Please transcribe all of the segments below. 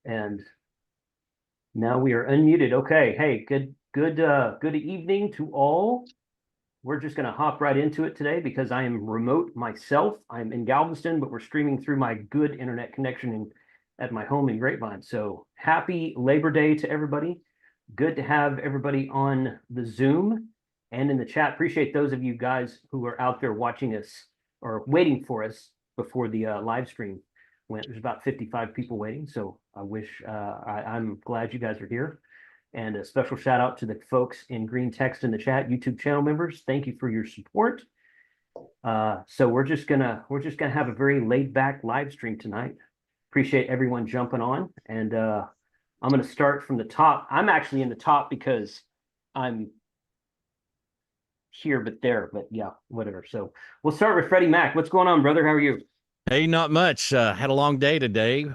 And now we are unmuted. Okay. Hey, good evening to all. We're just going to hop right into it today because I am remote myself. I'm in Galveston, but we're streaming through my good internet connection at my home in Grapevine. So happy Labor Day to everybody. Good to have everybody on the Zoom and in the chat. Appreciate those of you guys who are out there watching us or waiting for us before the live stream went. There's about 55 people waiting. So I'm glad you guys are here. And a special shout out to the folks in green text in the chat, YouTube channel members. Thank you for your support. So we're just gonna have a very laid back live stream tonight. Appreciate everyone jumping on, and I'm gonna start from the top. I'm actually in the top because I'm here, but there, but yeah, whatever. So we'll start with Freddie Mac. What's going on, brother? How are you? Hey, not much. Had a long day today.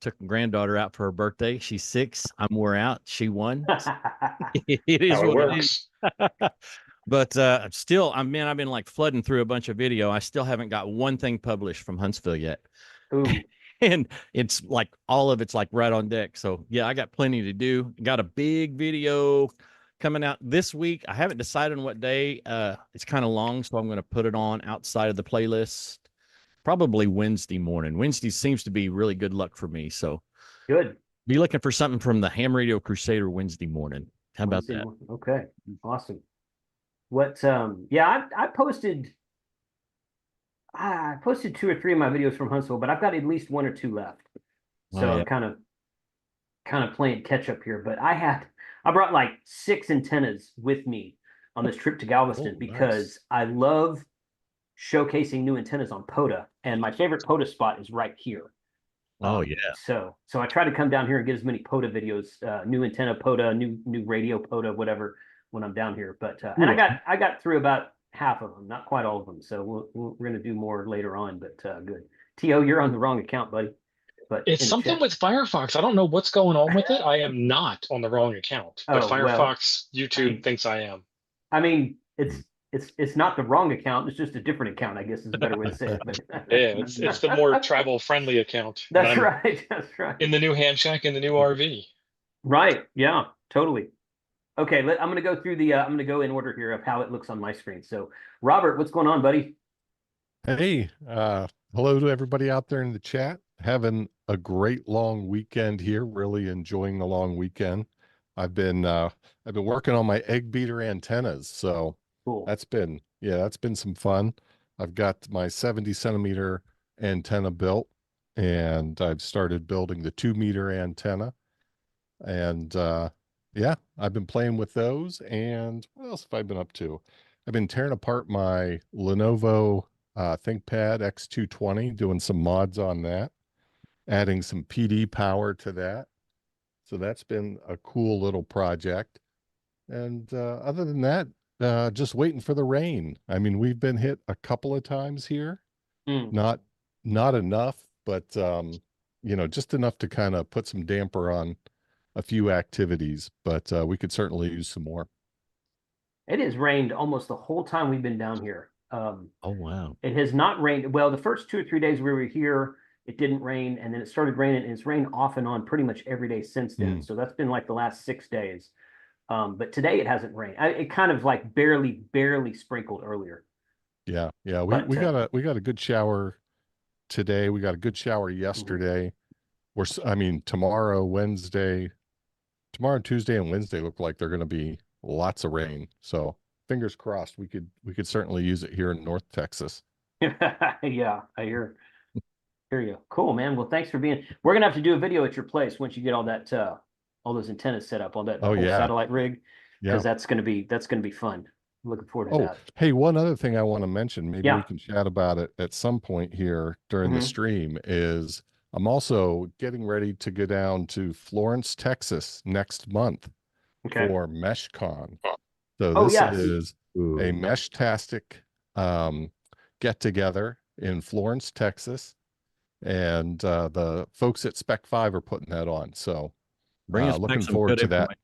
Took my granddaughter out for her birthday. She's 6. I'm wore out. She won. It is How it what it is. works. But still, I've been like flooding through a bunch of video. I still haven't got one thing published from Huntsville yet. Ooh. And it's like all of it's like right on deck. So yeah, I got plenty to do. Got a big video coming out this week. I haven't decided on what day. It's kind of long, so I'm going to put it on outside of the playlist. Probably Wednesday morning. Wednesday seems to be really good luck for me. So Good. Be looking for something from the Ham Radio Crusader Wednesday morning. How about that? Okay. Awesome. What yeah, I posted 2 or 3 of my videos from Huntsville, but I've got at least 1 or 2 left. So yeah. I'm kind of playing catch up here. But I brought like 6 antennas with me on this trip to Galveston because I love showcasing new antennas on POTA, and my favorite POTA spot is right here. Oh yeah. So I try to come down here and get as many POTA videos, new antenna POTA, new radio POTA, whatever, when I'm down here. But and I got through about half of them, not quite all of them. So we're going to do more later on. But good. T.O., you're on the wrong account, buddy. But It's something with Firefox. I don't know what's going on with it. I am not on the wrong account, but Firefox YouTube thinks I am. I mean, it's not the wrong account. It's just a different account, I guess is a better way to say it. But yeah, it's the more travel friendly account. That's right. That's right. In the new ham shack, in the new RV. Right. Yeah. Totally. Okay. I'm going to go through I'm going to go in order here of how it looks on my screen. So, Robert, what's going on, buddy? Hey. Hello to everybody out there in the chat. Having a great long weekend here. Really enjoying the long weekend. I've been working on my egg beater antennas. So. Cool. That's been some fun. I've got my 70 centimeter antenna built, and I've started building the 2-meter antenna. And yeah, I've been playing with those. And what else have I been up to? I've been tearing apart my Lenovo ThinkPad X220, doing some mods on that, adding some PD power to that. So that's been a cool little project. And other than that, just waiting for the rain. I mean, we've been hit a couple of times here, not enough, but just enough to kind of put some damper on a few activities. But we could certainly use some more. It has rained almost the whole time we've been down here. Oh wow! It has not rained. Well, the first 2 or 3 days we were here, it didn't rain, and then it started raining, and it's rained off and on pretty much every day since then. So that's been like the last 6 days. But today it hasn't rained. It kind of like barely sprinkled earlier. Yeah. We got a good shower today. We got a good shower yesterday. Tomorrow, Tuesday, and Wednesday look like they're going to be lots of rain. So fingers crossed. We could certainly use it here in North Texas. Yeah, I hear you. Cool, man. Well, thanks for being. We're gonna have to do a video at your place once you get all that. All those antennas set up on that whole satellite rig, because that's gonna be fun. I'm looking forward to that. Hey, one other thing I want to mention, maybe we can chat about it at some point here during the stream, is I'm also getting ready to go down to Florence, Texas next month for MeshCon. So this is a Mesh-tastic get together in Florence, Texas, and the folks at Spec 5 are putting that on. So looking forward to that.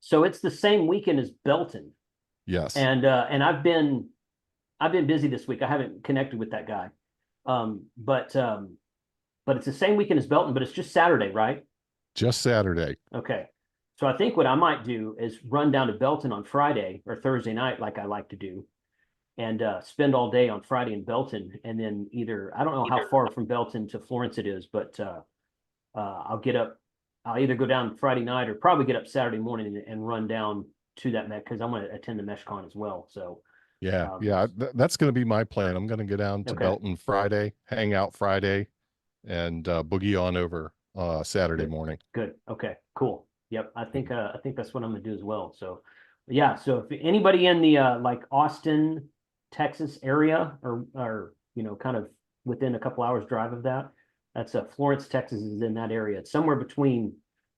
So it's the same weekend as Belton. Yes. And I've been busy this week. I haven't connected with that guy. But but it's the same weekend as Belton, but it's just Saturday, right? Just Saturday. Okay. So I think what I might do is run down to Belton on Friday or Thursday night, like I like to do, and spend all day on Friday in Belton, and then I don't know how far from Belton to Florence it is, but I'll either go down Friday night or probably get up Saturday morning and run down to that because I'm going to attend the MeshCon as well. So yeah, that's going to be my plan. I'm going to go down to Belton Friday, hang out Friday, and boogie on over Saturday morning. Good. Okay, cool. Yep. I think that's what I'm gonna do as well. So yeah, so if anybody in the like Austin, Texas area or kind of within a couple hours drive of that's Florence, Texas is in that area. It's somewhere between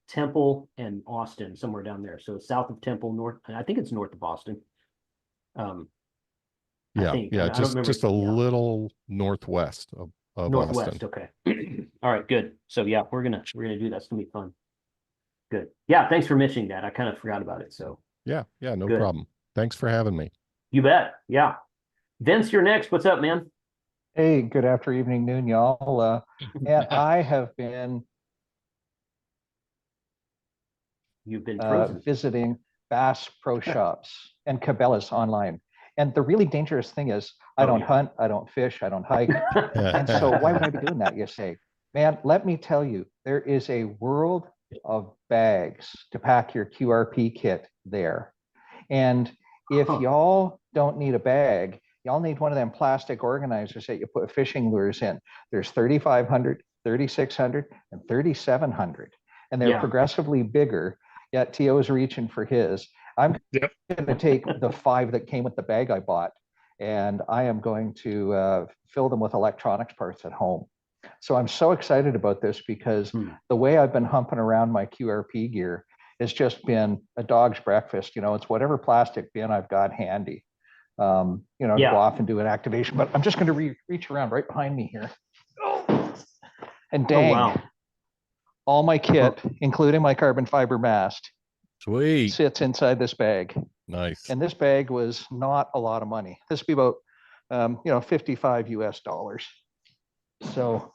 Temple and Austin, somewhere down there. So south of Temple, north, I think it's north of Austin. Just a little northwest of Northwest. Austin. Okay. All right, good. So yeah, we're gonna do that. It's gonna be fun. Good. Yeah, thanks for mentioning that. I kind of forgot about it. So yeah, no problem. Thanks for having me. You bet. Yeah. Vince, you're next. What's up, man? Hey, good afternoon, y'all. And I have been visiting Bass Pro Shops and Cabela's online. And the really dangerous thing is I don't hunt, I don't fish, I don't hike. And so why would I be doing that, you say? Man, let me tell you, there is a world of bags to pack your QRP kit there. And if y'all don't need a bag, y'all need one of them plastic organizers that you put fishing lures in. There's 3,500, 3,600, and 3,700. And they're progressively bigger, yet T.O. is reaching for his. I'm going to take the 5 that came with the bag I bought, and I am going to fill them with electronics parts at home. So I'm so excited about this because the way I've been humping around my QRP gear has just been a dog's breakfast. It's whatever plastic bin I've got handy, to go off and do an activation. But I'm just going to reach around right behind me here. And dang, all my kit, including my carbon fiber mast, sits inside this bag. Nice. And this bag was not a lot of money. This would be about, $55 US. So,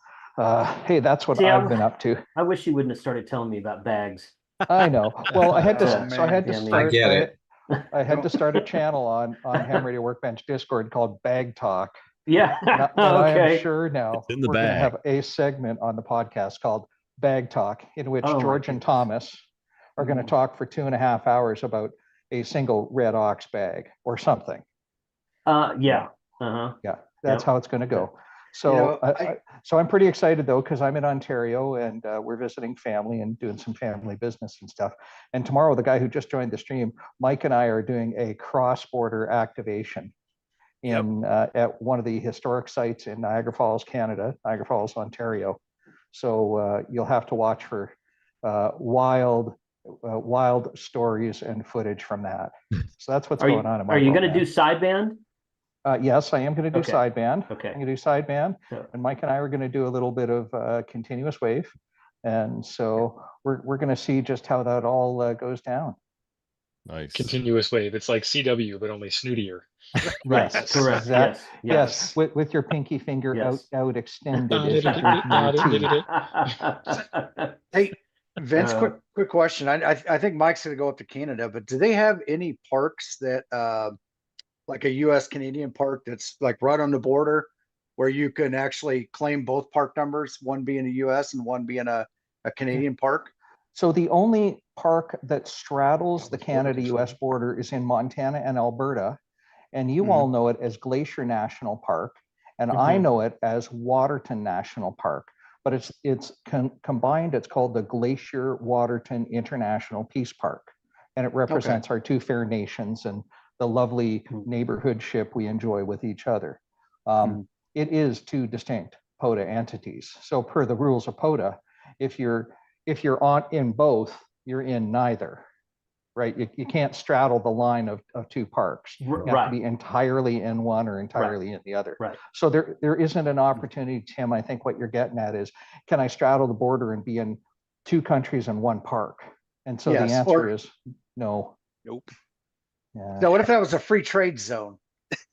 hey, that's what I've been up to. I wish you wouldn't have started telling me about bags. I know. Well, I had to. So I had to start. I get it. I had to start a channel on Ham Radio Workbench Discord called Bag Talk. Yeah. And I am sure now in the we're going to bag. have a segment on the podcast called Bag Talk, in which George and Thomas are going to talk for 2.5 hours about a single red ox bag or something. Yeah. Yeah, that's how it's going to go. So, so I'm pretty excited though, because I'm in Ontario and we're visiting family and doing some family business and stuff. And tomorrow, the guy who just joined the stream, Mike and I are doing a cross-border activation in at one of the historic sites in Niagara Falls, Canada, Niagara Falls, Ontario. So you'll have to watch for wild stories and footage from that. So that's what's going on in my Are you world, going to do sideband? Yes, I am going to do sideband. Okay. I'm going to do sideband, and Mike and I are going to do a little bit of continuous wave, and so we're going to see just how that all goes down. Nice. Continuous wave. It's like CW, but only snootier. Right. Correct. Yes. With your pinky finger out extended. Hey, Vince, quick question. I think Mike's going to go up to Canada, but do they have any parks that like a U.S. Canadian park that's like right on the border where you can actually claim both park numbers, one being a U.S. and one being a Canadian park? So the only park that straddles the Canada-U.S. border is in Montana and Alberta, and you all know it as Glacier National Park, and I know it as Waterton National Park, but it's combined. It's called the Glacier Waterton International Peace Park, and it represents our two fair nations and the lovely neighborhoodship we enjoy with each other. It is two distinct POTA entities. So per the rules of POTA, if you're in both, you're in neither, right? You can't straddle the line of two parks. You have to be entirely in one or entirely in the other. Right. So there isn't an opportunity, Tim. I think what you're getting at is, can I straddle the border and be in two countries and one park? And so the answer is no. Nope. Yeah. So what if that was a free trade zone?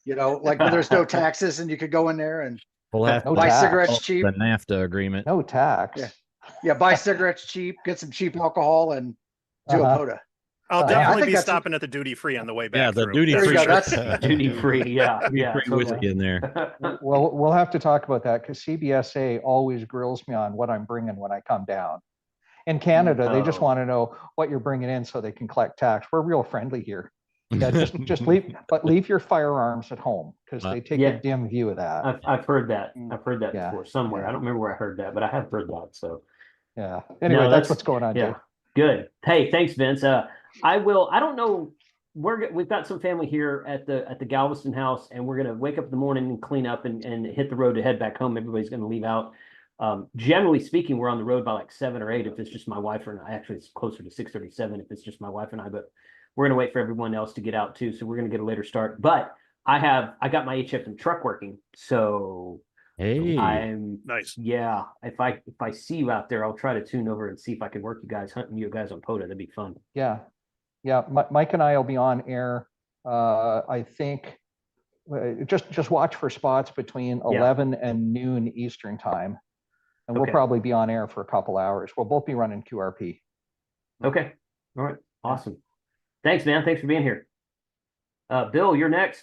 Like when there's no taxes and you could go in there and We'll have No to Buy tax. cigarettes cheap. the NAFTA agreement. No tax. Yeah. Yeah, buy cigarettes cheap, get some cheap alcohol, and do a Uh-huh. POTA. I'll I definitely think be that's- stopping at the duty free on the way back. Yeah, the through. duty There you free. go. That's Duty free. Yeah. Yeah. Free Totally. whiskey in there. Well, we'll have to talk about that because CBSA always grills me on what I'm bringing when I come down. In Canada, they just Oh. want to know what you're bringing in so they can collect tax. We're real friendly here. Yeah, just leave your firearms at home because they take Yeah. a dim view of that. I've heard that. I've heard that Yeah, before somewhere. yeah. I don't remember where I heard that, but I have heard that. So Yeah. Anyway, No, that's what's going on, yeah. Dave. Good. Hey, thanks, Vince. I don't know. We've got some family here at the Galveston house, and we're gonna wake up in the morning and clean up and hit the road to head back home. Everybody's gonna leave out. Generally speaking, we're on the road by like 7 or 8 if it's just my wife and I. Actually, it's closer to 6:37 if it's just my wife and I, but we're gonna wait for everyone else to get out too. So we're gonna get a later start. But I got my HF and truck working. So Hey, I'm Nice. yeah. If I see you out there, I'll try to tune over and see if I can work hunting you guys on POTA. That'd be fun. Yeah. Yeah. Mike and I will be on air. I think just watch for spots between 11 and noon Eastern time. And we'll Okay. probably be on air for a couple hours. We'll both be running QRP. Okay. All right. Awesome. Thanks, man. Thanks for being here. Bill, you're next.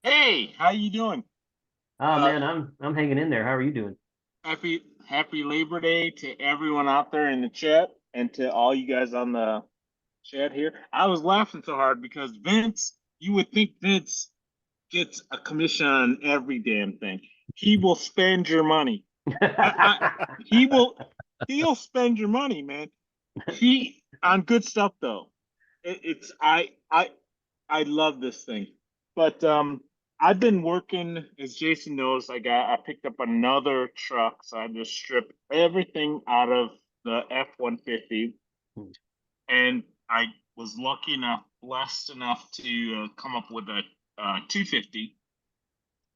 Hey, how you doing? Man, I'm hanging in there. How are you doing? Happy Labor Day to everyone out there in the chat and to all you guys on the chat here. I was laughing so hard because Vince, you would think Vince gets a commission on every damn thing. He will spend your money. He'll spend your money, man. He on good stuff though. I love this thing. But I've been working, as Jason knows, I picked up another truck, so I just stripped everything out of the F-150, and I was lucky enough, blessed enough to come up with a 250,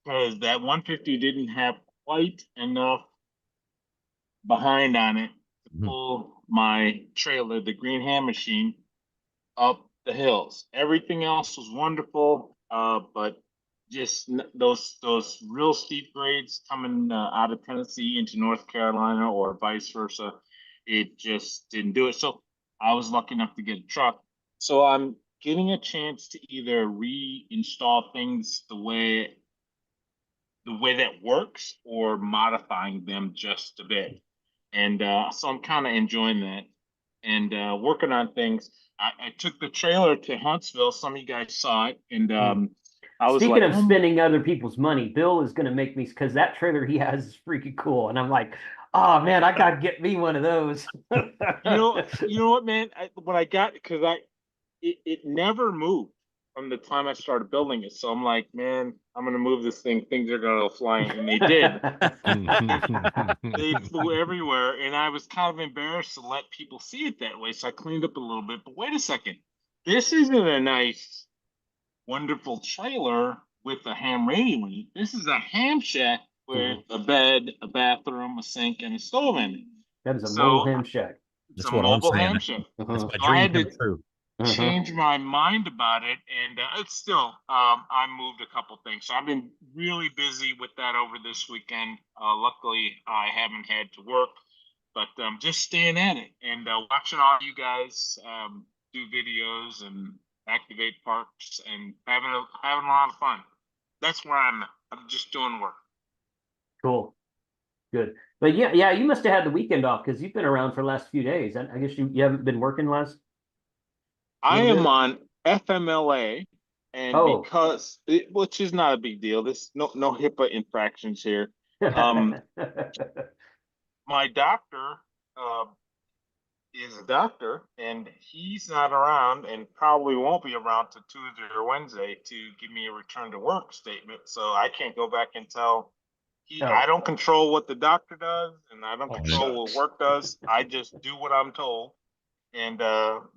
because that 150 didn't have quite enough behind on it to pull my trailer, the Green Hand Machine, up the hills. Everything else was wonderful, but just those real steep grades coming out of Tennessee into North Carolina or vice versa, it just didn't do it. So I was lucky enough to get a truck. So I'm getting a chance to either reinstall things the way that works or modifying them just a bit. And so I'm kind of enjoying that and working on things. I took the trailer to Huntsville. Some of you guys saw it, and I was Speaking like, of spending other people's money, Bill is going to make me, because that trailer he has is freaking cool, and I'm like, oh man, I gotta get me one of those. you know what, man? When I got, because it never moved from the time I started building it. So I'm like, man, I'm gonna move this thing. Things are gonna go flying, and they did. They flew everywhere, and I was kind of embarrassed to let people see it that way. So I cleaned up a little bit. But wait a second, this isn't a nice, wonderful trailer with a ham radio in it. This is a ham shack with a bed, a bathroom, a sink, and a stove in it. That is a mobile ham shack. It's That's a what I'm mobile saying. ham shack. That's my So I had dream to come true. change my mind about it, and it's still I moved a couple things, so I've been really busy with that over this weekend. Luckily I haven't had to work, but just staying at it and watching all you guys do videos and activate parks and having a lot of fun. That's where I'm just doing work. Cool. Good. But yeah, you must have had the weekend off because you've been around for the last few days. I guess you haven't been working last. I am on FMLA, and because which is not a big deal. There's no HIPAA infractions here. My doctor is a doctor, and he's not around, and probably won't be around till Tuesday or Wednesday to give me a return to work statement. So I can't go back and tell. I don't control what the doctor does, and I don't control what work does. I just do what I'm told. And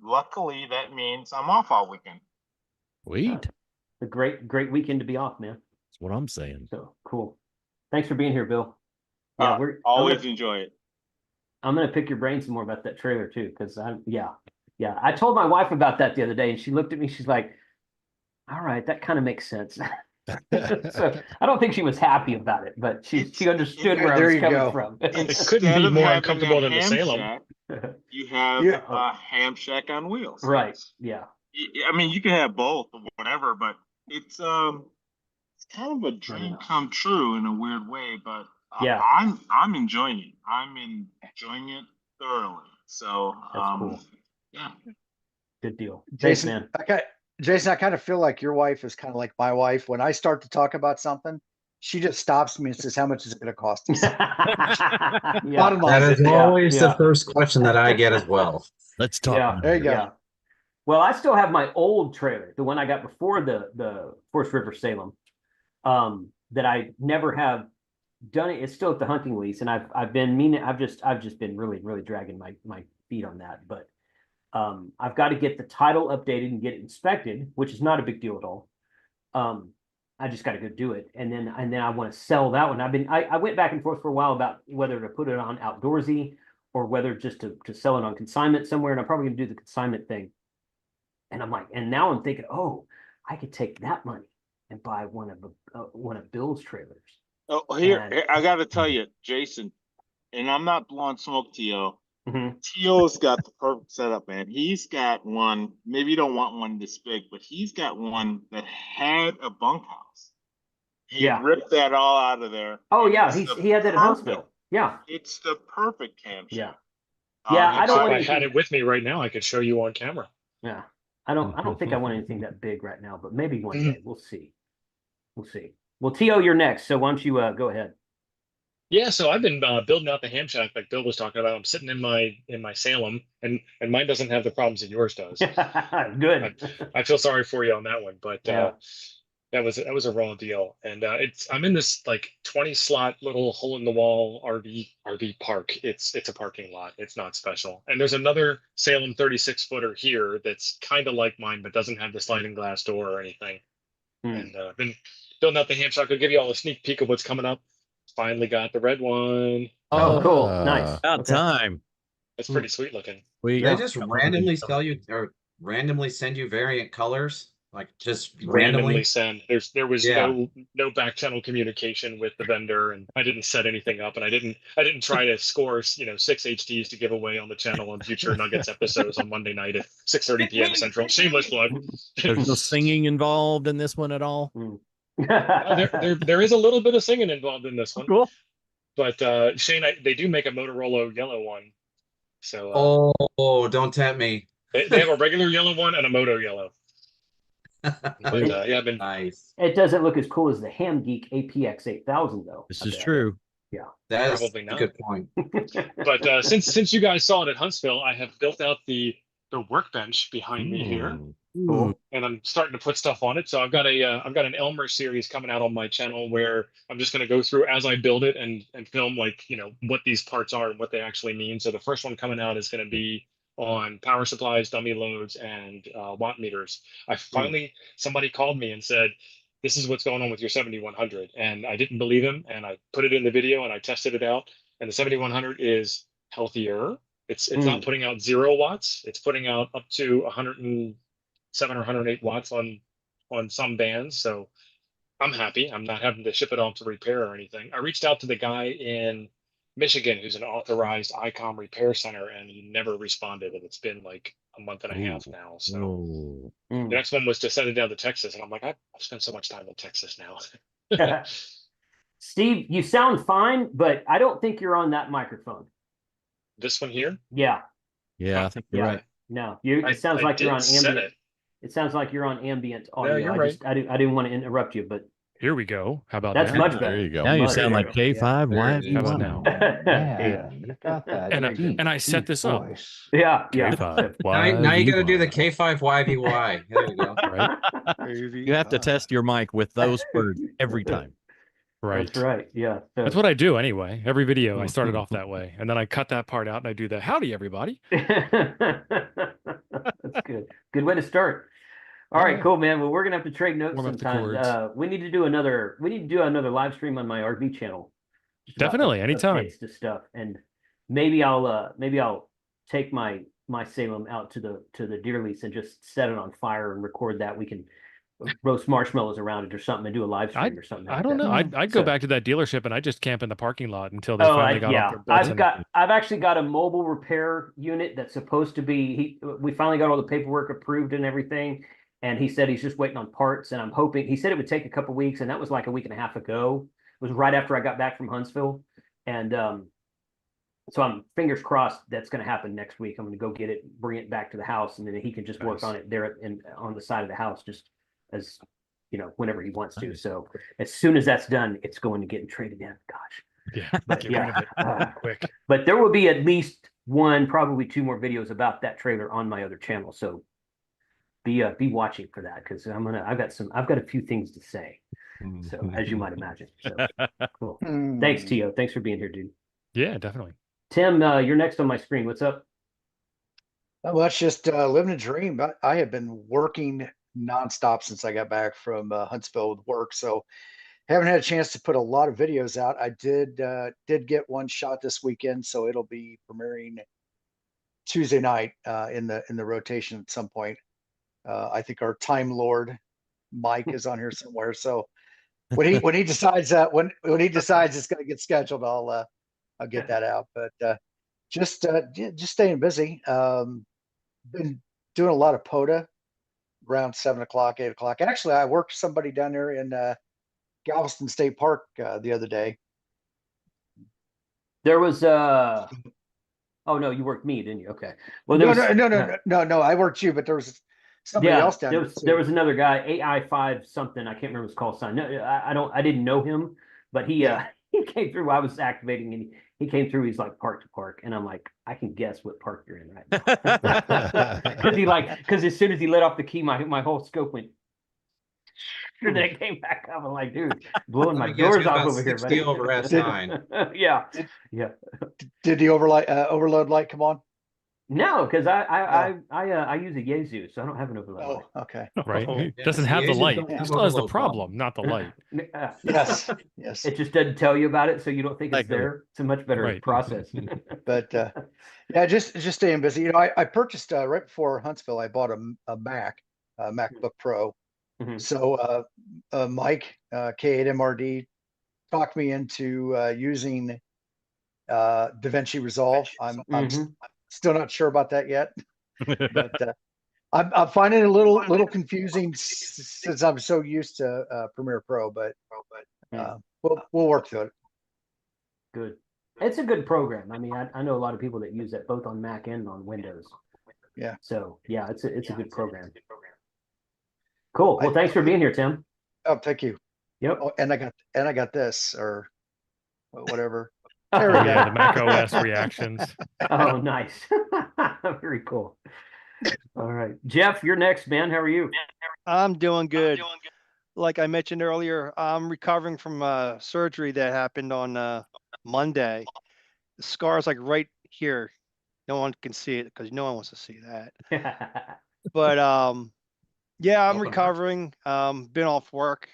luckily, that means I'm off all weekend. Sweet. A great weekend to be off, man. That's what I'm saying. So cool. Thanks for being here, Bill. Yeah, we're always enjoy it. I'm gonna pick your brain some more about that trailer too, because yeah. I told my wife about that the other day, and she looked at me. She's like, "All right, that kind of makes sense." So I don't think she was happy about it, but she understood where I There was you coming go. from. It couldn't Instead be of more having uncomfortable a than the ham Salem. shack, you have Yeah. a ham shack on wheels. Right. Yeah. I mean, you can have both or whatever, but it's kind of a dream come true in a weird way. But Yeah. I'm enjoying it. I'm enjoying it thoroughly. So That's cool. Yeah. Good deal. Thanks, Jason, man. Jason, I kind of feel like your wife is kind of like my wife. When I start to talk about something, she just stops me and says, "How much is it going to cost us?" Yeah. Bottom line. That is Yeah, always the yeah. first question that I get as well. Let's talk. Yeah. There you go. Yeah. Well, I still have my old trailer, the one I got before the Forest River Salem, that I never have done it. It's still at the hunting lease, and I've just been really dragging my feet on that. But I've got to get the title updated and get it inspected, which is not a big deal at all. I just got to go do it, and then I want to sell that one. I went back and forth for a while about whether to put it on outdoorsy or whether just to sell it on consignment somewhere, and I'm probably gonna do the consignment thing. And I'm like, and now I'm thinking, oh, I could take that money and buy one of Bill's trailers. Oh, here I got to tell you, Jason, and I'm not blowing smoke to you. Tio's got the perfect setup, man. He's got one. Maybe you don't want one this big, but he's got one that had a bunkhouse. He ripped that all out of there. Oh yeah, he had that at Huntsville. Yeah, it's the perfect cam shack. Yeah, I don't. If I had it with me right now, I could show you on camera. Yeah, I don't think I want anything that big right now, but maybe one day we'll see. We'll see. Well, Tio, you're next, so why don't you go ahead? Yeah, so I've been building out the ham shack like Bill was talking about. I'm sitting in my Salem, and mine doesn't have the problems that yours does. Good. I feel sorry for you on that one, but that was a raw deal. And I'm in this like 20 slot little hole in the wall RV park. It's a parking lot. It's not special. And there's another Salem 36 footer here that's kind of like mine, but doesn't have the sliding glass door or anything. And I've been building out the ham shack. I'll give you all a sneak peek of what's coming up. Finally got the red one. Oh, cool. Nice. About time. It's pretty sweet looking. They just randomly sell you or randomly send you variant colors, like just randomly send. There was no back channel communication with the vendor, and I didn't set anything up, and I didn't try to score 6 HDs to give away on the channel on future Nuggets episodes on Monday night at 6:30 p.m. Central. Shameless plug. There's no singing involved in this one at all. There is a little bit of singing involved in this one. Cool. But Shane, they do make a Motorola yellow one. So don't tempt me. They have a regular yellow one and a Moto yellow. But I've been nice. It doesn't look as cool as the Ham Geek APX 8000 though. This is true. Yeah, that's probably not a good point. But since you guys saw it at Huntsville, I have built out the workbench behind me here. Cool. And I'm starting to put stuff on it. So I've got an Elmer series coming out on my channel where I'm just going to go through as I build it and film what these parts are and what they actually mean. So the first one coming out is going to be on power supplies, dummy loads, and watt meters. Somebody called me and said, this is what's going on with your 7100. And I didn't believe him. And I put it in the video and I tested it out. And the 7100 is healthier. It's not putting out 0 watts. It's putting out up to 107 or 108 watts on some bands. So I'm happy. I'm not having to ship it off to repair or anything. I reached out to the guy in Michigan who's an authorized ICOM repair center, and he never responded. And it's been like a month and a half now. So the next one was to send it down to Texas. And I'm like, I've spent so much time in Texas now. Steve, you sound fine, but I don't think you're on that microphone. This one here? Yeah. Yeah, I think you're right. No, it sounds like you're on ambient. It sounds like you're on ambient audio. You're right. I didn't want to interrupt you, but here we go. How about that's that? much better. There you go. Now you sound like K5. Why? How about now? Yeah, you got that. And I set this up. Voice. Yeah. Now you got to do the K5YVY. There you go. Right. You have to test your mic with those words every time. Right. That's right. Yeah. So. That's what I do anyway. Every video I started off that way. And then I cut that part out and I do the howdy everybody. That's good. Good way to start. All right, cool, man. Well, we're gonna have to trade notes sometime. We need to do another live stream on my RV channel. Definitely, anytime. To stuff, and maybe I'll take my Salem out to the deer lease and just set it on fire and record that. We can roast marshmallows around it or something and do a live stream or something. I like don't that. know. I'd go So- back to that dealership and I just camp in the parking lot until they finally got off their butts. I've actually got a mobile repair unit that's supposed to be. We finally got all the paperwork approved and everything, and he said he's just waiting on parts. And I'm hoping. He said it would take a couple weeks, and that was like a week and a half ago. It was right after I got back from Huntsville, and so I'm fingers crossed that's going to happen next week. I'm going to go get it, bring it back to the house, and then he can just work on it there on the side of the house, just as whenever he wants to. So as soon as that's done, it's going to get traded in. Gosh, yeah, get rid of it quick. But there will be at least one, probably two more videos about that trailer on my other channel. So be watching for that because I've got a few things to say. So as you might imagine. So cool. Thanks, Tio. Thanks for being here, dude. Yeah, definitely. Tim, you're next on my screen. What's up? Well, that's just living a dream. I have been working nonstop since I got back from Huntsville with work, so haven't had a chance to put a lot of videos out. I did get one shot this weekend, so it'll be premiering Tuesday night in the rotation at some point. I think our Time Lord Mike is on here somewhere, so when he decides when he decides it's going to get scheduled, I'll get that out. But just staying busy. Been doing a lot of POTA around 7 o'clock, 8 o'clock. Actually, I worked somebody down there in Galveston State Park the other day. There was oh no, you worked me, didn't you? Okay. Well, No. I worked you, but there was somebody else down there. There was another guy, AI5 something. I can't remember his call sign. No, I didn't know him, but he he came through. I was activating and he came through. He's like park to park, and I'm like, I can guess what park you're in right now. Because as soon as he let off the key, my whole scope went. And then it came back up. I'm like, dude, blowing my doors off over here. 60 over S9. Yeah. Did the overload light come on? No, because I use a Yaesu, so I don't have an overload light. Oh, okay. Right. Oh, It yeah, doesn't see, have the Asians light. don't have It still has the overload problem, not the light. Yes. It just doesn't tell you about it, so you don't think it's Like, there. It's a much better right. process. But yeah, just staying busy. I purchased right before Huntsville. I bought a MacBook Pro. Mhm. So Mike K8MRD talked me into using DaVinci Resolve. I'm still not sure about that yet, but I'm finding it a little confusing since I'm so used to Premiere Pro. But we'll work through it. Good. It's a good program. I mean, I know a lot of people that use it both on Mac and on Windows. Yeah. So yeah, it's a good program. Cool. Well, thanks for being here, Tim. Oh, thank you. Yep. Oh, and I got this or whatever. There we Yeah, go. the Mac OS reactions. Oh, nice. Very cool. All right, Jeff, you're next, man. How are you? I'm doing good. Like I mentioned earlier, I'm recovering from surgery that happened on Monday. The scar's like right here. No one can see it because no one wants to see that. But yeah, I'm Open heart. recovering. Been off work.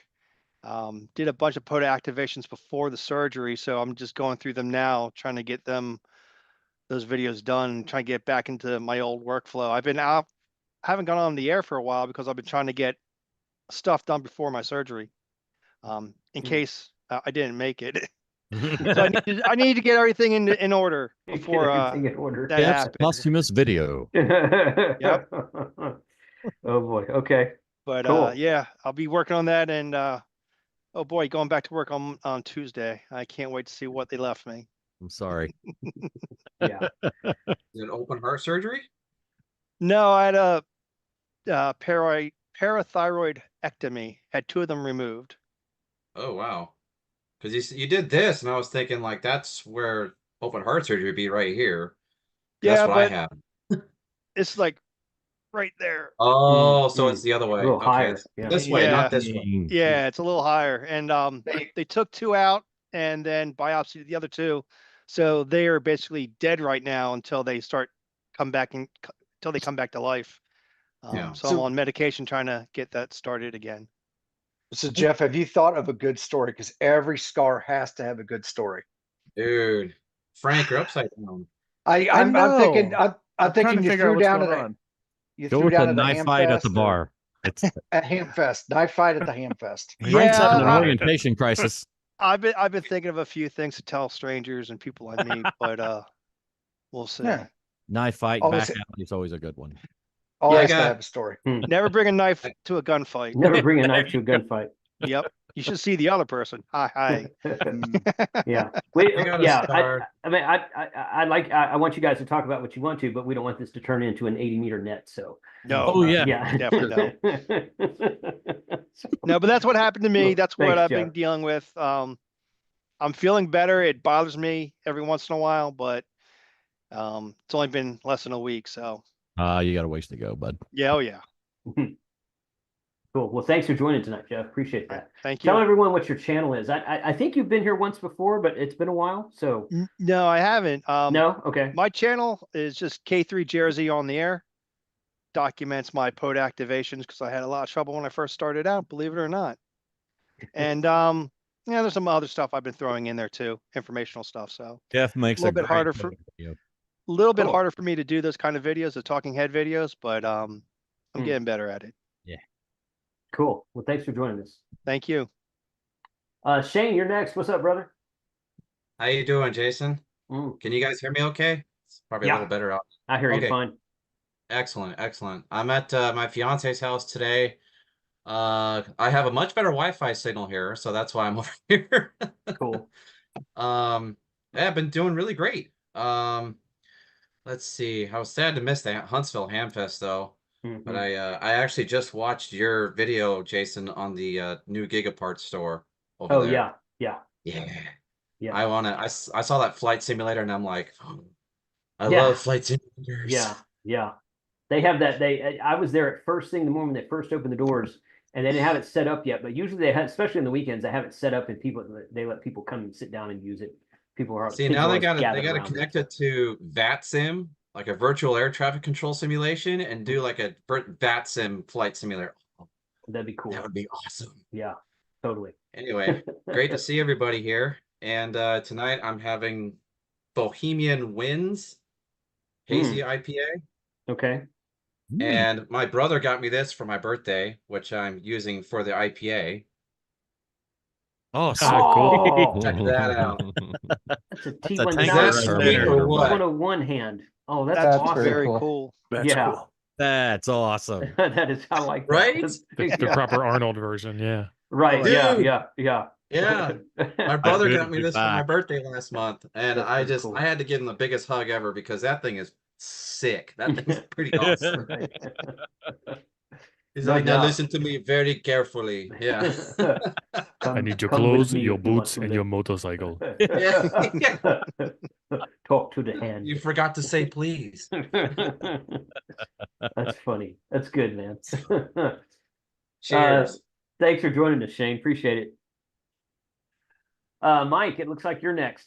Did a bunch of POTA activations before the surgery, so I'm just going through them now, trying to get those videos done, and trying to get back into my old workflow. I've been out, haven't gone on the air for a while because I've been trying to get stuff done before my surgery, in case I didn't make it. So I need to get everything in order before Everything in order. that Jeff's happens. posthumous video. Yep. Oh boy. Okay. But Cool. yeah, I'll be working on that, and oh boy, going back to work on Tuesday. I can't wait to see what they left me. I'm sorry. Yeah. Is it open heart surgery? No, I had a parathyroidectomy. Had 2 of them removed. Oh wow. Because you did this, and I was thinking like that's where open heart surgery would be right here. Yeah, That's what I but have. it's like right there. Oh, so it's the other way. A little Okay, higher. it's Yeah. this way, Yeah. not this way. Yeah, it's a little higher. And they took 2 out and then biopsied the other 2. So they are basically dead right now until they come back to life. Yeah. So I'm on medication trying to get that started again. So Jeff, have you thought of a good story? Because every scar has to have a good story. Dude, Frank, you're upside down. I'm thinking I'm trying you to figure out threw what's down going at on. you Go threw with a down at a knife ham fight at the fest or bar. It's At Hamfest, knife fight at the Hamfest. Frank's having an Yeah. orientation crisis. I've been thinking of a few things to tell strangers and people I meet, but we'll see. Yeah. Knife fight Always- back alley is always a good one. Always got- gotta have a story. Never bring a knife to a gunfight. Never bring a knife to a gunfight. Yep. You should see the other person. Hi. Yeah. We, I got a yeah. star. I mean, I want you guys to talk about what you want to, but we don't want this to turn into an 80-meter net. So, No. Oh, yeah. yeah. Definitely No, but that's what happened to me. Well, That's what thanks, I've Jeff. been dealing with. I'm feeling better. It bothers me every once in a while, but it's only been less than a week. So You got a ways to go, bud. yeah, oh yeah. Cool. Well, thanks for joining tonight, Jeff. Appreciate that. Thank you. Tell everyone what your channel is. I think you've been here once before, but it's been a while. So No, I haven't. no, okay. My channel is just K3 Jersey on the air. Documents my pod activations because I had a lot of trouble when I first started out, believe it or not. And yeah, there's some other stuff I've been throwing in there too, informational stuff. So Jeff makes a little bit great harder for video. a little bit Cool. harder for me to do those kind of videos, the talking head videos, but I'm getting better at it. Cool. Well, thanks for joining us. Thank you. Shane, you're next. What's up, brother? How you doing, Jason? Mm, Can you guys hear me okay? It's probably Yeah. a little better out. I hear you Okay. fine. Excellent, excellent. I'm at my fiance's house today. I have a much better Wi-Fi signal here, so that's why I'm over here. Cool. Yeah, I've been doing really great. Let's see. I was sad to miss the Huntsville Hamfest though, but Mhm. I actually just watched your video, Jason, on the new Gigaparts store over Oh there. yeah, yeah, Yeah. yeah, I saw that flight simulator and I'm like, I Yeah. love flight simulators. yeah, yeah. They have that. I was there at first thing in the morning when they first opened the doors, and they didn't have it set up yet. But usually they have, especially on the weekends, they have it set up and they let people come and sit down and use it. People are See, kids now are they always got to gathered around it, connect so. it to VATSIM, like a virtual air traffic control simulation, and do like a VATSIM flight simulator. That'd be cool. That would be awesome. Yeah, totally. Anyway, great to see everybody here. And tonight I'm having Bohemian Winds Hazy IPA. Okay. And my brother got me this for my birthday, which I'm using for the IPA. Oh, so Oh, cool. Check that out. that's a That's a T1 tanker That's right sweet there. or what? 101 hand. Oh, that's That's awesome. very very cool. cool. That's Yeah. cool. That's awesome. That is, I like that. Right? It's the Yeah. proper Arnold version. Yeah. Right. Dude. Yeah. Yeah. My brother good got to me be this for my back. birthday last month, and That's I pretty cool. had to give him the biggest hug ever because that thing is sick. That thing's pretty awesome. He's No like, now doubt. listen to me very carefully. Yeah. I need your Come with clothes, me your if you want boots, to and live. your motorcycle. Talk to the hand. You forgot to say please. That's funny. That's good, man. Cheers. Thanks for joining us, Shane. Appreciate it. Mike, it looks like you're next.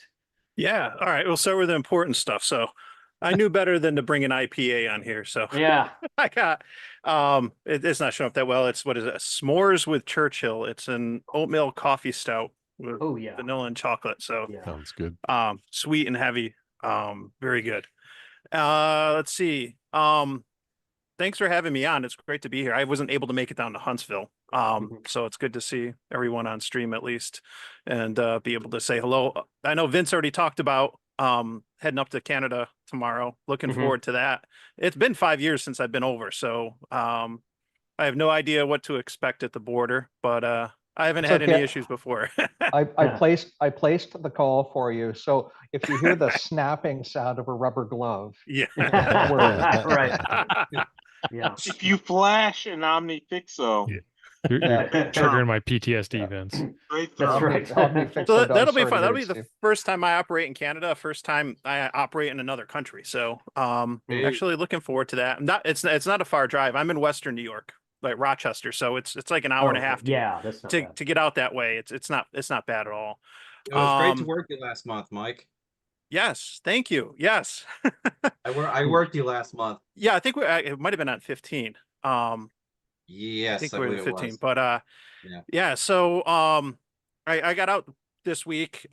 Yeah. All right. We'll start with the important stuff. So I knew better than to bring an IPA on here. So Yeah. I got, it's not showing up that well. It's, what is it? S'mores with Churchill. It's an oatmeal coffee stout with Oh yeah. vanilla and chocolate. So, Yeah. Sounds good. sweet and heavy. Very good. Let's see. Thanks for having me on. It's great to be here. I wasn't able to make it down to Huntsville. So it's good to see everyone on stream at least and be able to say hello. I know Vince already talked about heading up to Canada tomorrow. Looking Mhm. forward to that. It's been 5 years since I've been over, so I have no idea what to expect at the border, but I haven't It's had any okay. issues before. I Yeah. placed the call for you. So if you hear the snapping sound of a rubber glove, Yeah. Right. Yeah. If you flash an Omni Fixo, Yeah. You're triggering my PTSD, Vince. great That's throw. right. So that'll be fun. That'll be the first time I operate in Canada, first time I operate in another country. So actually looking forward to that. It's not a far drive. I'm in Western New York, like Rochester. So it's like an hour and a half Yeah, that's not bad. to get out that way. It's not bad at all. It was great to work you last month, Mike. Yes, thank you. Yes. I worked you last month. Yeah, I think it might have been on 15. Yes, I think I we're believe at it 15, was. but Yeah. yeah, so I got out this week.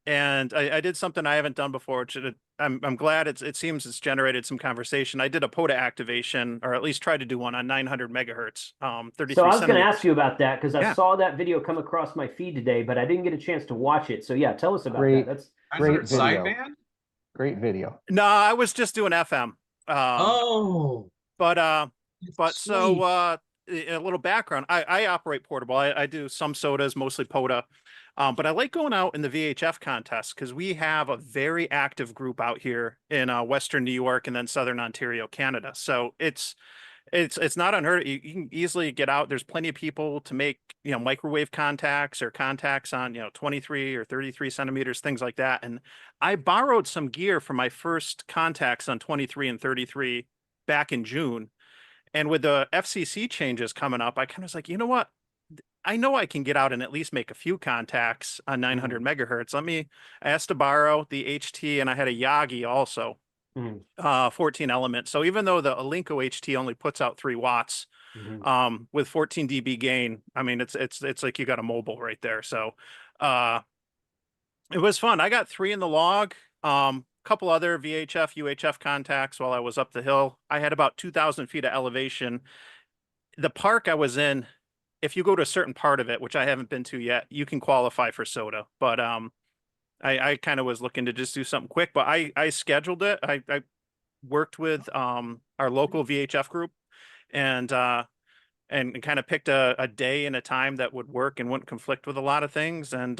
and I did something I haven't done before. Which I'm glad it seems it's generated some conversation. I did a POTA activation, or at least tried to do one on 900 megahertz, 33 So I was going to centimeters. ask you about that because I Yeah. saw that video come across my feed today, but I didn't get a chance to watch it. So yeah, tell us about Great. that. That's Great 900 video. sideband? Great video. No, I was just doing FM. Oh, But that's so sweet. a little background. I operate portable. I do some sodas, mostly POTA. But I like going out in the VHF contests because we have a very active group out here in Western New York and then Southern Ontario, Canada. So it's not unheard of. You can easily get out. There's plenty of people to make, microwave contacts or contacts on, 23 or 33 centimeters, things like that. And I borrowed some gear for my first contacts on 23 and 33 back in June. And with the FCC changes coming up, I kind of was like, you know what? I know I can get out and at least make a few contacts on 900 megahertz. I asked to borrow the HT, and I had a Yagi also, 14 element. So even though the Alinco HT only puts out 3 watts, with 14 dB gain, I mean, it's like you got a mobile right there. So, it was fun. I got 3 in the log. Couple other VHF, UHF contacts while I was up the hill. I had about 2,000 feet of elevation. The park I was in, if you go to a certain part of it, which I haven't been to yet, you can qualify for soda. But I kind of was looking to just do something quick, but I scheduled it. I worked with our local VHF group and kind of picked a day and a time that would work and wouldn't conflict with a lot of things. And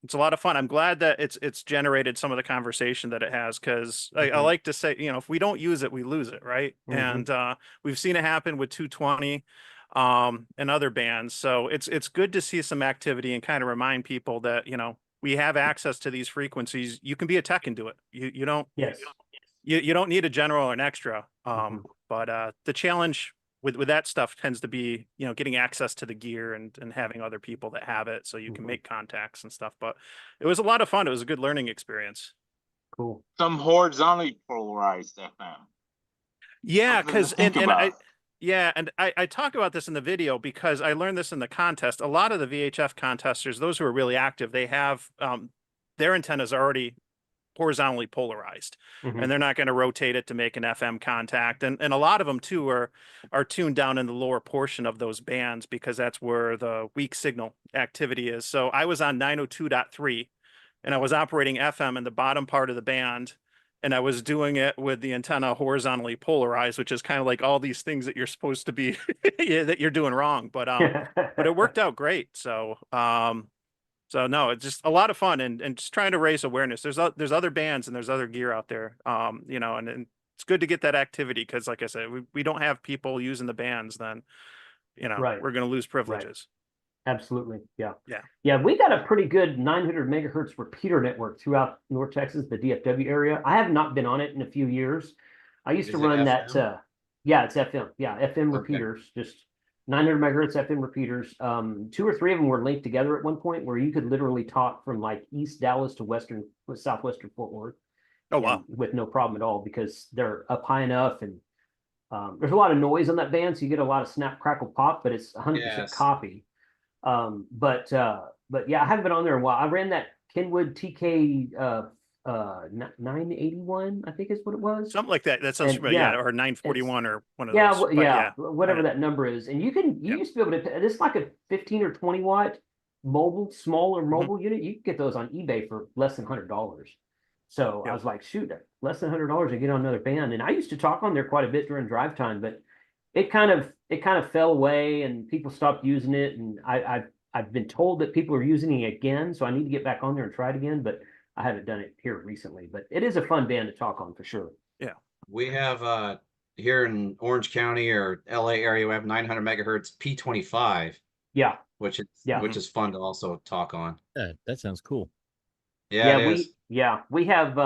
it's a lot of fun. I'm glad that it's generated some of the conversation that it has, because I like to say, if we don't use it, we lose it, right? And we've seen it happen with 220 and other bands. So it's good to see some activity and kind of remind people that, we have access to these frequencies. You can be a tech and do it. You don't you don't need a general or an extra. But the challenge with that stuff tends to be, getting access to the gear and having other people that have it so you can make contacts and stuff. But it was a lot of fun. It was a good learning experience. cool. Some horizontally polarized FM. Yeah, Something to because think about. I talk about this in the video because I learned this in the contest. A lot of the VHF contesters, those who are really active, they have their antennas are already horizontally polarized, and they're not going to rotate it to make an FM contact. And a lot of them too are tuned down in the lower portion of those bands because that's where the weak signal activity is. So I was on 902.3 and I was operating FM in the bottom part of the band, and I was doing it with the antenna horizontally polarized, which is kind of like all these things that you're supposed to be that you're doing wrong. But it worked out great. So so no, it's just a lot of fun and just trying to raise awareness. There's other bands and there's other gear out there, and it's good to get that activity because, like I said, we don't have people using the bands, then, Right. we're going to lose privileges. Absolutely. Yeah. Yeah. Yeah. We got a pretty good 900 megahertz repeater network throughout North Texas, the DFW area. I have not been on it in a few years. I used to Is it run that. FM? Yeah, it's FM. Yeah. FM Okay. repeaters, just 900 megahertz FM repeaters. 2 or 3 of them were linked together at one point where you could literally talk from like East Dallas to southwestern Fort Worth. Oh, wow. With no problem at all because they're up high enough and there's a lot of noise on that band, so you get a lot of snap, crackle, pop, but it's 100% Yes. copy. But yeah, I haven't been on there in a while. I ran that Kenwood TK 981, I think is what it was. Something like that. That sounds And, familiar. yeah, Yeah, or 941 or one of Yeah, those. But yeah, whatever I- that number is. And you Yep. used to be able to, it's like a 15 or 20 watt mobile, smaller mobile unit. You can get those on eBay for less than $100. So I Yep. was like, shoot, less than $100 to get on another band. And I used to talk on there quite a bit during drive time, but it kind of fell away and people stopped using it. And I've been told that people are using it again, so I need to get back on there and try it again, but I haven't done it here recently. But it is a fun band to talk on for sure. Yeah. We have here in Orange County or LA area, we have 900 megahertz P25, Yeah. which Yeah. is fun to also talk on. Yeah, that sounds cool. Yeah, it is. we have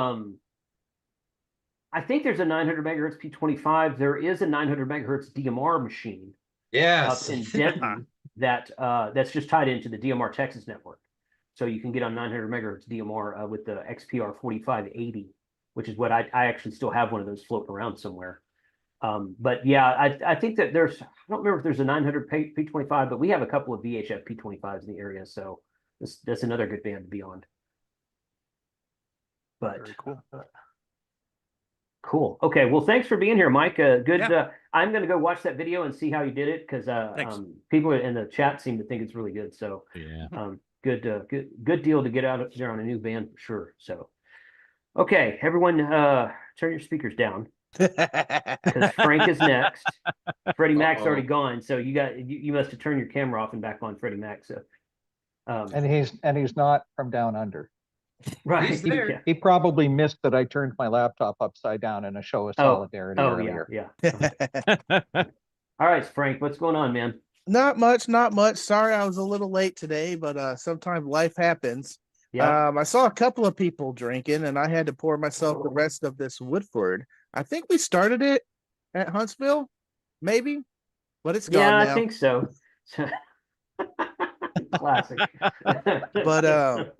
I think there's a 900 megahertz P25. There is a 900 megahertz DMR machine Yes. up in Denton that's just tied into the DMR Texas network. So you can get on 900 megahertz DMR with the XPR 4580, which is what I actually still have one of those floating around somewhere. But yeah, I think that I don't remember if there's a 900 P25, but we have a couple of VHF P25s in the area. So that's another good band to be on. But Very cool. Cool. Okay. Well, thanks for being here, Mike. Good. Yeah. I'm going to go watch that video and see how you did it because Thanks. people in the chat seem to think it's really good. So Yeah. good deal to get out there on a new band for sure. So, okay, everyone, turn your speakers down because Frank is next. Freddie Mac's already gone, so you must have turned your camera off and back on Freddie Mac. So, And he's not from down under. right. He's there. He probably missed that I turned my laptop upside down in a show of solidarity earlier. Yeah. All right, Frank, what's going on, man? Not much. Sorry, I was a little late today, but sometimes life happens. Yeah. I saw a couple of people drinking, and I had to pour myself the rest of this Woodford. I think we started it at Huntsville, maybe, but it's gone now. I think so. Classic. But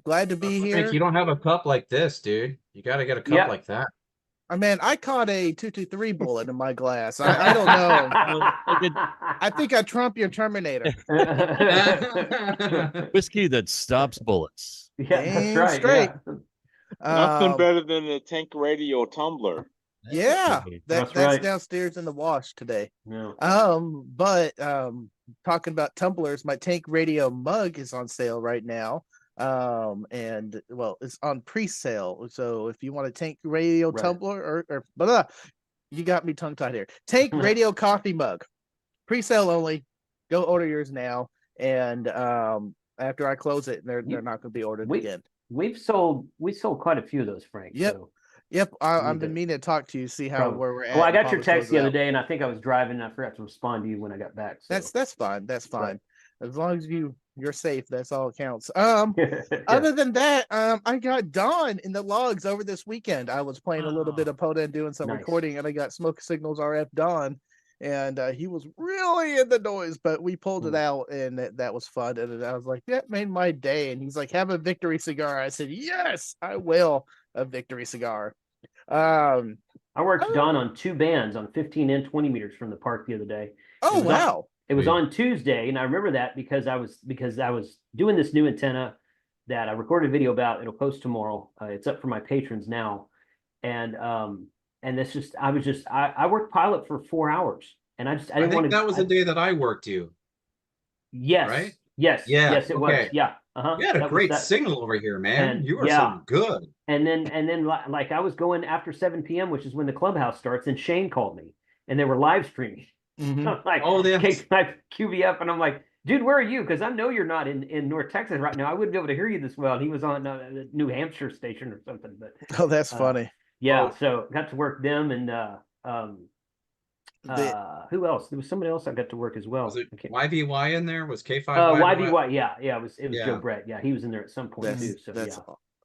glad to be here. Frank, you don't have a cup like this, dude. You got to get a cup like that. I caught a 223 bullet in my glass. I don't know. I think I trump your Terminator. Whiskey that stops bullets. Yeah, Damn that's right. straight. Nothing better than a Tank Radio tumbler. Yeah, That's that's right. downstairs in the wash today. Yeah. But talking about tumblers, my Tank Radio mug is on sale right now. And well, it's on pre-sale. So if you want a Tank Radio tumbler or blah, you got me tongue tied here. Tank Radio coffee mug, pre-sale only. Go order yours now. And after I close it, they're not going to be ordered again. We sold quite a few of those, Frank. Yep. So. Yep, I've been meaning to talk to you, see where we're at. Well, I got your text the other day, and I think I was driving, and I forgot to respond to you when I got back. So. That's fine. That's fine. Right. As long as you're safe, that's all that counts. Other than that, I got Don in the logs over this weekend. I was playing a little bit of Poda and doing some recording, and I got Smoke Signals RF Don, and he was really in the noise, but we pulled it out, and that was fun. And I was like, that made my day. And he's like, have a victory cigar. I said, yes, I will. A victory cigar. I worked Don on 2 bands on 15 and 20 meters from the park the other day. Oh, wow. It was on Tuesday, and I remember that because I was doing this new antenna that I recorded a video about. It'll post tomorrow. It's up for my patrons now, and this just I worked pilot for 4 hours, and I didn't want to. That was the day that I worked you. Yes. Right. Yes. Yeah. Yes, it was. Yeah. You had a great signal over here, man. And, you are so good. And then like I was going after 7 p.m., which is when the clubhouse starts, and Shane called me, and they were live streaming. Mm-hmm. I'm like, my QVF, and I'm like, dude, where are you? Because I know you're not in North Texas right now. I wouldn't be able to hear you this well. And he was on a New Hampshire station or something. But oh, that's funny. Yeah, so got to work them, and who else? There was somebody else I got to work as well. Was it YVY in there? Was K5? YVY, yeah, it was Joe Brett. Yeah, he was in there at some point too. So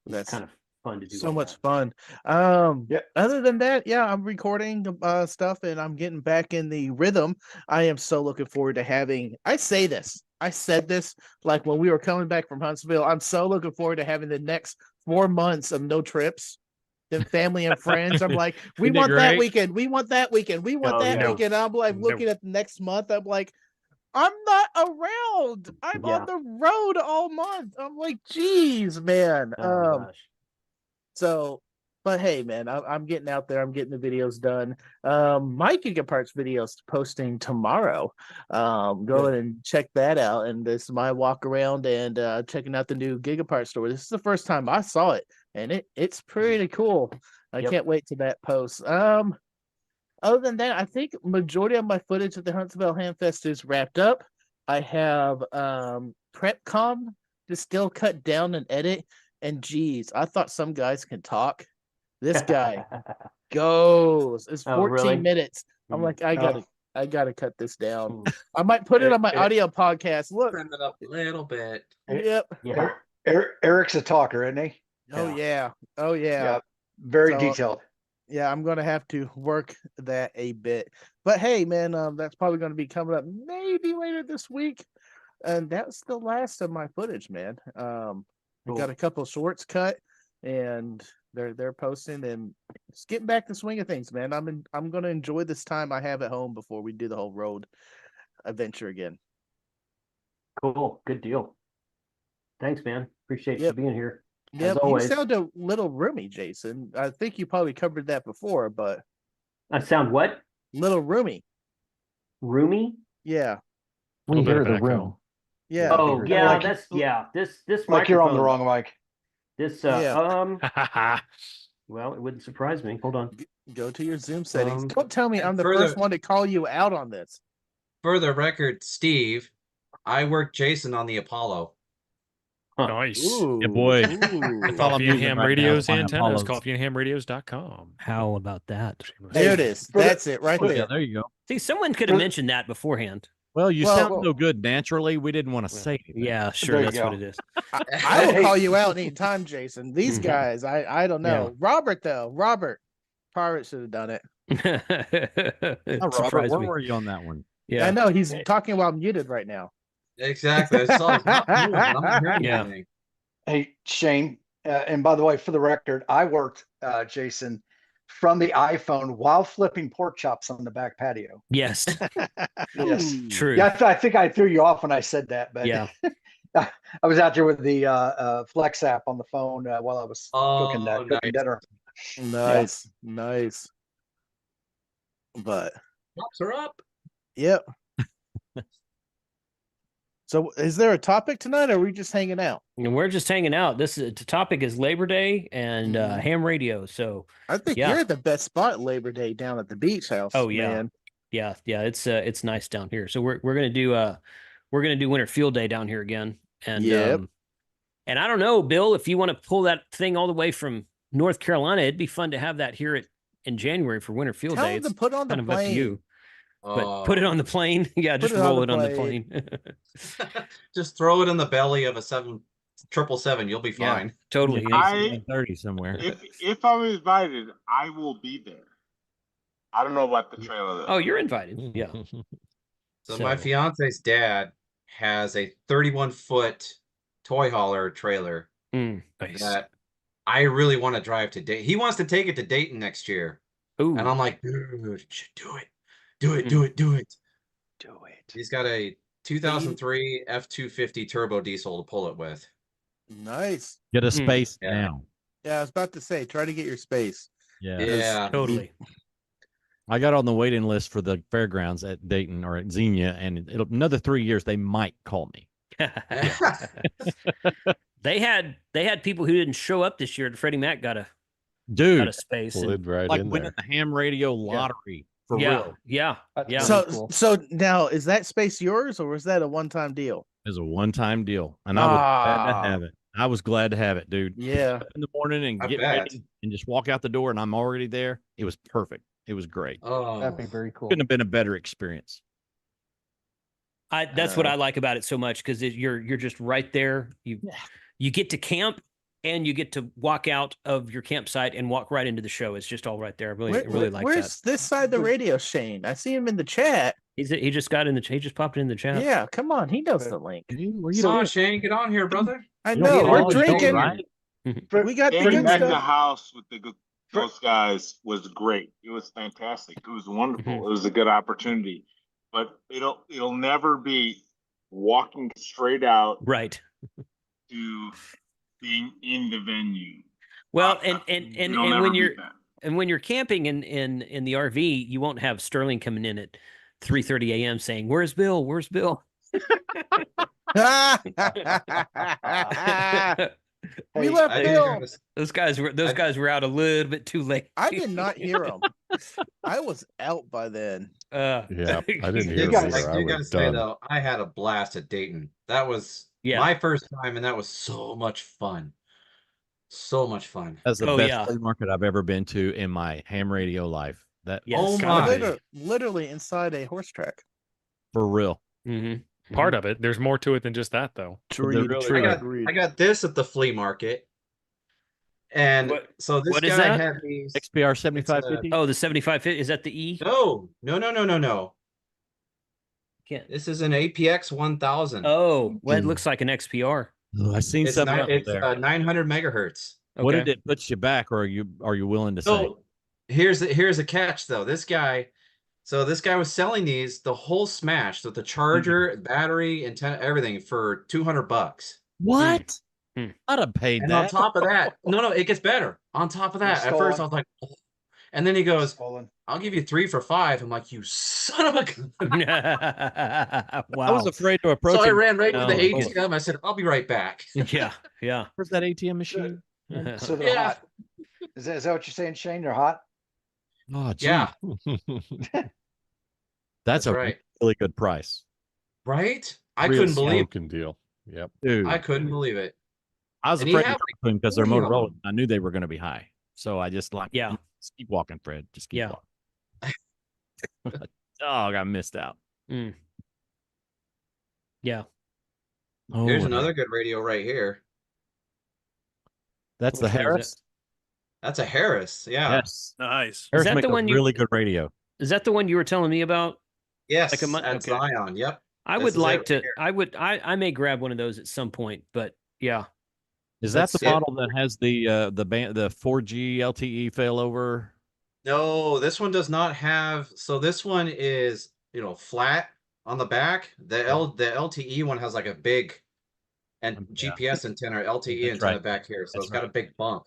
that's kind of fun to do. So much fun. Other than that, I'm recording stuff, and I'm getting back in the rhythm. I am so looking forward to having. I said this like when we were coming back from Huntsville. I'm so looking forward to having the next 4 months of no trips. Then family and friends. I'm like, we want that weekend. We want that weekend. We want that weekend. I'm like looking at the next month. I'm like, I'm not around. I'm on the road all month. I'm like, geez, man. So, but hey, man, I'm getting out there. I'm getting the videos done. My Gigaparts videos posting tomorrow. Go and check that out. And this is my walk around and checking out the new Gigapart store. This is the first time I saw it, and it's pretty cool. I can't wait to that post. Other than that, I think majority of my footage at the Huntsville Hamfest is wrapped up. I have PrepCom to still cut down and edit. And geez, I thought some guys can talk. This guy goes. It's 14 minutes. I'm like, I gotta cut this down. I might put it on my audio podcast. Look, trim it up a little bit. Yep. Yeah. Eric's a talker, isn't he? Oh yeah. Very detailed. Yeah, I'm gonna have to work that a bit. But hey, man, that's probably gonna be coming up maybe later this week. And that's the last of my footage, man. I got a couple of shorts cut, and they're posting, and just getting back to the swing of things, man. I'm gonna enjoy this time I have at home before we do the whole road adventure again. Cool, good deal. Thanks, man. Appreciate you being here. Yeah, As you always. sound a little roomy, Jason. I think you probably covered that before, but I sound what? little roomy. Roomy? Yeah. We Little bit hear of the echo. room. Yeah. Oh, hear yeah, that. this Like you're on the microphone. wrong mic. This Yeah. well, it wouldn't surprise me. Hold on. Go to your Zoom settings. Um, Don't tell me and I'm the for first the- one to call you out on this. For the record, Steve, I worked Jason on the Apollo. Nice. Yeah, boy. Ooh. That's all I'm Coffee and using Ham right now Radio's is my antennas. Apollos. Coffeeandhamradios.com. How about that? There it is. for the- That's it right Oh, yeah, there. there you go. See, someone could have mentioned that beforehand. Well, you Well, sound so good naturally. We didn't want to say anything. Yeah, sure, There you that's what go. it is. I will Hey. call you out anytime, Jason. These guys, I don't know. Robert, though. Robert. Pirate should have done it. It Oh, Robert, surprised where me. were you on that one? Yeah. I know he's talking while muted right now. Exactly. I saw his mouth moving, but I'm not hearing Yeah. anything. Hey, Shane, and by the way, for the record, I worked Jason from the iPhone while flipping pork chops on the back patio. Yes. Yes. True. Yeah, I think I threw you off when I said that, but Yeah. I was out there with the Flex app on the phone while I was cooking nice. dinner. Nice. Nice. But Chops are up. yep. So is there a topic tonight, or are we just hanging out? And we're just hanging out. The topic is Labor Day and ham radio. So I think Yeah. you're at the best spot Labor Day down at the beach house. Oh, yeah. man. yeah, it's nice down here. So we're gonna do Winter Field Day down here again. And Yep. And I don't know, Bill, if you want to pull that thing all the way from North Carolina, it'd be fun to have that here in January for Winter Field Tell Day. him to It's put on the kind of up to plane. you. But put it on the plane. Yeah, just it on roll the it on the plane. Just throw it in the belly of a 777. You'll be Yeah, fine. totally. I- 30 somewhere. If I'm invited, I will be there. I don't know about the trailer. Though. Oh, you're invited. Yeah. So my fiance's dad has a 31-foot toy hauler trailer Nice. that I really want to drive to Dayton. He wants to take it to Dayton next year. Ooh. And I'm like, dude, do it. Do it, do it, do it. Do it. He's got a 2003 F-250 turbo diesel to pull it with. Nice. Get a space Yeah. now. Yeah, I was about to say, try to get your space. Yeah. Yeah. Totally. I got on the waiting list for the fairgrounds at Dayton or at Xenia, and another 3 years they might call me. They had people who didn't show up this year, and Freddie Mac got a space. And, Slid right Like in winning there. the ham radio lottery for yeah, real. yeah, That's yeah. really So cool. so now is that space yours, or was that a one-time deal? It's a one-time deal, and I was glad to have it. I was glad to have it, dude. Yeah. In the morning and I get bet. ready and just walk out the door, and I'm already there. It was perfect. It was great. Oh, That'd be very cool. Couldn't have been a better experience. That's what I like about it so much, because you're just right there. You get to camp and you get to walk out of your campsite and walk right into the show. It's just all right there. I really like where's that. this side of the radio, Shane? I see him in the chat. He just popped it in the chat. Yeah, come on. He knows the link. Come on, Shane, get on here, brother. I You know. don't We're know, drinking. right? We got the Getting good back the stuff. house with those guys was great. It was fantastic. It was wonderful. Mhm. It was a good opportunity, but it'll never be walking straight out Right. to being in the venue. Well, It'll and never when be you're that. and when you're camping in the RV, you won't have Sterling coming in at 3:30 a.m. saying, "Where's Bill? Where's Bill?" We left I Bill. just- Those guys were out a little bit too late. I did not hear him. I was out by then. Yeah, I didn't hear You him guys, either. I you gotta was say done. though, I had a blast at Dayton. That was Yeah. my first time, and that was so much fun. So much fun. That's the Oh, best yeah. flea market I've ever been to in my ham radio life. That Yes. Oh gotta my. be. Literally inside a horse track. for real. Mhm. Part of it. There's more to it than just that, though. Tree, really- tree, I got, agreed. I got this at the flea market. And What- so this what is guy that? had these. XPR 7550. Oh, the 7550, is that the E? No. Can't. This is an APX 1000. Oh, well, it looks like an XPR. Oh, I seen it's something out it's there. 900 megahertz. What Okay. did it put you back, or are you willing to say? So here's a catch though. This guy was selling these the whole smash, so the charger, battery, antenna, everything for $200. What? I'd have paid And on that. top of that, no, it gets better. On top of that, at first I was like, oh. And then he goes, Stolen. I'll give you 3 for 5. I'm like, you son of a gun. I was Wow. afraid to approach So I him. ran right to No, the bullet. ATM. I said, I'll be right back. Yeah. Yeah. Where's that ATM machine? So they're Yeah. hot. Is that what you're saying, Shane? They're hot? Oh, gee. Yeah, That's a right. really good price. Right? I Real couldn't believe it. smoking deal. Yep. Dude, I couldn't believe it. I was And he afraid to had, talk to them because they're 40 of Motorola. them. I knew they were going to be high. So I just like, Yeah. just keep walking, Fred. Just keep Yeah. walking. Oh, I got missed out. Mm. Yeah. Oh, Here's well, another good radio right here. that's the Which one is it? Harris. That's a Harris. Yeah. Yes. Nice. Harris that make the a one you- really good radio. Is that the one you were telling me about? Yes. Like a month- At okay. Zion. Yep. I This would is it like right to. here. I may grab one of those at some point. But yeah. Is that the That's it. model that has the 4G LTE failover? No, this one does not have. So this one is, flat on the back. The LTE one has like a big and Yeah. GPS antenna, LTE That's antenna right. back here. So That's it's got a big bump.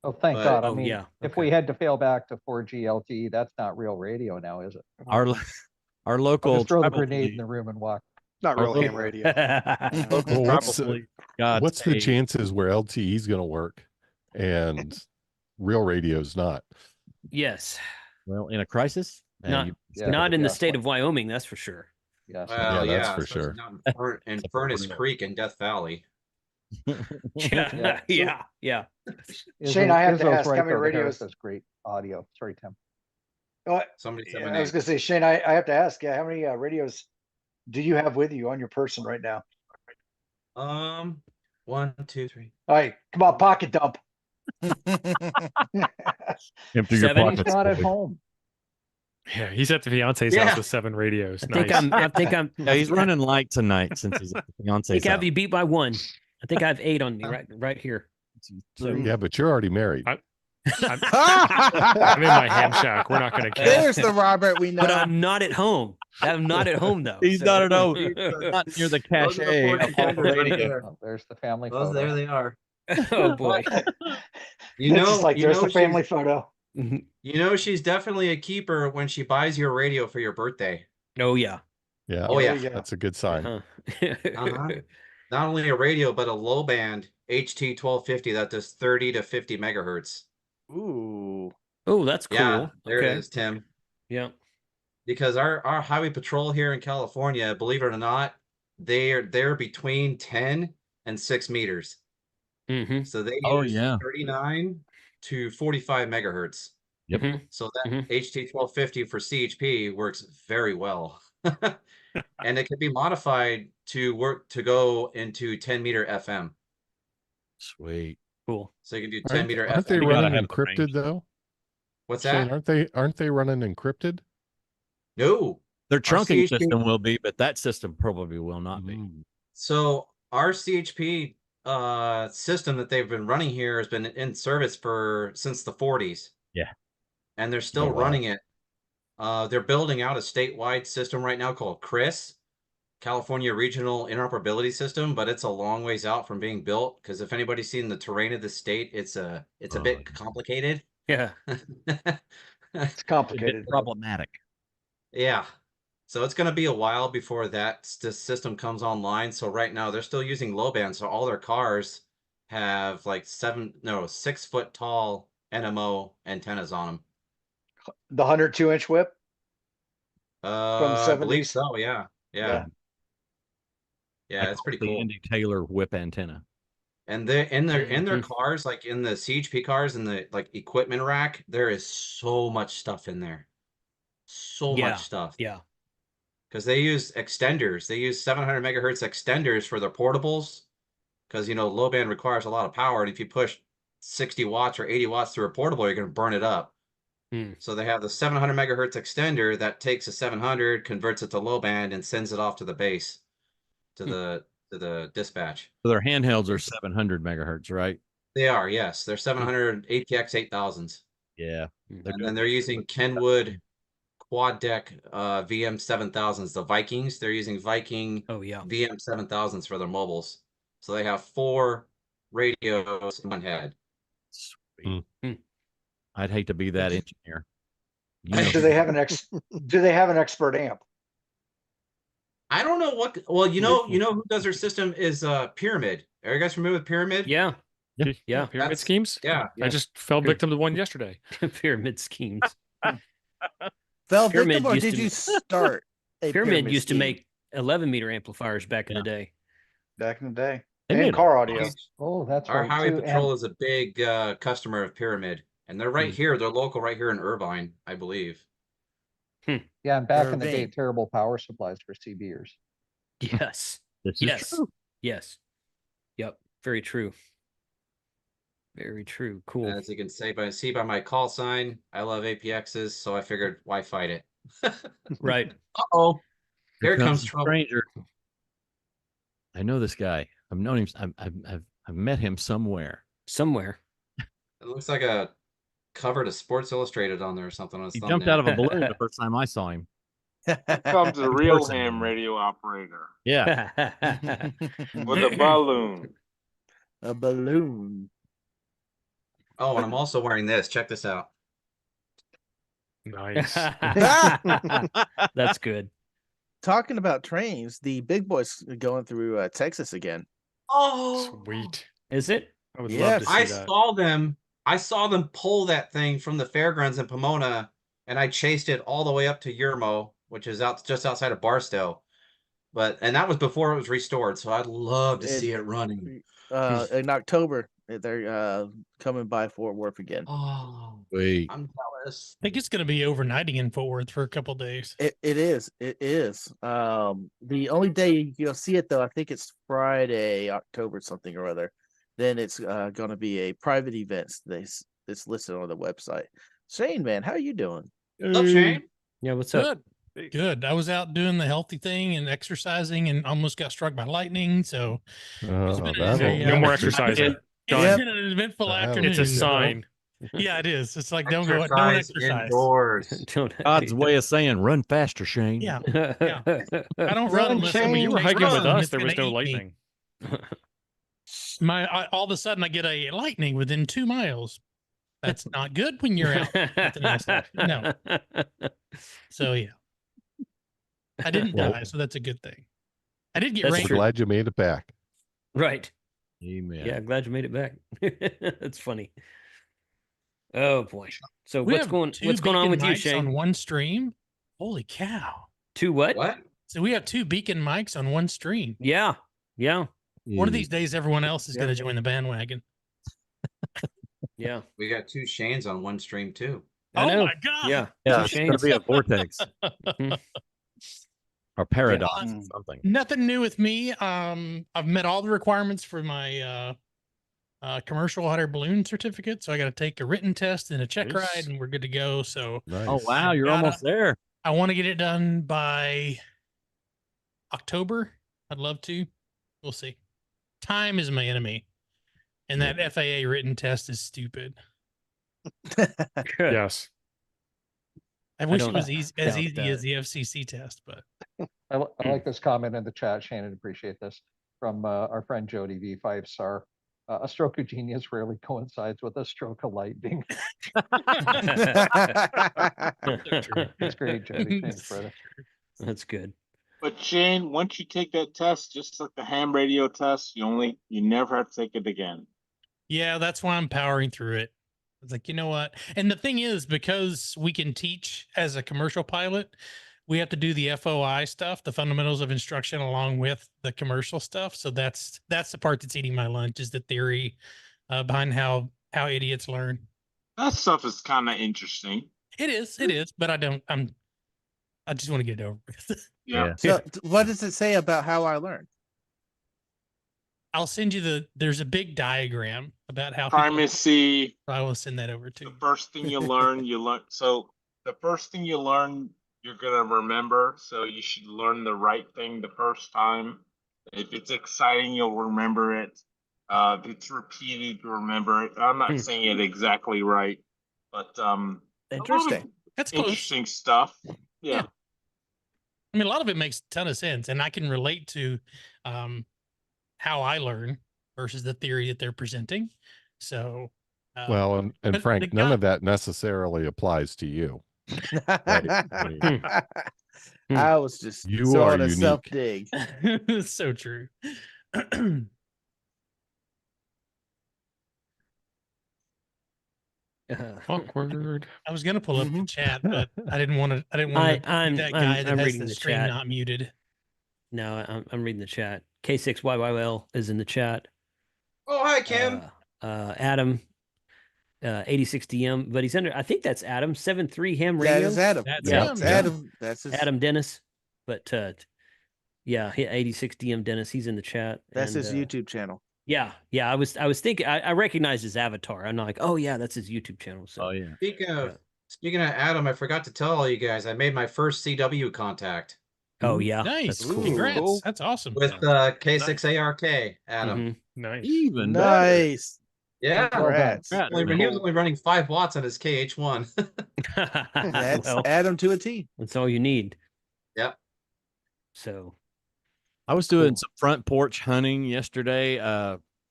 Oh, thank But- God. I Oh, mean, yeah, if okay. we had to fail back to 4G LTE, that's not real radio now, is it? Our I'll local just throw the tribal grenade in police- the room and walk. Not Our real ham local- radio. local Well, what's tribal the- police got What's the a- chances where LTE is going to work and real radio's not? Yes. Well, in a crisis, Not- you- Yeah. Not in the Yeah. state of Wyoming, that's for sure. Yes. Well, Yeah, that's for especially sure. not in Furnace Creek in Death Valley. Yeah. Yeah. Yeah. Shane, I have to Izzo's ask, how many though, the Harris radios- has great audio. Sorry, Tim. Somebody said Yeah, my I was name. gonna say, Shane, I have to ask, how many radios do you have with you on your person right now? 1, 2, 3. All right, come on, pocket dump. Empty your Seven? He's pockets. not at boy. home. Yeah, he's at the fiance's Yeah. house with 7 radios. I think Nice. Yeah, he's running light tonight since he's at the I fiance's think I have house. you beat by one. I think I have 8 on me right here. So Yeah, but you're already married. I'm in my ham shack. We're not going to count. There's the Robert we know. but I'm not at home. I'm not at home though. He's so- not at home. He's not near the Those are the cachet. 4 of all contenders right radio. there. Oh, there's the family Those, photo. there they are. Oh boy. You It's know, just like you there's know the family she's, photo. you know she's definitely a keeper when she buys your radio for your birthday. Oh yeah. Yeah. Oh, yeah. That's a good sign. Uh-huh. Not only a radio, but a low band HT 1250 that does 30 to 50 megahertz. Ooh. Oh, that's cool. Yeah, there okay. it is, Tim. Yeah. Because our highway patrol here in California, believe it or not, they're between 10 and 6 meters. Mm-hmm. So they Oh, use yeah. 39 to 45 megahertz. Yep. Mhm. So that Mhm. HT 1250 for CHP works very well. And it can be modified to go into 10 meter FM. Sweet. Cool. So you can do 10 meter Aren't they FM. You gotta running have the encrypted range. though? What's Shane, that? aren't they running encrypted? No. Their trunking CHP system will be, but that system probably will not be. Mm. So our CHP system that they've been running here has been in service since the 40s. Yeah. And they're still Oh, wow. running it. They're building out a statewide system right now called CRIS, California Regional Interoperability System, but it's a long ways out from being built because if anybody's seen the terrain of the state, it's a bit complicated. Yeah. It's complicated. Problematic. Yeah. So it's going to be a while before that system comes online. So right now they're still using low band. So all their cars have like 6 foot tall NMO antennas on them. The 102-inch whip. I believe 70s? so. Yeah. Yeah. Yeah. It's pretty The cool. Andy Taylor whip antenna. And they in their Mhm. cars, like in the CHP cars and the like equipment rack, there is so much stuff in there. So Yeah. much stuff. Yeah. Because they use extenders. They use 700 megahertz extenders for their portables. Because, low band requires a lot of power. And if you push 60 watts or 80 watts through a portable, you're going to burn it up. Hmm. So they have the 700 megahertz extender that takes a 700, converts it to low band, and sends it off to the base, to the dispatch. So their handhelds are 700 megahertz, right? They are, yes. They're 700 APX 8000s. Yeah. And then they're using Kenwood quad deck VM 7000s, the Vikings. They're using Viking Oh yeah. VM 7000s for their mobiles. So they have 4 radios in one head. Sweet. I'd hate to be that engineer. You And know, do they have an expert amp? I don't know what. Well, you know who does their system is Pyramid. Are you guys familiar with Pyramid? Yeah. Yeah. Pyramid That's- schemes. Yeah. I just fell victim to one yesterday. Pyramid schemes. Fell Pyramid victim, or used did to- you start a Pyramid used to scheme? make 11-meter amplifiers back in the day. Back in the day. They And made car audio. Oh, that's Our right. highway too. patrol And is a big customer of Pyramid, and they're right here. They're local, right here in Irvine, I believe. yeah, and back in the day, Irving. terrible power supplies for CBers. Yes. this is Yes. true. Yes. Yep. Very true. Very true. Cool. As you can see by my call sign, I love APXs, so I figured why fight it. Right. Uh-oh. Here comes the trouble. stranger. I know this guy. I've known him. I've met him somewhere. Somewhere. It looks like a cover to Sports Illustrated on there or something on his He thumbnail. jumped out of a balloon the first time I saw him. Comes a real person. ham radio operator Yeah. with a balloon. A balloon. Oh, and I'm also wearing this. Check this out. Nice. That's good. Talking about trains, the big boys are going through Texas again. Oh, Sweet. Is it? I would love Yes. to see I that. saw them. I saw them pull that thing from the fairgrounds in Pomona, and I chased it all the way up to Yermo, which is out just outside of Barstow. And that was before it was restored. So I'd love to see it running. In October, they're coming by Fort Worth again. Oh, Wait. I'm jealous. I think it's going to be overnighting in Fort Worth for a couple days. It is. It is. The only day you'll see it though, I think it's Friday, October something or other. Then it's going to be a private event. It's listed on the website. Shane, man, how you doing? What's up, Shane? Yeah, what's up? Good. Good. I was out doing the healthy thing and exercising and almost got struck by lightning. So Oh, been that'll- No more exercising. it's been an eventful afternoon. It's a so- sign. Yeah, it is. It's like don't exercise. Indoors. God's way of saying run faster, Shane. Yeah. I don't run Run, unless Shane, When you were somebody hiking with runs, us, it's there was gonna no eat me. lightning. All of a sudden I get a lightning within 2 miles. That's not good when you're out. at the next step. No. So yeah. I didn't Well- die, so that's a good thing. I did get That's rained. I'm glad you made it back. Right. Amen. Yeah, glad you made it back. That's funny. Oh boy. So We what's have going two on beacon with you, mics Shane? on one stream? Holy cow. 2 what? What? So we have 2 beacon mics on one stream. Yeah. Yeah. One of these days, everyone else is going to join the bandwagon. Yeah. We got 2 Shanes on one stream too. Oh know. my God. Yeah. Yeah, Two it's going to Shanes. be a vortex or paradox Yeah. or something. Nothing new with me. I've met all the requirements for my commercial hot air balloon certificate. So I got to take a written test and a check Nice. ride, and we're good to go. So Nice. Oh, wow. You're Gotta- almost there. I want to get it done by October. I'd love to. We'll see. Time is my enemy. And that FAA written test is stupid. Yes. I wish it don't was as doubt easy that. as the FCC test, but I like this comment in the chat, Shannon. Appreciate this from our friend Jody V, 5-star. A stroke of genius rarely coincides with a stroke of lightning. It's great, Jody. Thanks, brother. That's good. But Shane, once you take that test, just like the ham radio test, you never have to take it again. yeah, that's why I'm powering through it. It's like, you know what? And the thing is, because we can teach as a commercial pilot, we have to do the FOI stuff, the fundamentals of instruction, along with the commercial stuff. So that's the part that's eating my lunch, is the theory behind how idiots learn. That stuff is kind of interesting. It is, but I just want to get it over with. Yeah. So what does it say about how I learned? I'll send you there's a big diagram about how people- Primacy. I will send that over to The you. first thing you learn. So the first thing you learn, you're gonna remember. So you should learn the right thing the first time. If it's exciting, you'll remember it. If it's repeated, you'll remember it. I'm not saying it exactly right, but a lot of Interesting. That's close. interesting stuff. Yeah. I mean, a lot of it makes a ton of sense, and I can relate to how I learn versus the theory that they're presenting. So, Well, and but Frank, the none guy- of that necessarily applies to you. Right? I mean, I was just you are throwing a self unique. dig. so true. Awkward. I was gonna pull up the chat, but I didn't want to. I didn't want to be I'm that guy that I'm has reading the the stream chat. not muted. No, I'm reading the chat. K6YYL is in the chat. Oh, hi, Kim. Adam, 86DM, but he's under. I think that's Adam 73 Ham That Radio. is Adam. That's Yeah. him. That's Adam. That's his. Adam Dennis, but yeah, 86DM Dennis. He's in the chat. That's and, his YouTube channel. Yeah. I was thinking. I recognized his avatar. I'm like, oh yeah, that's his YouTube channel. So. Oh yeah. Speaking of Adam, I forgot to tell all you guys, I made my first CW contact. Oh yeah, Nice. That's cool. Congrats. Cool. That's awesome. With K6ARK, Adam. Mhm. Nice. Even better. Nice. Yeah. Congrats. He was only running 5 watts on his KH1. That's Well, Adam to a T. that's all you need. Yep. So I was doing Cool. some front porch hunting yesterday.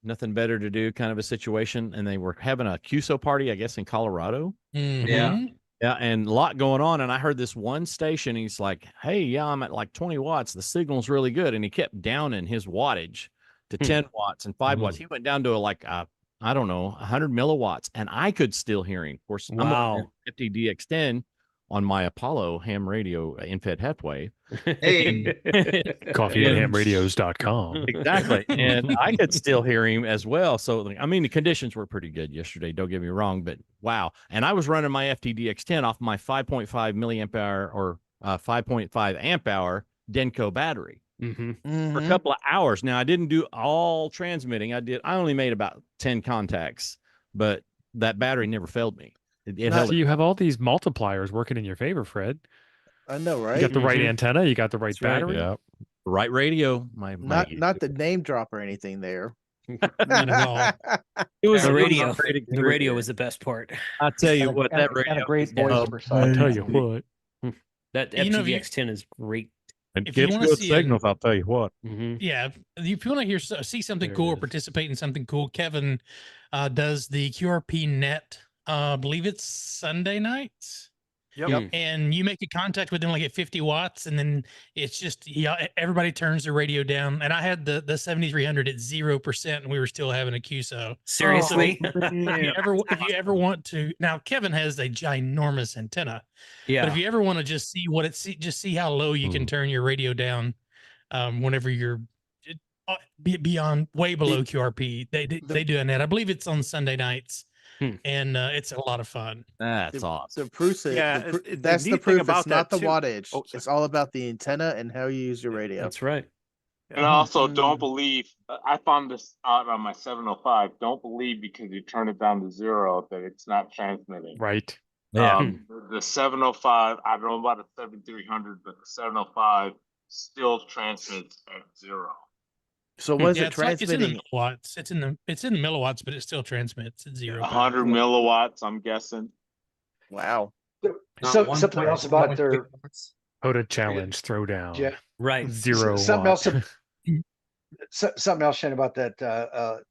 Nothing better to do, kind of a situation, and they were having a QSO party, I guess, in Colorado. Mhm. Yeah. Yeah, and a lot going on. And I heard this one station. He's like, "Hey, yeah, I'm at like 20 watts. The signal's really good." And he kept downing his wattage to 10 watts and 5 watts. He went down to like I don't know, 100 milliwatts, and I could still hear him. Of course, I'm on Wow. FTDX10 on my Apollo ham radio infed headway. Hey. Coffee at hamradios.com. Exactly. And I could still hear him as well. So, I mean, the conditions were pretty good yesterday. Don't get me wrong, but wow. And I was running my FTDX10 off my 5.5 milliamp hour or 5.5 amp hour Denko battery for a couple of hours. Now, I didn't do all transmitting. I only made about 10 contacts, but that battery never failed me. It held So you have all these multipliers working in your favor, Fred. I know, right? You got the right antenna. You got the right That's right. battery. Yeah. right radio. Not the name drop or anything there. Not at all. It was The a radio. great The radio was the best part. I tell you And a- what, and that a- radio and a great is voice dope. oversight. I'll tell you what. That You know, if you- FTDX10 is great. And If you gets wanna good see a- signals, I'll tell you what. Yeah, if you want to see something There it cool or is. participate in something cool, Kevin does the QRP Net. I believe it's Sunday nights. Yep. And you make a contact with them like at 50 watts, and then it's just everybody turns their radio down. And I had the 7300 at 0%, and we were still having a QSO. Seriously? If you ever want to, now Kevin has a ginormous antenna. Yeah. But if you ever want to just see just see how low you can turn your radio down, whenever you're beyond way below QRP, they do a net. I believe it's on Sunday nights, and it's a lot of fun. That's awesome. The proof. Yeah, That's neat the thing proof. about It's not that the too- wattage. Oh, It's all about the antenna and how you use your radio. That's right. And also, don't believe. I found this out on my 705. Don't believe because you turn it down to 0 that it's not transmitting. Right. Yeah. The 705. I don't know about the 7300, but the 705 still transmits at 0. So what is Yeah, it it's in the transmitting? milliwatts. It's in the milliwatts, but it still transmits at 0. 100 milliwatts, I'm guessing. Wow. So something else about their Pota challenge throwdown. Yeah. Right. 0 something watt. else. Something else, Shane, about that.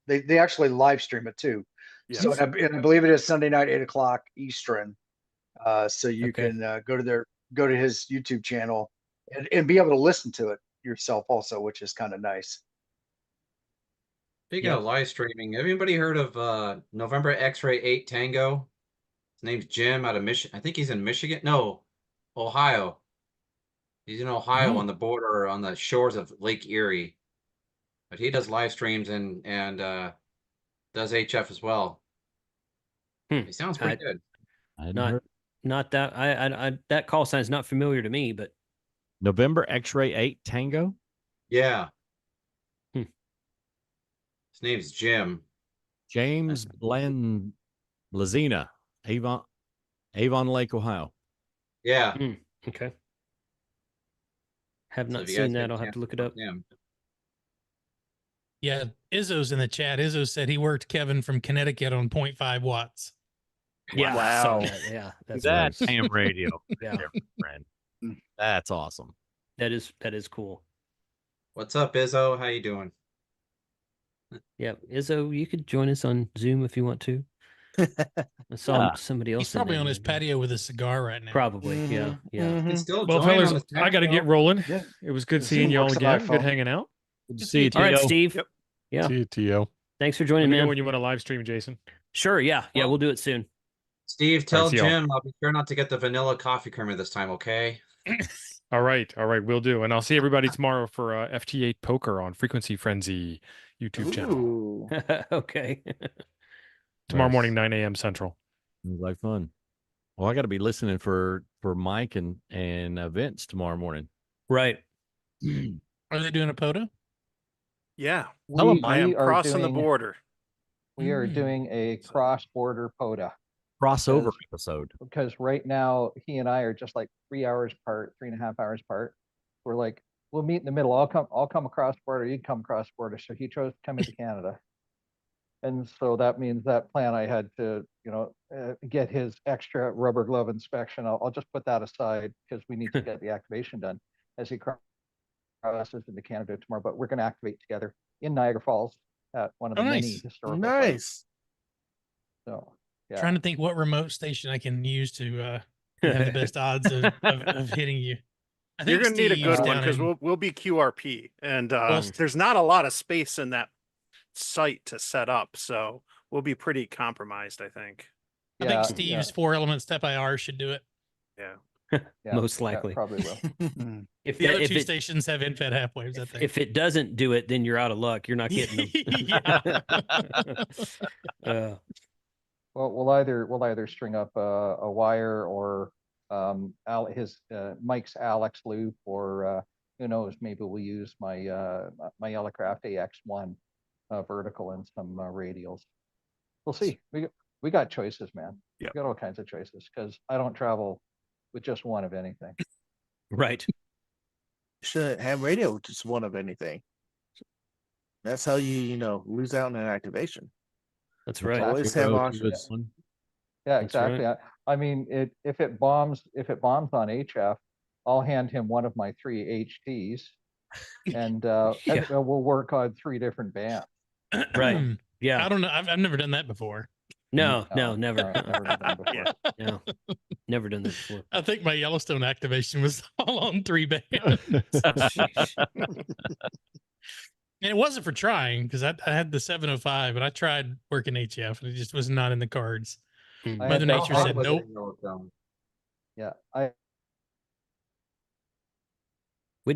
They actually live stream it too. Yes. So and I believe it is Sunday night, 8 o'clock Eastern. So you Okay. can go to his YouTube channel and be able to listen to it yourself also, which is kind of nice. Speaking of live streaming, have anybody heard of November X-Ray 8 Tango? His name's Jim out of Michigan. I think he's in Michigan. No, Ohio. He's in Ohio on the border, on the shores of Lake Erie. But he does live streams and does HF as well. He sounds pretty good. Not that I that call sign is not familiar to me, but November X-Ray 8 Tango. Yeah. His name's Jim. James Bland Lazina, Avon Lake, Ohio. Yeah. Okay. Have So not if you guys seen get that. a I'll have chance to look it look up. him. Yeah, Izzo's in the chat. Izzo said he worked Kevin from Connecticut on 0.5 watts. Yeah. I saw that. Yeah. That's That's right. ham radio. Yeah. Friend. That's awesome. That is cool. What's up, Izzo? How you doing? Yeah, Izzo, you could join us on Zoom if you want to. I saw somebody else. He's probably in on there, his maybe. patio with a cigar right now. Probably, yeah, yeah. You can still Well, join fellas, on the I got to get patio. rolling. Yeah. It was good The seeing Zoom you all works on again. Good iPhone. hanging out. Good to see you, All right, Tito. Steve. Yep. Yeah. See you, Tio. Thanks for Let joining, me know man. when you want to live stream, Jason. Sure, yeah, yeah, we'll do it soon. Steve, All tell right, see y'all. Jim I'll be sure not to get the vanilla coffee creamer this time, okay? All right, we'll do. And I'll see everybody tomorrow for FT8 Poker on Frequency Frenzy YouTube channel. Ooh. Okay. Tomorrow Nice. morning, 9 a.m. Central. Sounds like fun. Well, I got to be listening for Mike and Vince tomorrow morning. Right. Are they doing a POTA? Yeah. Tell 'em, I am are crossing the doing- border. We are doing a cross-border POTA Crossover Because- episode. because right now he and I are just like 3 hours apart, 3.5 hours apart. We're like, we'll meet in the middle. I'll come across border. You can come across border. So he chose to come into Canada. And so that means that plan I had to, get his extra rubber glove inspection. I'll just put that aside because we need to get the activation done as he crosses into Canada tomorrow. But we're going to activate together in Niagara Falls at one of the many Nice. historical sites. Nice. So yeah, Trying to think what remote station I can use to have the best odds of hitting you. I You're think gonna need a good Steve's one down because in- we'll be QRP, and Well, there's not a lot of space in that site to set up, so we'll be pretty compromised, I think. I yeah, think Steve's 4-element step IR should do it. Yeah. yeah, Most yeah, likely. probably will. If The that, other if two it, stations have infed half-waves, I think. if it doesn't do it, then you're out of luck. You're not getting them. Yeah. Well, we'll either string up a wire or Mike's Alex loop, or who knows, maybe we'll use my my Elecraft AX1 vertical and some radials. We'll see. We got choices, man. Yep. We got all kinds of choices because I don't travel with just one of anything. Right. Shouldn't have radio with just one of anything. That's how you lose out on an activation. That's right. Always have options. Yeah, That's exactly. I mean, if it bombs on HF, I'll hand him one of my 3 HTs, and Yeah. we'll work on 3 different bands. Right. Yeah. I don't know. I've never done that before. No, never. Never done that before. No, never done that before. I think my Yellowstone activation was all on 3 bands. Sheesh. And it wasn't for trying because I had the 705, but I tried working HF and it just was not in the cards. Hmm. I Mother had Nature that- said nope. Yeah, I We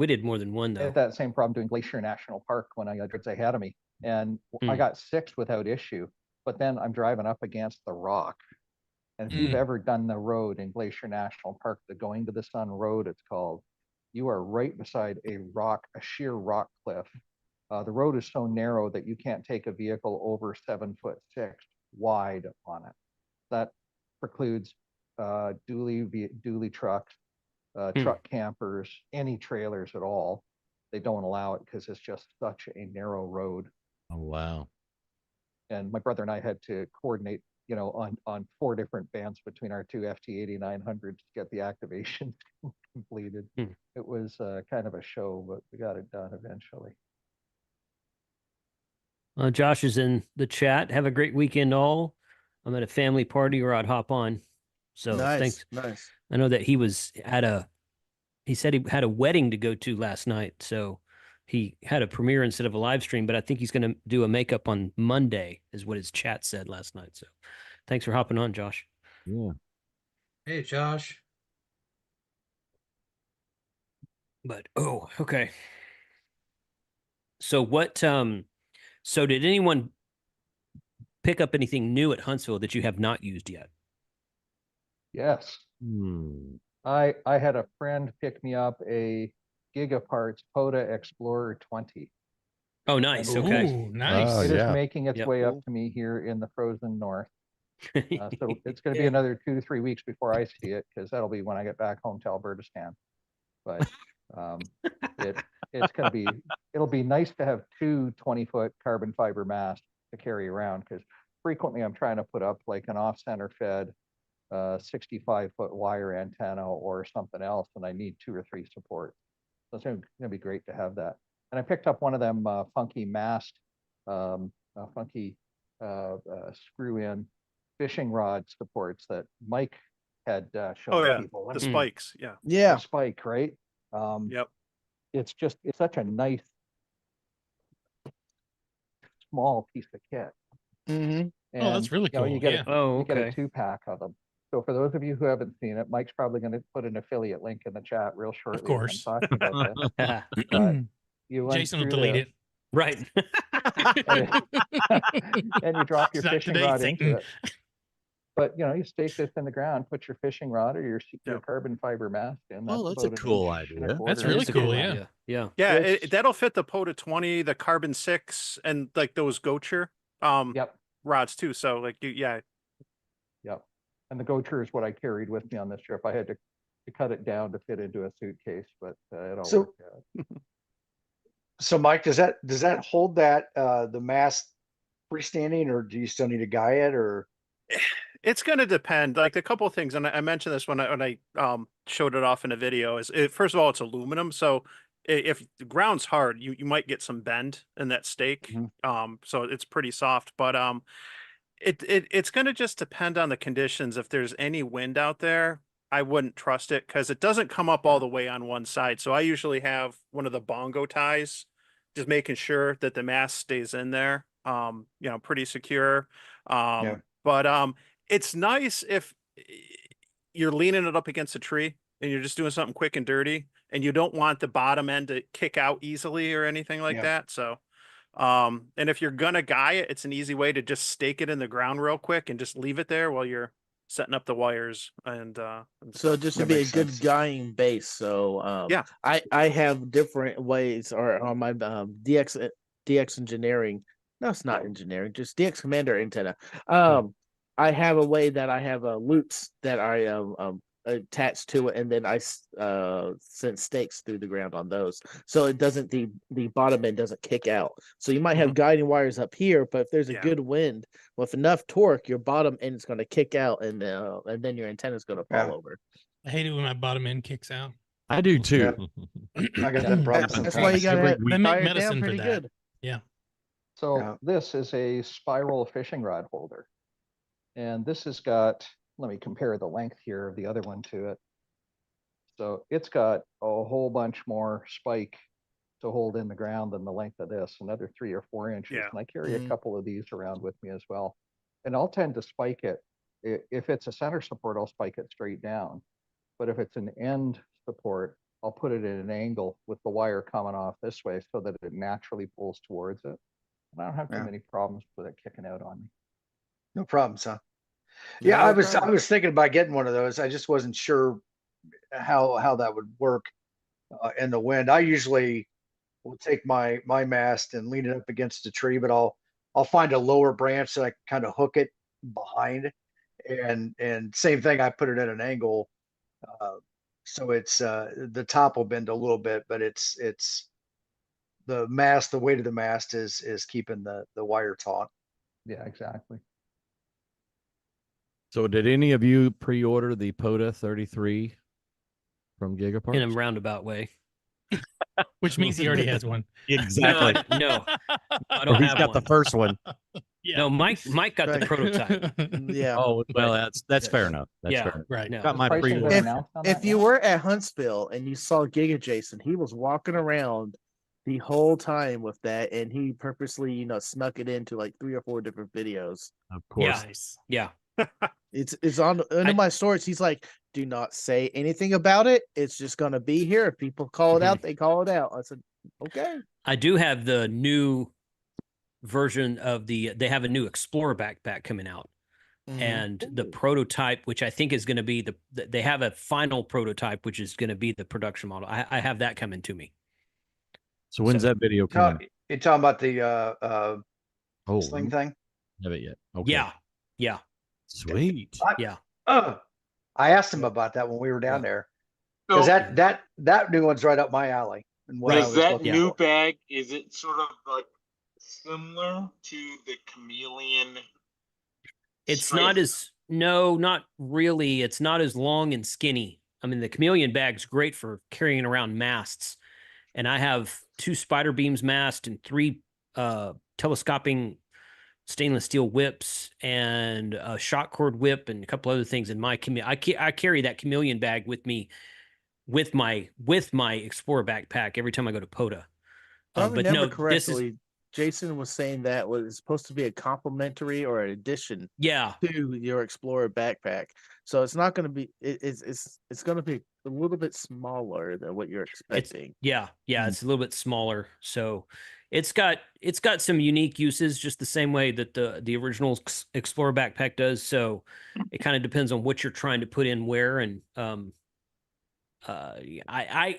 did more than one I though. had that same problem doing Glacier National Park when I did Academy, and I got 6 without issue. But then I'm driving up against the rock, and if you've ever done the road in Glacier National Park, the Going to the Sun Road, it's called, you are right beside a sheer rock cliff. The road is so narrow that you can't take a vehicle over 7'6" wide on it. That precludes dually trucks, truck campers, any trailers at all. They don't allow it because it's just such a narrow road. Oh, wow. And my brother and I had to coordinate, on 4 different bands between our 2 FT8900s to get the activation completed. It was kind of a show, but we got it done eventually. Josh is in the chat. Have a great weekend, all. I'm at a family party, or I'd hop on. So thanks. Nice. I know that he said he had a wedding to go to last night. So he had a premiere instead of a live stream, but I think he's going to do a makeup on Monday is what his chat said last night. So thanks for hopping on, Josh. Yeah. Hey, Josh. But, okay. So so did anyone pick up anything new at Huntsville that you have not used yet? Yes. I had a friend pick me up a Gigaparts POTA Explorer 20. Oh, nice. And Okay. Ooh, nice. It is yeah. making its way up to me here in the frozen north. So it's going to be another 2 to 3 weeks before I see it, because that'll be when I get back home to Albertistan. But it's going to be, it'll be nice to have 2 20-foot carbon fiber masts to carry around, because frequently I'm trying to put up like an off-center fed 65-foot wire antenna or something else, and I need 2 or 3 supports. So it's going to be great to have that. And I picked up one of them funky mast funky screw-in fishing rod supports that Mike had shown Oh yeah, people. the spikes. Yeah. The spike, right? Yep. It's such a nice small piece of kit. Mm-hmm. Oh, that's really cool. You get Yeah. you get a 2-pack of them. So for those of you who haven't seen it, Mike's probably going to put an affiliate link in the chat real shortly. Of course. I'm talking about this. But you Jason will unscrew delete this, it. Right. and you drop your Not fishing today, rod Satan. into it. But you stake this in the ground, put your fishing rod or your carbon fiber mast in. Oh, that's a about an cool inch and a idea. That's quarter. really It's a good cool. Yeah. idea. Yeah. Yeah, It's- that'll fit the POTA 20, the Carbon 6, and like those Gocher Yep. rods too. So like yeah. Yep. And the Gocher is what I carried with me on this trip. I had to cut it down to fit into a suitcase, but it all So- worked out. So Mike, does that hold that the mast freestanding, or do you still need to guy it, or? It's going to depend. Like a couple of things, and I mentioned this when I showed it off in a video. First of all, it's aluminum, so if the ground's hard, you might get some bend in that stake. So it's pretty soft, but it's going to just depend on the conditions. If there's any wind out there, I wouldn't trust it because it doesn't come up all the way on one side. So I usually have one of the bongo ties, just making sure that the mast stays in there. Pretty secure. But it's nice if you're leaning it up against a tree and you're just doing something quick and dirty, and you don't want the bottom end to kick out easily or anything like that. So, and if you're gonna guy it, it's an easy way to just stake it in the ground real quick and just leave it there while you're setting up the wires. And So just to be a good guying base. So yeah, I have different ways, or on my DX engineering. No, it's not engineering, just DX Commander antenna. I have a way that I have loops that I attached to it, and then I sent stakes through the ground on those, so it doesn't the bottom end doesn't kick out. So you might have guiding wires up here, but if there's a good wind with enough torque, your bottom end is going to kick out, and then your antenna is going to fall over. I hate it when my bottom end kicks out. I do too. I got that problem. That's why you got to They make tie it medicine down for pretty that. good. Yeah. So this is a spiral fishing rod holder. And this has got, let me compare the length here of the other one to it. So it's got a whole bunch more spike to hold in the ground than the length of this, another 3 or 4 inches. Yeah. And I carry a couple of these around with me as well. And I'll tend to spike it. If it's a center support, I'll spike it straight down. But if it's an end support, I'll put it at an angle with the wire coming off this way so that it naturally pulls towards it. And I don't have too many problems with it kicking out on me. No problem, son. Yeah, I was thinking about getting one of those. I just wasn't sure how that would work in the wind. I usually will take my mast and lean it up against a tree, but I'll find a lower branch so I can kind of hook it behind. And same thing, I put it at an angle, so it's the top will bend a little bit, but it's the mast, the weight of the mast is keeping the wire taut. Yeah, exactly. So did any of you pre-order the POTA 33 from Gigaparts? In a roundabout way. Which means he already has one. Exactly. No, I don't He's have got one. the first one. Yeah. No, Mike got the prototype. Yeah. Oh, well, that's fair enough. That's Yeah, fair enough. Right. No. Got my pre-order. If you were at Huntsville and you saw Giga Jason, he was walking around the whole time with that, and he purposely, snuck it into like 3 or 4 different videos. Of course. Yeah. It's on under my stories. He's like, do not say anything about it. It's just gonna be here. If people call it out, they call it out. I said, okay. I do have the new version of they have a new Explorer backpack coming out. And the prototype, which I think is going to be they have a final prototype, which is going to be the production model. I have that coming to me. So when's that video coming? You're talking about the sling thing? Haven't yet. Okay. Yeah. Sweet. I asked him about that when we were down there, because that new one's right up my alley. And what I Does was that looking new for. bag, is it sort of like similar to the Chameleon? It's not not really. It's not as long and skinny. I mean, the Chameleon bag's great for carrying around masts. And I have 2 spider beams mast and 3 telescoping stainless steel whips and a shot cord whip and a couple other things in my I carry that chameleon bag with me with my Explorer backpack every time I go to POTA. If I But remember no, this is correctly, Jason was saying that was supposed to be a complimentary or an addition yeah. to your Explorer backpack. So it's not going to be. It's going to be a little bit smaller than what you're expecting. Yeah, it's a little bit smaller. So it's got some unique uses, just the same way that the original Explorer backpack does. So it kind of depends on what you're trying to put in where. And I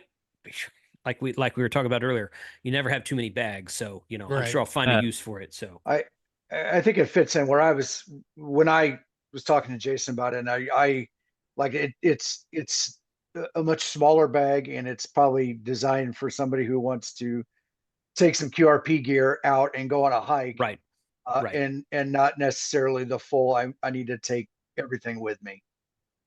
like we were talking about earlier, you never have too many bags. So I'm Right. sure I'll find a use for it. So I think it fits in where when I was talking to Jason about it, and I like it. It's a much smaller bag, and it's probably designed for somebody who wants to take some QRP gear out and go on a hike, right. and not necessarily the full. I need to take everything with me.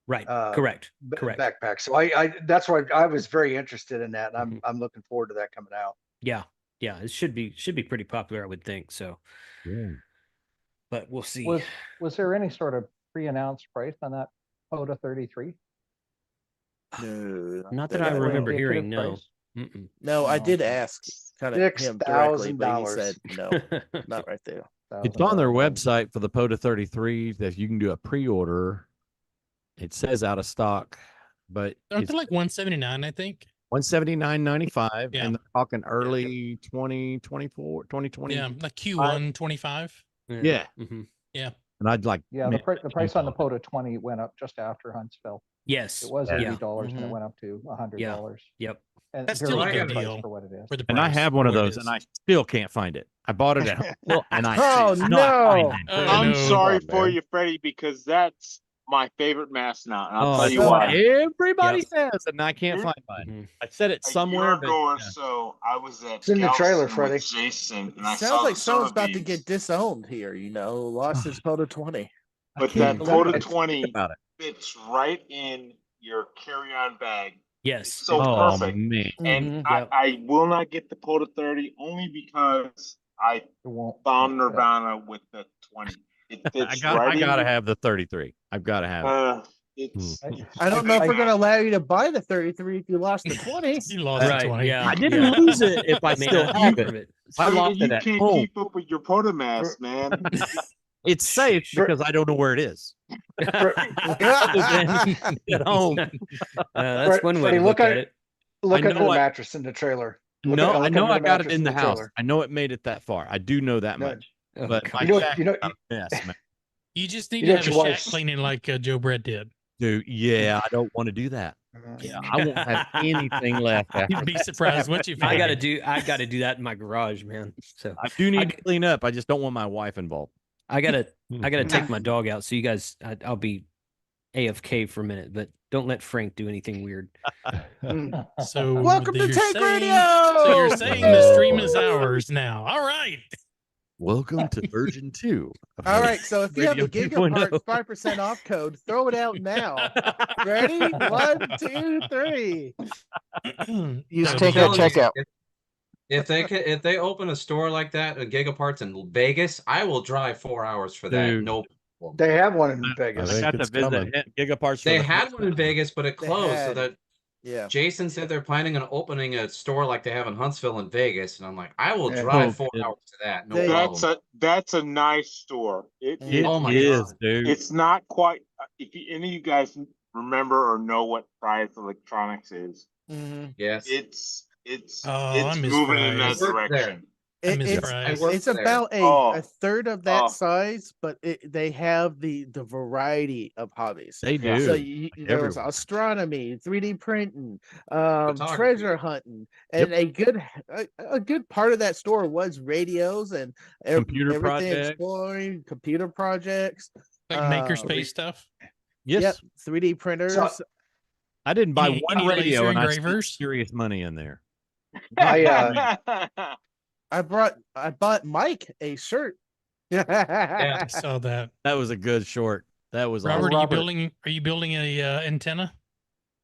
Right. Correct. Backpack. So I that's why I was very interested in that, and I'm looking forward to that coming out. Yeah. It should be pretty popular, I would think. So, but we'll see. Was there any sort of pre-announced price on that POTA 33? No, Not that I remember hearing. No. No, I did ask kind of him directly, but he $6,000. said no, not right there. It's on their website for the POTA 33 that you can do a pre-order. It says out of stock, but Aren't it's they like 179, I think? $179.95, Yeah. and they're talking early 2024, 2020. Yeah, like Q1 25. Yeah. Yeah. And I'd like, Yeah, the price on the POTA 20 went up just after Huntsville. Yes. It was $80 and Mhm. it went up to $100. Yep. And That's very still a fair good price deal for what it is. for the and I price, have one of for what it those, and is. I still can't find it. I bought it at Huntsville, and I Oh, cannot no. find it. Oh, I'm no. sorry Come on, for man. you, Freddie, because that's my favorite mask now, and I'll Oh, tell that's you so- what why. everybody says, and I can't find mine. I said it A somewhere, year but ago or yeah. so, I was at It's in the trailer, Galveston Freddie. with Jason, and I It saw sounds like the someone's soda about to beans. get disowned here. Lost his POTA 20. But can't that believe POTA it. 20 About it. fits right in your carry-on bag. Yes. It's so Oh, perfect. man. And Yep. I will not get the POTA 30 only because I It won't. found fit. Nirvana with the 20. It I fits got. right I gotta in. have the 33. I've got to have it. It's I don't know if we're going to allow you to buy the 33 if you lost the 20. You lost the Right. 20. Yeah. I didn't lose it if I May still not have keep it. it. I lost you it at can't home. keep up with your POTA mask, man. It's safe because I don't know where it is. Other than at home. That's one way Freddie, to look at it. Look I under know the I- mattress in the trailer. No, I know under I the got it mattress in the house. trailer. I know it made it that far. I do know that No. much. Oh, But God. my You know, shack you know, is a mess, man. You just need You to know have what a your shack wife's- cleaning like Joe Brett did. Dude, yeah, I don't want to do that. Yeah, I won't have anything left after. You'd be surprised what you I find. gotta do that in my garage, man. So I do need to clean up. I just don't want my wife involved. I gotta take my dog out. So you guys, I'll be AFK for a minute, but don't let Frank do anything weird. So Welcome to you're Tank saying- Radio! So you're saying the stream is ours now. All right. Welcome to version 2. of All right, so if you have the Radio 2.0. Gigaparts 5% off code, throw it out now. Ready? 1, 2, 3. Use So Tank the- at checkout. If they open a store like that at Gigaparts in Vegas, I will drive 4 hours for that. Dude. No problem. They have one in I Vegas. think got to it's visit coming. Gigaparts. They had one in Vegas, but it They closed. So had. that Yeah. Jason said they're planning on opening a store like they have in Huntsville and Vegas, and I'm like, I will Yeah. drive Oh, 4 dude. hours to that. No They- problem. That's a nice store. It Oh my is, God. dude. It's not quite. If any of you guys remember or know what Fry's Electronics is, Mhm. Yes. it's Oh, I miss moving in that Fry's. I worked there. direction. I miss It's, Fry's. worked it's there. about Oh. a third of that size, but they have the variety of hobbies. They Yeah. do. So there was Everywhere. astronomy, 3D printing, Photography. treasure hunting, and a good part of that store was radios and Computer everything projects. exploring, computer projects, Like makerspace stuff. Yes. yep, 3D printers. So- I didn't buy Any one laser radio, and I spent engravers? serious money in there. I bought Mike a shirt. I saw that. That was a good short. That was Robert, awesome. are you building a antenna?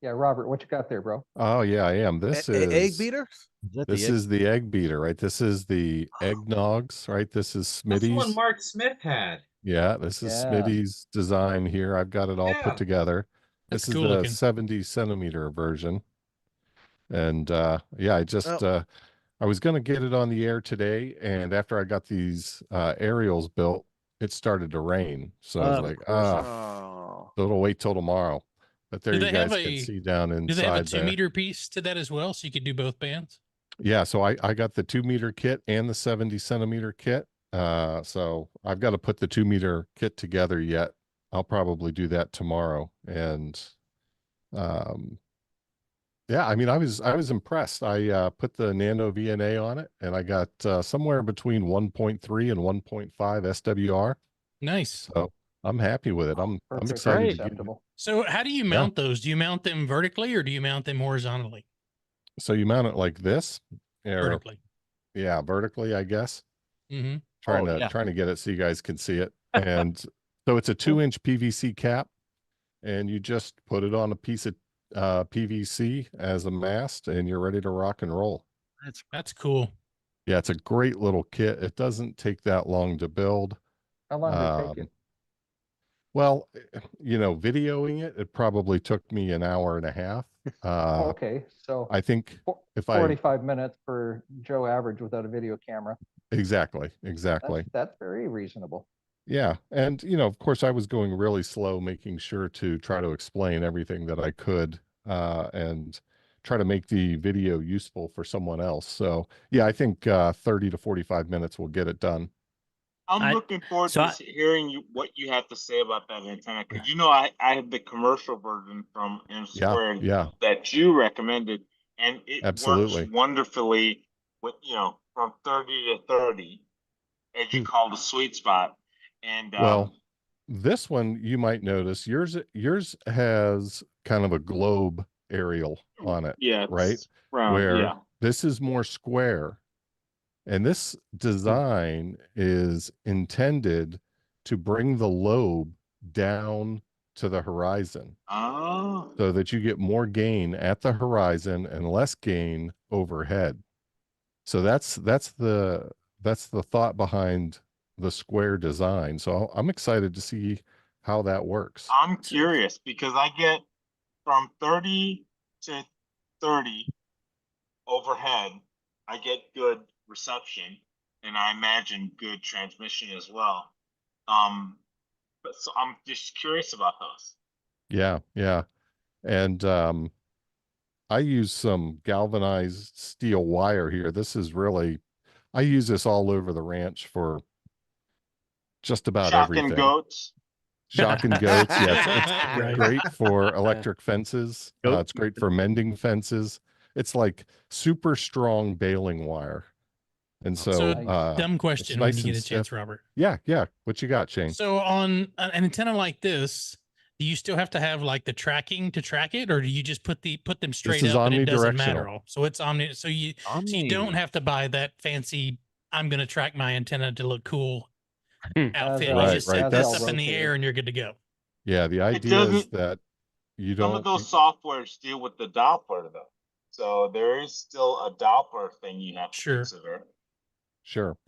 Yeah, Robert, what you got there, bro? Oh yeah, I am. This Egg is beater? this is the egg beater, right? This is the eggnogs, right? This is That's the one Smitty's. Mark Smith had. Yeah, this is Yeah. Smitty's design here. I've got it all put Yeah. together. That's This is cool the looking. 70 centimeter version. And yeah, I was gonna get it on the air today, and after I got these aerials built, it started to rain. So I was Of like, course. Oh, so it'll wait till tomorrow. But there Do you they have guys can a see down Do they have a inside there. 2-meter piece to that as well, so you could do both bands? Yeah, so I got the 2-meter kit and the 70 centimeter kit. So I've got to put the 2-meter kit together yet. I'll probably do that tomorrow. And yeah, I mean, I was impressed. I put the Nano VNA on it, and I got somewhere between 1.3 and 1.5 SWR. Nice. So I'm happy with it. I'm Perfectly excited to get it. acceptable. So how do you mount those? Do you mount them vertically or do you mount them horizontally? So you mount it like this, or Vertically. yeah, vertically, I guess. Mm-hmm. Trying to get it so you guys can see it. And so it's a 2-inch PVC cap, and you just put it on a piece of PVC as a mast, and you're ready to rock and roll. That's cool. Yeah, it's a great little kit. It doesn't take that long to build. How long did it take you? Well, videoing it probably took me an hour and a half. Okay, so I think if 45 minutes for Joe average without a video camera. Exactly. That's very reasonable. Yeah. And, of course, I was going really slow, making sure to try to explain everything that I could and try to make the video useful for someone else. So, yeah, I think 30 to 45 minutes will get it done. I'm looking forward to hearing what you have to say about that antenna, because I have the commercial version from M Squared that you recommended, and it Absolutely works wonderfully with from 30 to 30, as you call the sweet spot. And well, this one you might notice yours has kind of a globe aerial on it, right? Where this is more square. And this design is intended to bring the lobe down to the horizon. Oh. So that you get more gain at the horizon and less gain overhead. So that's the thought behind the square design. So I'm excited to see how that works. I'm curious because I get from 30 to 30 overhead, I get good reception, and I imagine good transmission as well. But so I'm just curious about those. Yeah. And I use some galvanized steel wire here. This is really, I use this all over the ranch for just about everything. Goats. Shock and goats. Yeah, it's great for electric fences. It's great for mending fences. It's like super strong baling wire. And so, dumb question when you get a chance, Robert. Yeah. What you got, Shane? So on an antenna like this, do you still have to have like the tracking to track it, or do you just put them straight up and it doesn't matter all? So it's omni. So you don't have to buy that fancy. I'm going to track my antenna to look cool outfit. You just set this up in the air and you're good to go. Yeah, the idea is that you don't. Some of those softwares deal with the Doppler though, so there is still a Doppler thing you have to consider. Sure.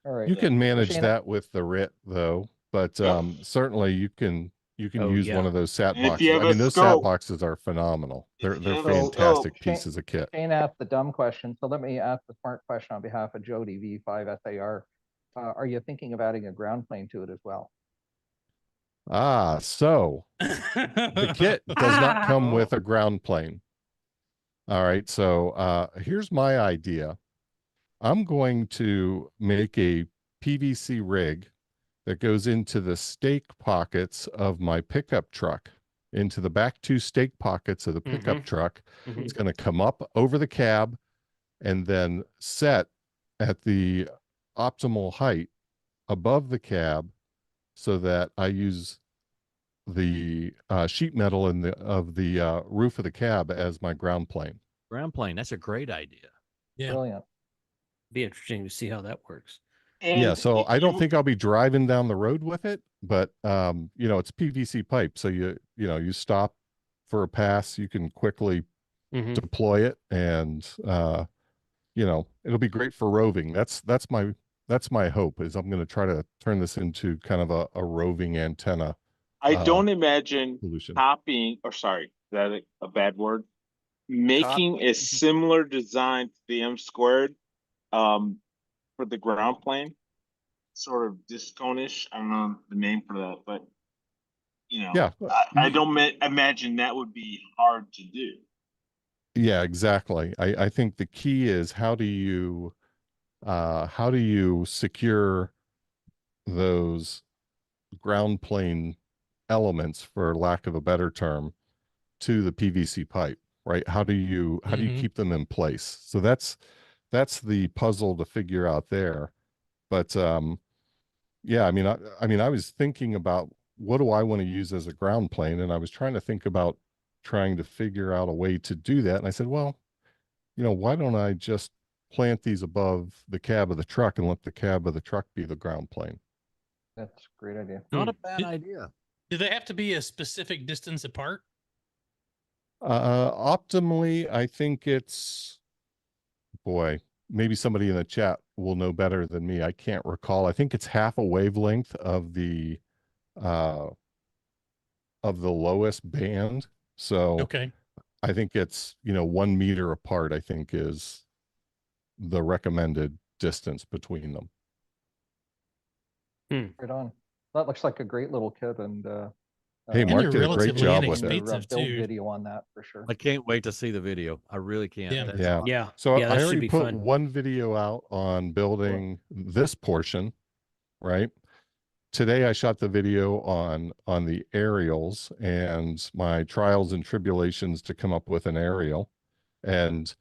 All right. You can manage that with the RIT though, but certainly you can use one of those sat boxes. I mean, those sat boxes are phenomenal. They're fantastic pieces of kit. Shane asked the dumb question, so let me ask the smart question on behalf of Jody V5 SAR. Are you thinking of adding a ground plane to it as well? So the kit does not come with a ground plane. All right, so here's my idea. I'm going to make a PVC rig that goes into the stake pockets of my pickup truck, into the back 2 stake pockets of the pickup truck. It's going to come up over the cab and then set at the optimal height above the cab so that I use the sheet metal of the roof of the cab as my ground plane. Ground plane, that's a great idea. Yeah. Brilliant. Be interesting to see how that works. And so I don't think I'll be driving down the road with it, but it's PVC pipe. So you stop for a pass, you can quickly deploy it, and it'll be great for roving. That's my hope, is I'm going to try to turn this into kind of a roving antenna. I don't imagine solution. copying, or sorry, is that a bad word? Making a similar design to the M squared for the ground plane, sort of disconish. I don't know the name for that, but Yeah, I don't imagine that would be hard to do. Yeah, exactly. I think the key is how do you secure those ground plane elements, for lack of a better term, to the PVC pipe, right? How do you keep them in place? So that's the puzzle to figure out there. But yeah, I was thinking about, what do I want to use as a ground plane, and I was trying to think about trying to figure out a way to do that, and I said, well, why don't I just plant these above the cab of the truck and let the cab of the truck be the ground plane? That's a great idea. Not a bad idea. Do they have to be a specific distance apart? Optimally, I think it's, boy, maybe somebody in the chat will know better than me. I can't recall. I think it's half a wavelength of the lowest band. So Okay. I think it's, 1 meter apart, I think, is the recommended distance between them. Right on. That looks like a great little kit, and hey, Mark did a great job with it. Build video on that for sure. I can't wait to see the video. I really can't. Yeah. That's Yeah. awesome. Yeah. So Yeah, I that should already be put fun. one video out on building this portion, right? Today I shot the video on the aerials and my trials and tribulations to come up with an aerial. And,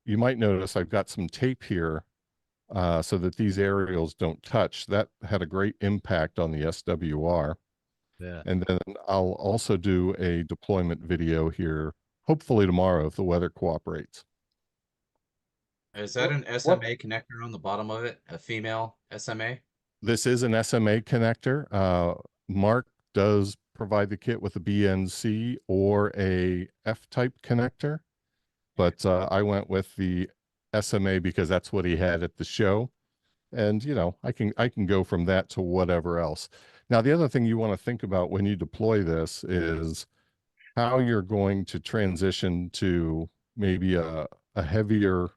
you might notice I've got some tape here so that these aerials don't touch. That had a great impact on the SWR. Yeah. And then I'll also do a deployment video here, hopefully tomorrow, if the weather cooperates. Is that an SMA connector on the bottom of it? A female SMA? This is an SMA connector. Mark does provide the kit with a BNC or a F-type connector, but I went with the SMA because that's what he had at the show. And, I can go from that to whatever else. Now, the other thing you want to think about when you deploy this is how you're going to transition to maybe a heavier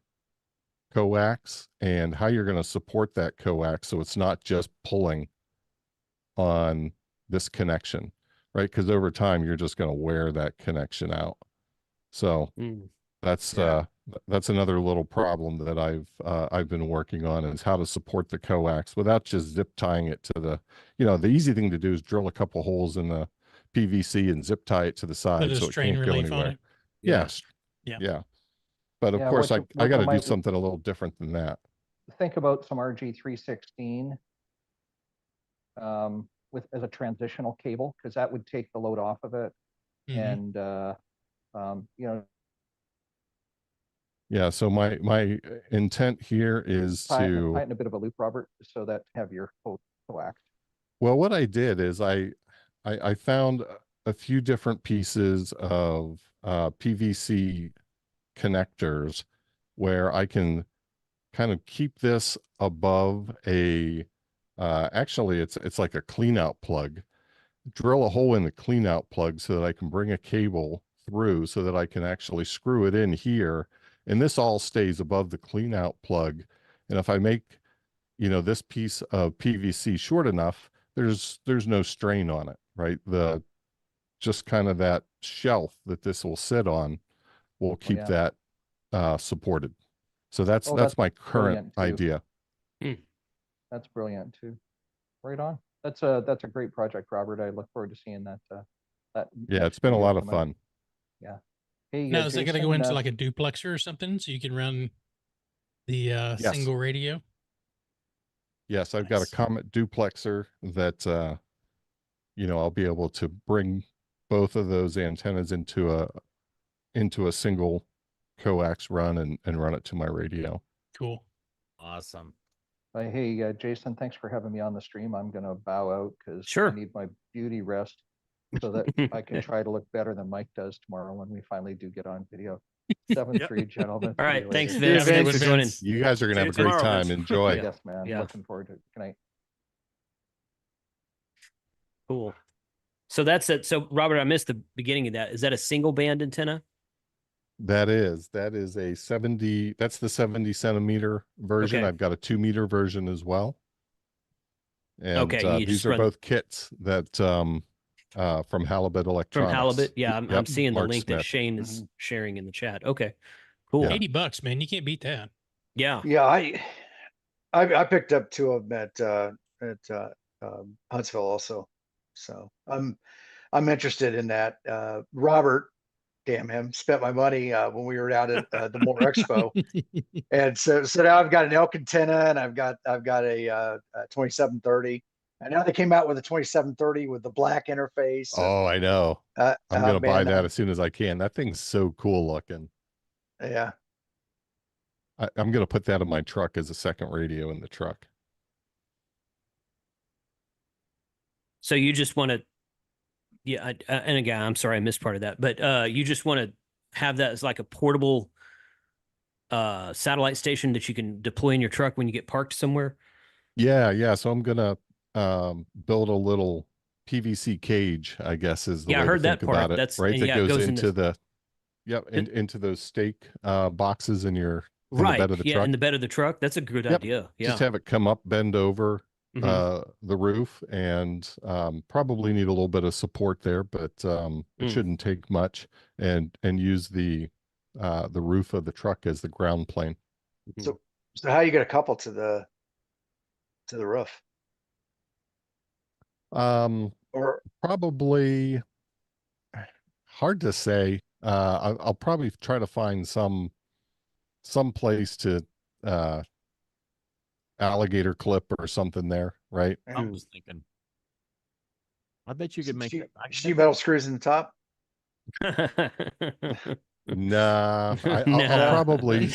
coax, and how you're going to support that coax so it's not just pulling on this connection, right? Because over time you're just going to wear that connection out. So that's another little problem that I've been working on, is how to support the coax without just zip tying it to the, the easy thing to do is drill a couple holes in the PVC and zip tie it to the side so it can't go anywhere. Yes. Yeah. But of course, I got to do something a little different than that. Think about some RG316 as a transitional cable, because that would take the load off of it. And yeah, so my intent here is tie to it in a bit of a loop, Robert, so that heavier coax. Well, what I did is I found a few different pieces of PVC connectors where I can kind of keep this above a actually it's like a clean out plug. Drill a hole in the clean out plug so that I can bring a cable through so that I can actually screw it in here, and this all stays above the clean out plug. And if I make this piece of PVC short enough, there's no strain on it, right? The just kind of that shelf that this will sit on will keep that supported. So that's my current idea. That's brilliant too. Right on. That's a great project, Robert. I look forward to seeing that. Yeah, it's been a lot of fun. Yeah. Hey, now, is it going to go Jason, into like a duplexer or something so you can run the single radio? Yes, I've got a Comet duplexer that I'll be able to bring both of those antennas into a single coax run and run it to my radio. Cool. Awesome. Hey, Jason, thanks for having me on the stream. I'm going to bow out because I need my beauty rest. so that I can try to look better than Mike does tomorrow when we finally do get on video. 7-3, gentlemen. All See right. you Thanks, later. See you, Vince. Thanks Vince. for joining. You guys are gonna See have a you great tomorrow, time. Vince. Enjoy. Yeah. Yes, man. Yeah. Looking forward to it. Good night. Cool. So that's it. So Robert, I missed the beginning of that. Is that a single band antenna? That is a 70. That's the 70 centimeter version. Okay. I've got a 2-meter version as well. And Okay, you these just are run- both kits that from Halibut Electronics. From Halibut? Yeah, I'm Yep, seeing the Mark link Smith. that Shane is sharing in the chat. Okay, cool. Yeah. $80, man. You can't beat that. Yeah. Yeah, I picked up 2 of them at Huntsville also. So I'm interested in that. Robert, damn him, spent my money when we were out at the Moore Expo, and so now I've got an elk antenna, and I've got a 2730, and now they came out with a 2730 with the black interface. Oh, I know. I'm gonna buy man, that as soon as I can. That thing's so cool looking. yeah. I'm gonna put that in my truck as a second radio in the truck. So you just want to, yeah. And again, I'm sorry I missed part of that, but you just want to have that as like a portable satellite station that you can deploy in your truck when you get parked somewhere. Yeah. So I'm gonna build a little PVC cage, I guess is the Yeah, I way heard to that think part. about it. That's- right. and That yeah, it goes goes into into- into those stake boxes in your in Right. the bed of the Yeah, truck. in the bed of the truck. That's a good Yep. idea. Yeah. Just have it come up, bend over Mhm. the roof, and probably need a little bit of support there, but it shouldn't take much. And use the roof of the truck as the ground plane. So how you get a couple to the roof? Or Probably hard to say. I'll probably try to find some place to alligator clip or something there, right? I was thinking. I bet you could make that. sheet metal screws in the top. Nah, I'll Nah. probably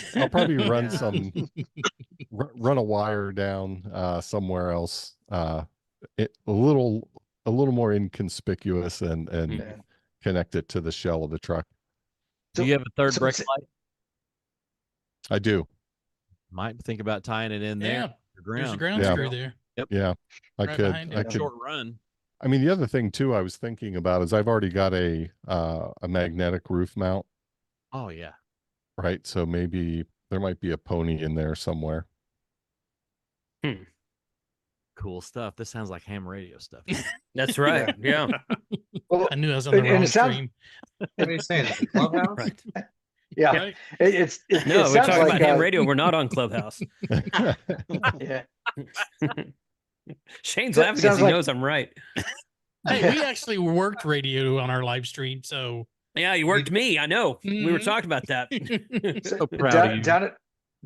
run Nah. some run a wire down somewhere else, a little more inconspicuous, and connect it to the shell of the truck. Do you have a third brake it's- light? I do. Might think about tying it in there. Yeah, there's a ground Yeah. screw there. Yep. Yeah, I Right could. behind I it. could. Short run. I mean, the other thing too, I was thinking about is I've already got a magnetic roof mount, Oh yeah. right? So maybe there might be a pony in there somewhere. Cool stuff. This sounds like ham radio stuff. That's right. Yeah. Well, I knew I was on the and wrong it sounds- stream. What are you saying? Is it Clubhouse? Right. Yeah, Right? it No, we're sounds talking like about ham radio. We're not on Clubhouse. Yeah, Shane's That laughing because sounds he like- knows I'm right. Hey, we actually worked radio on our live stream, so Yeah, you worked me. I know. We were Mhm. talking about that. So proud of you.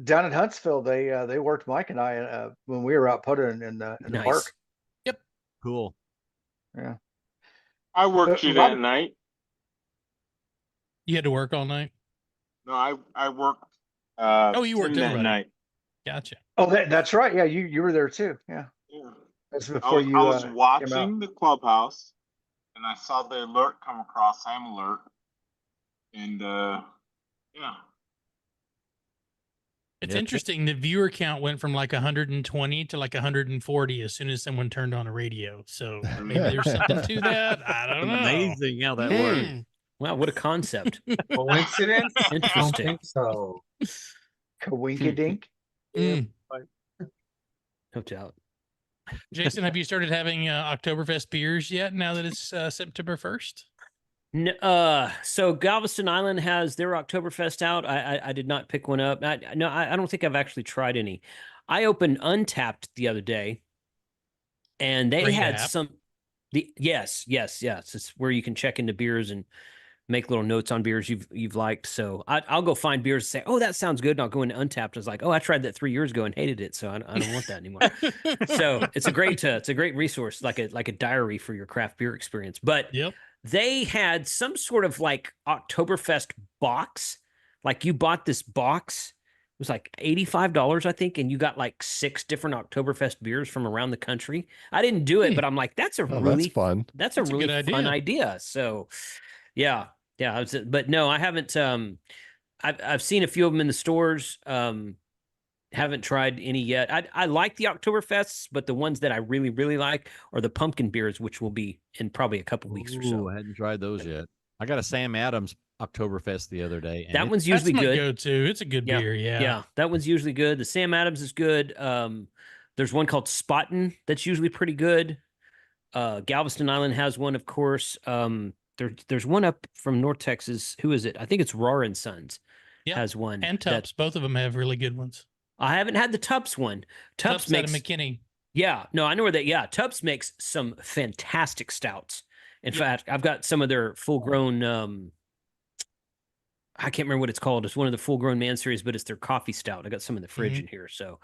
down at Huntsville, they worked Mike and I when we were out putting in the Nice. park. Cool. Yeah. I worked you that Rob- night. you had to work all night. No, I worked. Oh, you worked Tim that everybody. night. Gotcha. Oh, that's right. Yeah, you were there too. Yeah, Yeah. that's I before was, you. I was came out. watching the clubhouse, and I saw the alert come across, ham alert, and yeah. It's Yeah. interesting. The viewer count went from like 120 to like 140 as soon as someone turned on a radio. So maybe there's something to that. I don't know. Amazing how that works. Hmm. Wow, what a concept. Coincidence? I don't Interesting. think so. Kawinkadink. Mm. No doubt. Jason, have you started having Oktoberfest beers yet now that it's September 1st? So Galveston Island has their Oktoberfest out. I did not pick one up. I don't think I've actually tried any. I opened Untapped the other day, and they Great had app. yes. It's where you can check into beers and make little notes on beers you've liked. So I'll go find beers and say, oh, that sounds good. And I'll go into Untapped. I was like, oh, I tried that 3 years ago and hated it. So I don't want that anymore. So it's a great resource, like a diary for your craft beer experience. But Yep. they had some sort of like Oktoberfest box. Like you bought this box was like $85, I think, and you got like 6 different Oktoberfest beers from around the country. I didn't do it, but I'm like, that's a Oh, really that's fun. that's That's a a really good fun idea. idea. So, yeah, yeah. But no, I haven't. I've seen a few of them in the stores. Haven't tried any yet. I like the Oktoberfests, but the ones that I really, really like are the pumpkin beers, which will be in probably a couple weeks or Ooh, so. I hadn't tried those yet. I got a Sam Adams Oktoberfest the other day, and That it, one's That's usually my good. go-to. It's a good Yeah, beer. Yeah. yeah, that one's usually good. The Sam Adams is good. There's one called Spaten that's usually pretty good. Galveston Island has one, of course. There's one up from North Texas. Who is it? I think it's Roar and Sons Yeah. has one. And that Tubbs. Both of them have really good ones. I haven't had the Tubbs one. Tubbs Tubbs out of makes McKinney. Yeah, no, I know where that. Yeah, Tubbs makes some fantastic stouts. In Yep. fact, I've got some of their full-grown. I can't remember what it's called. It's one of the full-grown man series, but it's their coffee stout. I got some in the fridge in here. So,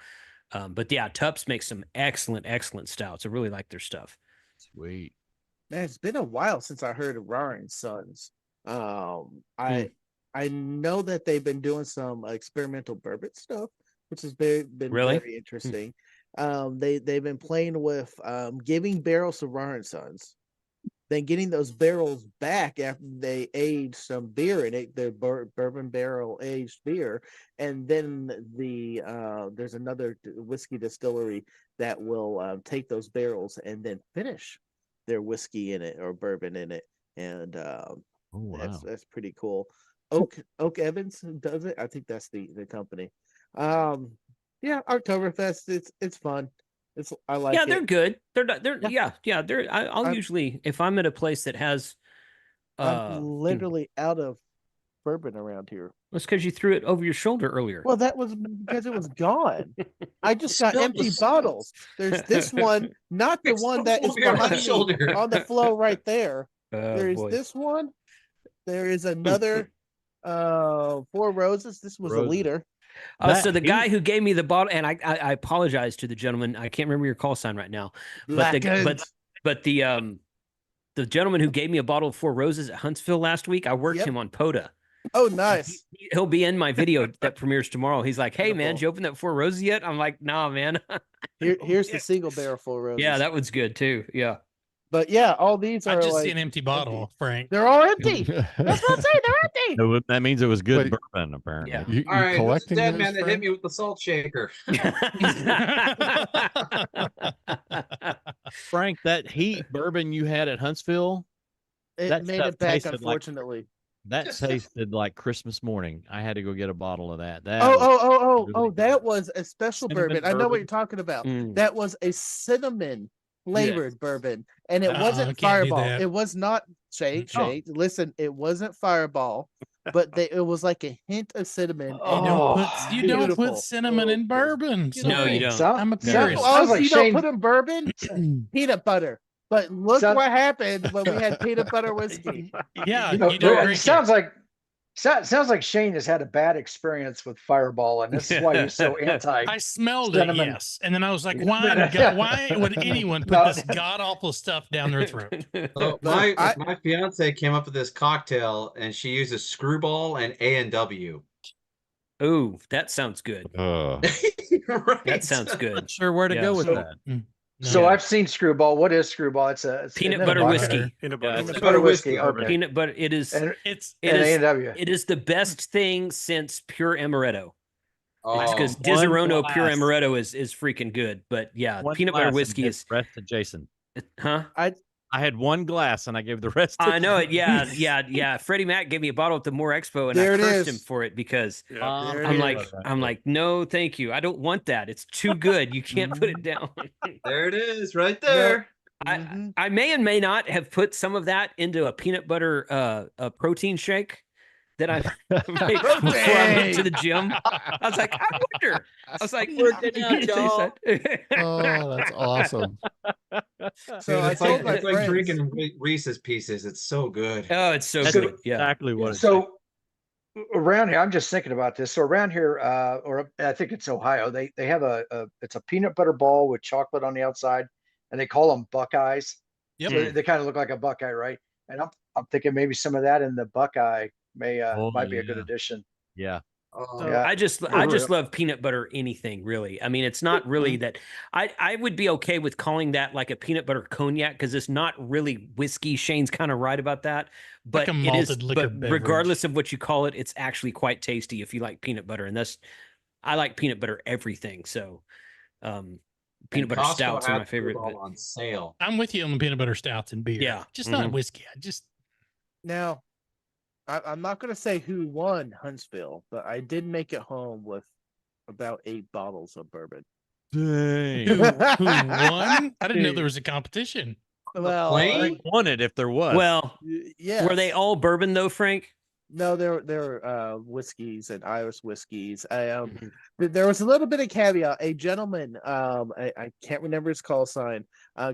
but yeah, Tubbs makes some excellent, excellent stouts. I really like their stuff. sweet. Man, it's been a while since I heard of Roaring Sons. I know that they've been doing some experimental bourbon stuff, which has been Really? very interesting. They've been playing with giving barrels to Roaring Sons, then getting those barrels back after they age some beer in it, their bourbon barrel aged beer, and then there's another whiskey distillery that will take those barrels and then finish their whiskey in it or bourbon in it, and Oh, wow. that's pretty cool. Oak Evans does it. I think that's the company. Yeah, Oktoberfest. It's fun. I like Yeah, it. they're good. They're not. They're Yeah. yeah. They're. I'll usually, if I'm at a place that has, I'm literally out of bourbon around here. It's because you threw it over your shoulder earlier. Well, that was because it was gone. I just got Spill empty the- bottles. There's this one, not the one that is Over my behind me shoulder. on the floor right there. Oh, There is boy. this one. There is another Four Roses. This was a Roses. liter. So the guy who gave me the bottle, and I apologize to the gentleman. I can't remember your call sign right now, but the gentleman who gave me a bottle of Four Roses at Huntsville last week, I worked Yep. him on POTA. Oh, nice. He'll be in my video that premieres tomorrow. He's like, "Hey, man, Beautiful. did you open that Four Roses yet?" I'm like, "Nah, man." Here's the single barrel Four Roses. Yeah, that one's good too. Yeah. But yeah, all these I are just like see an empty bottle, Frank. they're all empty. That's what I'm saying. They're empty. That means it was good Wait. bourbon, apparently. Yeah. You All right, who's the collecting dead those, man that hit Frank? me with the salt shaker? Frank, that heat bourbon you had at Huntsville, It That made stuff it back, tasted like- unfortunately. that tasted like Christmas morning. I had to go get a bottle of that. That Oh, was really good. that was a special Cinnamon bourbon. I know what bourbon. you're talking about. Mm. That was a cinnamon flavored bourbon, and it No, wasn't we can't do Fireball. that. It was not Shay. Listen, it wasn't Fireball, but it was like a hint of cinnamon. and You don't beautiful. put cinnamon in bourbon. No, you so don't. I'm Sounds- curious. sounds like you don't Shane- put in bourbon, peanut butter. But look Sound- what happened when we had peanut butter whiskey. Yeah, You know, you don't it drink sounds like Shane has had a bad experience with Fireball, and this is why he's so anti. I smelled cinnamon. it, yes, and then I was like, why would anyone put No. this god awful stuff down their throat? So my fiance came up with this cocktail, and she uses Screwball and A&W. Ooh, that sounds good. Right? That sounds good. Sure, where to Yeah. go with So- that? So Yeah. I've seen Screwball. What is Screwball? It's Peanut isn't it a butter vodka? whiskey. Peanut Yeah, butter. it's Peanut butter whiskey. bourbon. Okay. Peanut butter. It is. And, It's It and is. A&W. It is the best thing since pure amaretto. It's because Oh, Disaronno glass. pure amaretto is freaking good. But yeah, One peanut butter glass and whiskey gave is. the rest to Jason. Huh? I had one glass and I gave the rest. To I know it. Yeah. Freddie Mac gave me a bottle at the Moore Expo, and There I it cursed is. him for it because There I'm it like, is. no, thank you. I don't want that. It's too good. You can't put it down. there it is, right there. I may and may not have put some of that into a peanut butter protein shake that I made before I went to the gym. I was like, I wonder. I was like, Working out, y'all. Oh, that's awesome. So I It's like, told my it's like friends, drinking Reese's Pieces. It's so good. Oh, it's so That's good. Yeah. exactly what. So around here, I'm just thinking about this. So around here, or I think it's Ohio, they have it's a peanut butter ball with chocolate on the outside, and they call them Buckeyes. Yep. So they kind of look like a Buckeye, right? And I'm thinking maybe some of that in the Buckeye might be a good yeah. addition. Yeah. Oh, Yeah. I just love peanut butter anything really. I mean, it's not really that I would be okay with calling that like a peanut butter cognac because it's not really whiskey. Shane's kind of right about that, but Like a it is. malted liquor But beverage. regardless of what you call it, it's actually quite tasty if you like peanut butter, and I like peanut butter everything. So, peanut butter Costco stouts are had my favorite. them all on sale. I'm with you on the peanut butter stouts and beer. Yeah. Just not whiskey. I just Now, I'm not going to say who won Huntsville, but I did make it home with about 8 bottles of bourbon. Dang. who won? I didn't know there was a competition. Well, I won it if there was. Well, yes. were they all bourbon though, Frank? No, they're whiskeys and Irish whiskeys. There was a little bit of caveat. A gentleman, I can't remember his call sign,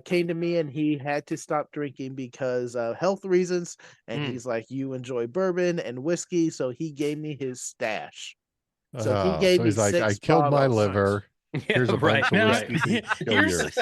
came to me and he had to stop drinking because of health reasons. And he's like, "You enjoy bourbon and whiskey," so he gave me his stash. So he gave me he's like, 6 I killed my bottles. liver. Here's a right, bunch of right. whiskey. Kill Here's yours.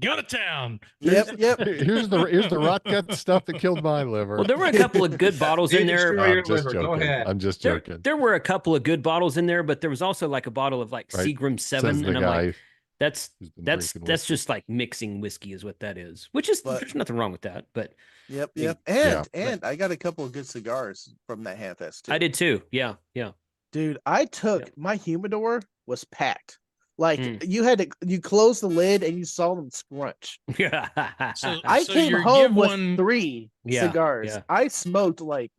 go to town. Yep. Here's the rot gut stuff that killed my liver. Well, there were a couple of good bottles in there. Destroy your I'm just liver. Go joking. ahead. I'm just There, joking. there were a couple of good bottles in there, but there was also like a bottle of like Right. Seagram 7, Says the and I'm guy like, that's who's been that's drinking that's whiskey. just like mixing whiskey is what that is. Which is But- there's nothing wrong with that, but Yep. Yeah. And I got a couple of good cigars from that Hamfest too. I did too. Yeah, yeah. Dude, I took my humidor was packed. Like Mm. you close the lid and you saw them scrunch. Yeah. So I so came your home give with one 3 Yeah, cigars. yeah. I smoked like,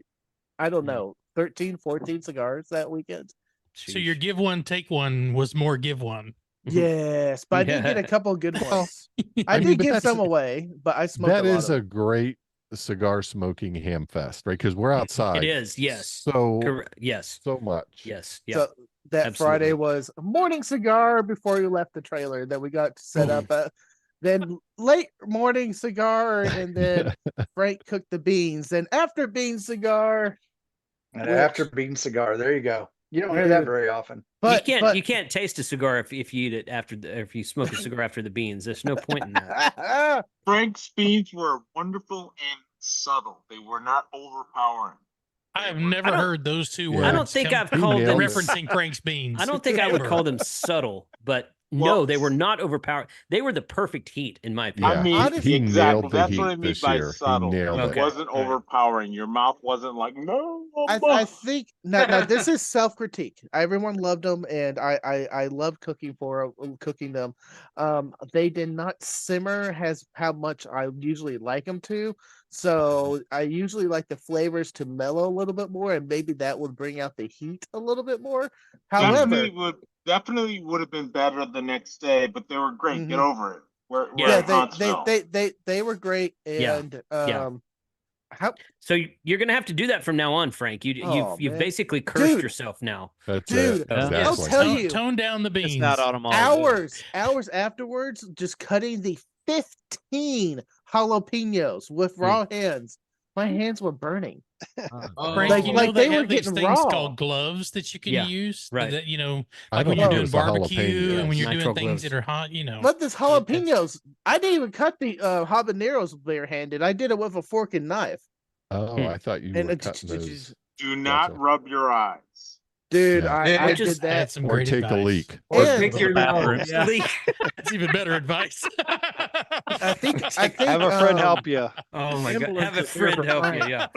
I don't know, 13, 14 cigars that weekend. so your give one take one was more give one. Yes, but I did get a couple of good ones. I I mean, did but give that's- some away, but I smoked That a lot is of a them. great cigar smoking ham fest, right? Because we're outside. It is, yes. So Yes. so much. Yes. Yeah. So that absolutely. Friday was a morning cigar before you left the trailer that we got set up. Then late morning cigar, and then Frank cooked the beans. Then after bean cigar, And which- after bean cigar, there you go. You don't hear that Dude. very often. but you can't taste a cigar if you eat it after if you smoke a cigar after the beans. There's no point in that. Frank's beans were wonderful and subtle. They were not overpowering. I have never heard those two Yeah. words. I don't think I've He called them nailed it. referencing Frank's beans. I don't think I would Ever. call them subtle, but Well- no, they were not overpowered. They were the perfect heat, in my opinion. Yeah. I mean, honestly, he exactly. nailed the That's heat what I mean this by year. He subtle. nailed It Okay. wasn't All right. overpowering. Your mouth wasn't like, no. I think now this is self critique. Everyone loved them, and I love cooking cooking them. They did not simmer as how much I usually like them to. So I usually like the flavors to mellow a little bit more, and maybe that would bring out the heat a little bit more. However, definitely would have been better the next day, but they were great. Get over it. We're Yeah, in Huntsville. they were great, Yeah. and Yeah. how So you're gonna have to do that from now on, Frank. Oh, You've man. basically cursed Dude. yourself now. That's Dude, it. I'll Exactly. tell you. Tone down the beans. It's not automatic. hours afterwards, just cutting the 15 jalapenos with raw hands. My hands were burning. Oh, Frank, Like- you like know they they were have these getting things raw. called gloves that you can Yeah, use. right. That I like when don't you're know doing if it's a barbecue and when you're Nitro doing things gloves. that are hot, you know. But this jalapenos, I didn't even cut the habaneros barehanded. I did it with a fork and knife. Oh, I thought you And were it cutting those. Do not Gotcha. rub your eyes. Dude, Yeah. I Just did that. That's some Or great take a advice. leak. Or And- pick your nose. Yeah. That's even better advice. I think Have a friend help you. Oh my god! Ambulance Have a is here friend for help you. Frank. Yeah.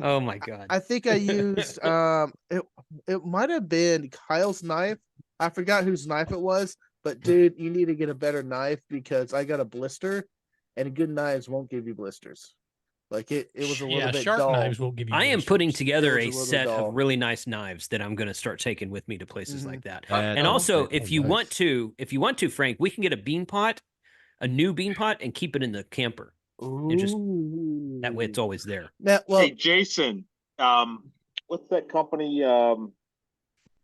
Oh my god. I think I used it might have been Kyle's knife. I forgot whose knife it was, but dude, you need to get a better knife because I got a blister, and good knives won't give you blisters. Like it was a little yeah, bit sharp dull. knives won't give you. I am blisters. putting together It a was a little set dull. of really nice knives that I'm going to start taking with me to places Mhm. like that. That- And also, okay. if Oh, you want nice. to, Frank, we can get a bean pot, a new bean pot, and keep it in the camper. And just that way, it's always there. Now, well, Hey, Jason, what's that company? Oh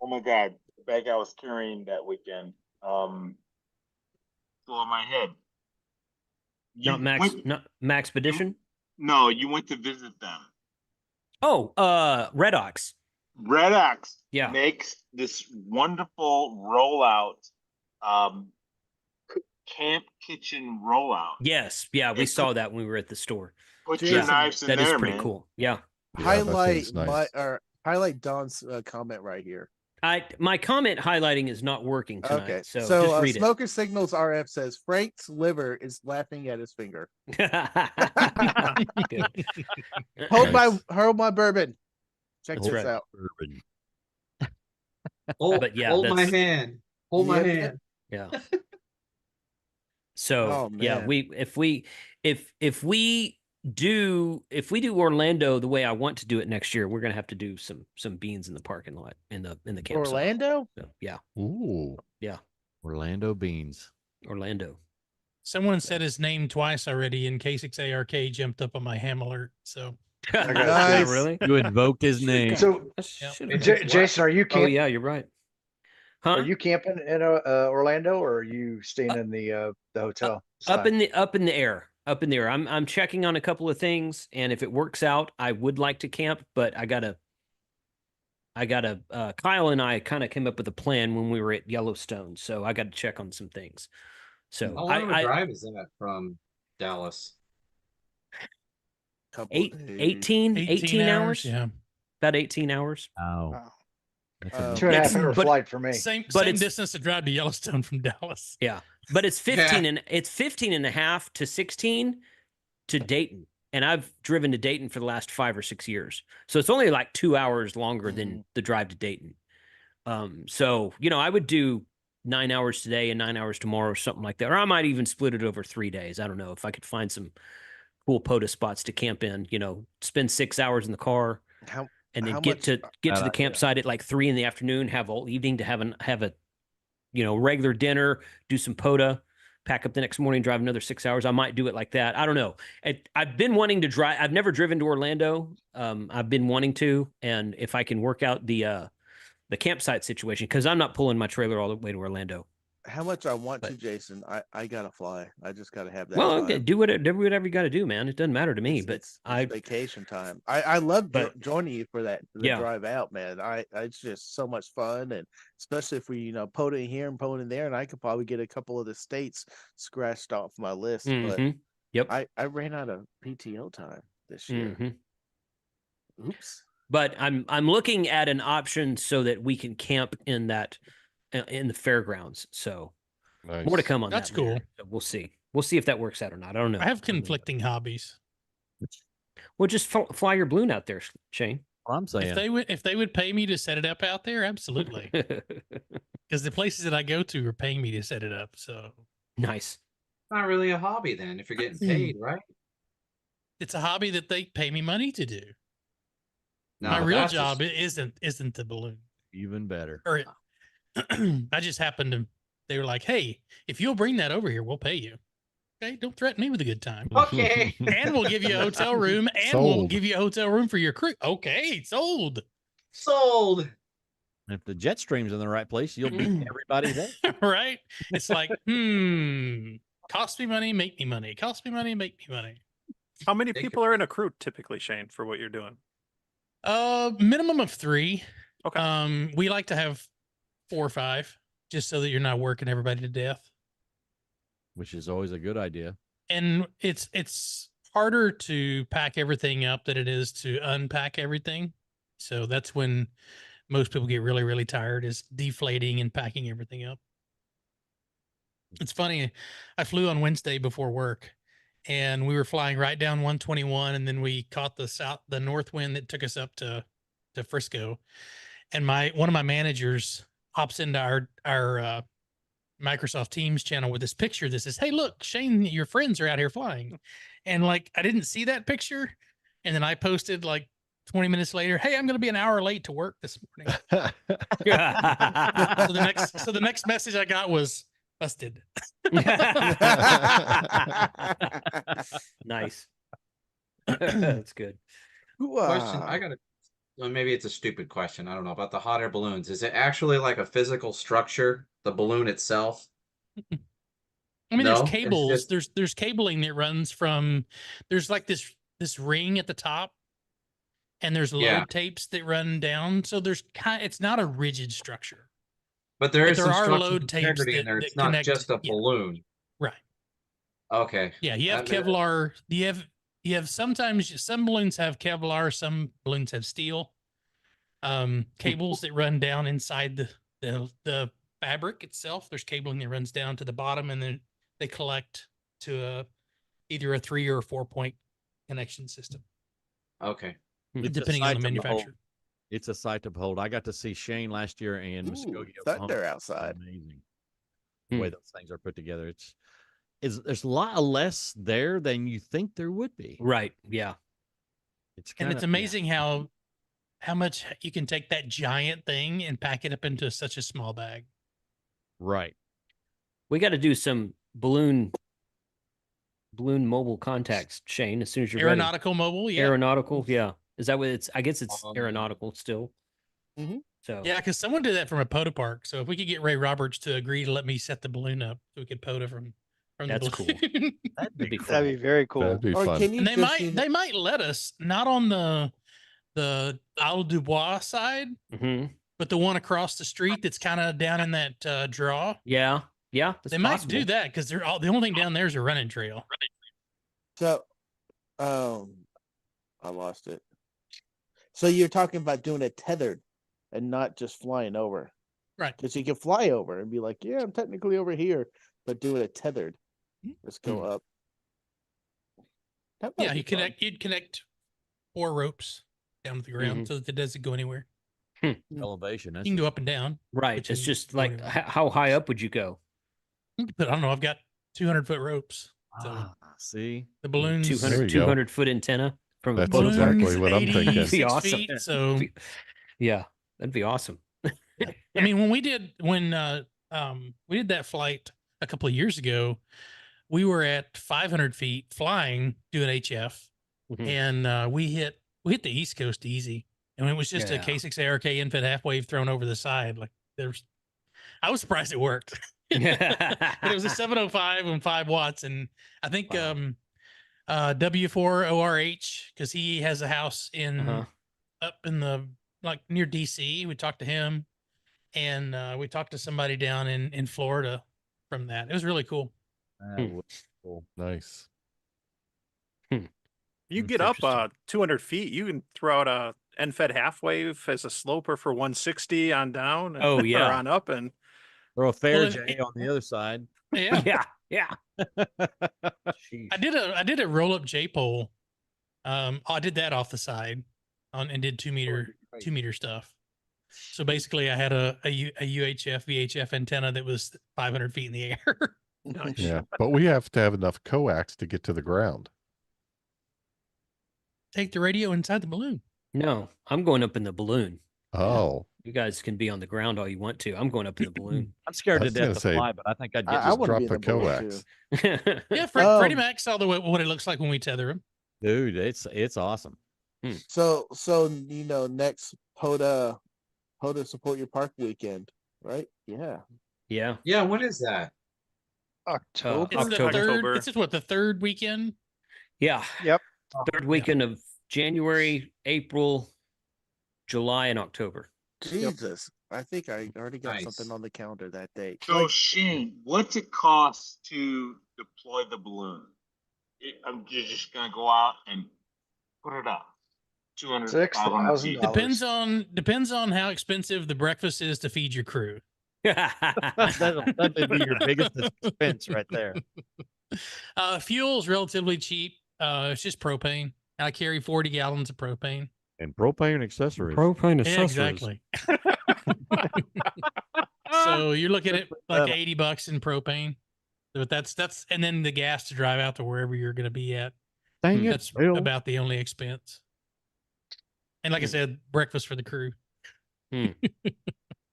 my God, the bag I was carrying that weekend. Still in my head. You Not Max, went- not Maxpedition. No, you went to visit them. Oh, Red Ox. Red Ox Yeah. makes this wonderful rollout, camp kitchen rollout. Yes, yeah, we saw that when we were at the store. Put Jason, your knives in That there, is pretty man. cool. Yeah. Yeah, that highlight thing's nice. Highlight Don's comment right here. My comment highlighting is not working tonight. Okay, So, so just read Smoker Signals RF says Frank's liver is laughing at his finger. Good. Hold my bourbon. Check That's this right. out. Bourbon. Hold, But yeah, hold my that's- hand. Hold my Yep. hand. Yeah. So Oh, yeah, man. if we do Orlando the way I want to do it next year, we're gonna have to do some beans in the parking lot in the campsite. Orlando? So, yeah, Ooh. yeah, Orlando beans. Orlando. Someone said his name twice already, and K6ARK jumped up on my ham alert. So I got Nice. you. Really? You invoked his name. So, Should've- Jason, are you oh camping? yeah, you're right. Huh? Are you camping in Orlando, or are you staying in the hotel? this up time? in the air. I'm checking on a couple of things, and if it works out, I would like to camp, but I gotta Kyle and I kind of came up with a plan when we were at Yellowstone, so I got to check on some things. So How long of a drive is that from Dallas? Couple of days. 18 hours. Yeah. About 18 hours. Oh. Wow. That's a 2.5 hour but- flight for me. Same it's- distance to drive to Yellowstone from Dallas. Yeah. But it's 15 and it's 15 and a half to 16 to Dayton. And I've driven to Dayton for the last 5 or 6 years. So it's only like 2 hours longer than the drive to Dayton. So, I would do 9 hours today and 9 hours tomorrow or something like that. Or I might even split it over 3 days. I don't know if I could find some cool POTA spots to camp in, spend 6 hours in the car and then get to the campsite at like 3 p.m, have all evening to have a regular dinner, do some POTA, pack up the next morning, drive another 6 hours. I might do it like that. I don't know. I've been wanting to drive. I've never driven to Orlando. I've been wanting to, and if I can work out the campsite situation, because I'm not pulling my trailer all the way to Orlando. How much I want to, Jason. I gotta fly. I just gotta have that. Well, time. okay, do whatever you got to do, man. It doesn't matter to me. It's vacation time. I love joining you for that drive out, man. It's just so much fun, and especially if we POTA here and POTA there, and I could probably get a couple of the states scratched off my list. But yep, I ran out of PTO time this year. Oops. But I'm looking at an option so that we can camp in the fairgrounds. So more to come on that. That's cool. Later. So we'll see. We'll see if that works out or not. I don't know. I have conflicting hobbies. Well, just fly your balloon out there, Shane. I'm saying If they would pay me to set it up out there, absolutely. Because the places that I go to are paying me to set it up. So nice. It's not really a hobby then, if you're getting paid, right? It's a hobby that they pay me money to do. No, My real that's job isn't the balloon. even better. Or I just happened to. They were like, "Hey, if you'll bring that over here, we'll pay you." Okay, don't threaten me with a good time. Okay. And we'll give you a hotel room, and we'll give you a hotel room for your crew. Okay, sold. Sold. If the jet stream's in the right place, you'll beat everybody there. Right? It's like, cost me money, make me money. Cost me money, make me money. How many people are in a crew typically, Shane, for what you're doing? Minimum of 3. Okay. We like to have 4 or 5, just so that you're not working everybody to death. Which is always a good idea. And it's harder to pack everything up than it is to unpack everything. So that's when most people get really, really tired, is deflating and packing everything up. It's funny. I flew on Wednesday before work, and we were flying right down 121, and then we caught the north wind that took us up to Frisco. And one of my managers hops into our Microsoft Teams channel with this picture that says, "Hey, look, Shane, your friends are out here flying." And like, I didn't see that picture. And then I posted like 20 minutes later, "Hey, I'm going to be an hour late to work this morning." So the next message I got was busted. Nice. That's good. Question. I got well, maybe it's a stupid question. I don't know about the hot air balloons. Is it actually like a physical structure, the balloon itself? I mean, No? there's It's cables. just- There's cabling that runs from. There's like this ring at the top, and there's load Yeah. tapes that run down. So it's not a rigid structure. But there is there some are structural load tapes integrity in that- there. that It's not connect- just a yeah. balloon. Right. Okay. Yeah, you have I mean, Kevlar. You have sometimes some balloons have Kevlar, some balloons have steel. cables that run down inside the fabric itself. There's cabling that runs down to the bottom, and then they collect to either a 3 or a 4-point connection system. Okay. It's a depending on sight the to behold. manufacturer. It's a sight to behold. I got to see Shane last year and Ooh, Muskogee, thunder Oklahoma. outside. Amazing the way those things are put together. There's a lot less there than you think there would be. Right. Yeah. It's And kind it's amazing how much you can take that giant thing and pack it up into such a small bag. right. We got to do some balloon mobile contacts, Shane, as soon as you're Aeronautical mobile, yeah. Aeronautical, yeah. Is that what it's? I guess it's Um, aeronautical still. Mhm. So Yeah, because someone did that from a POTA park. So if we could get Ray Roberts to agree to let me set the balloon up, so we could POTA from That's the cool. balloon. That'd be cool. That'd be very cool. That'd be Or fun. can you And they just, might let us, not on the Isle du Bois side, Mhm. but the one across the street that's kind of down in that draw. Yeah, that's They might possible. do that because they're all the only thing down there is a running trail. So, I lost it. So you're talking about doing it tethered and not just flying over, Right. because you can fly over and be like, yeah, I'm technically over here, but doing it tethered. Let's go up. That might Yeah, be fun. you'd connect 4 ropes down to the ground so that it doesn't go anywhere. Elevation. You can go up and down. Right. but It's you just go like anywhere. how high up would you go? But I don't know. I've got 200-foot ropes. So See, the balloons, 200 foot antenna from That's a POTA park. exactly what I'm 80, thinking. That'd be 6 awesome. feet. So Yeah, that'd be awesome. I mean, when we did that flight a couple of years ago, we were at 500 feet flying doing HF, and we hit the East Coast easy, and it was just a Yeah. K6 ARK infant half wave thrown over the side. Like I was surprised it worked. But it was a 705 and 5 watts, and I think W4 ORH, because he has a house in up in the near DC. We talked to him, and we talked to somebody down in Florida from that. It was really cool. that was cool. Nice. You That's get up interesting. 200 feet, you can throw out a NFED half wave as a sloper for 160 on down. Oh, yeah. or on up, and Throw a fair Well, J on the other side. Yeah. Yeah. I did a roll up J pole. I did that off the side and did 2 meter stuff. So basically I had a UHF VHF antenna that was 500 feet in the air. nice. Yeah, but we have to have enough coax to get to the ground. Take the radio inside the balloon. No, I'm going up in the balloon. Oh, You guys can be on the ground all you want to. I'm going up in the balloon. I'm scared I to was gonna death to say, fly, but I think I'd get I just wanna drop be in the the balloon, coax. too. Yeah, Freddie Mac saw what it looks like when we tether him. dude. It's awesome. So next POTA support your park weekend, right? Yeah. Yeah. Yeah, when is that? October. It's the October. third. It's just the third weekend. Yeah. Yep. Third weekend of January, April, July, and October. Jesus. I think I already got Nice. something on the calendar that date. So Shane, what's it cost to deploy the balloon? You're just gonna go out and put it up. 200, 500 feet. $6,000. Depends on how expensive the breakfast is to feed your crew. That'd be your biggest expense right there. Fuel is relatively cheap. It's just propane. I carry 40 gallons of propane. And propane accessories. Propane Yeah, exactly. So you're looking at like $80 in propane. But that's and then the gas to drive out to wherever you're going to be at. Dang it, That's Bill. about the only expense. And like I said, breakfast for the crew. I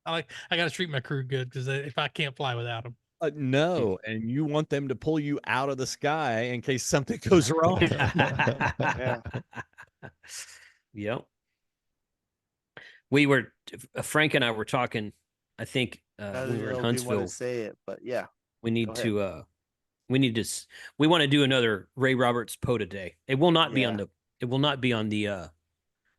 got to treat my crew good because if I can't fly without them. No, and you want them to pull you out of the sky in case something goes wrong. Yeah. Yep. We were Frank and I were talking. I think I we don't were in know if you want Huntsville. to say it, but yeah. We need Go ahead. to. We want to do another Ray Roberts POTA day. It will not be on Yeah. the. It will not be on the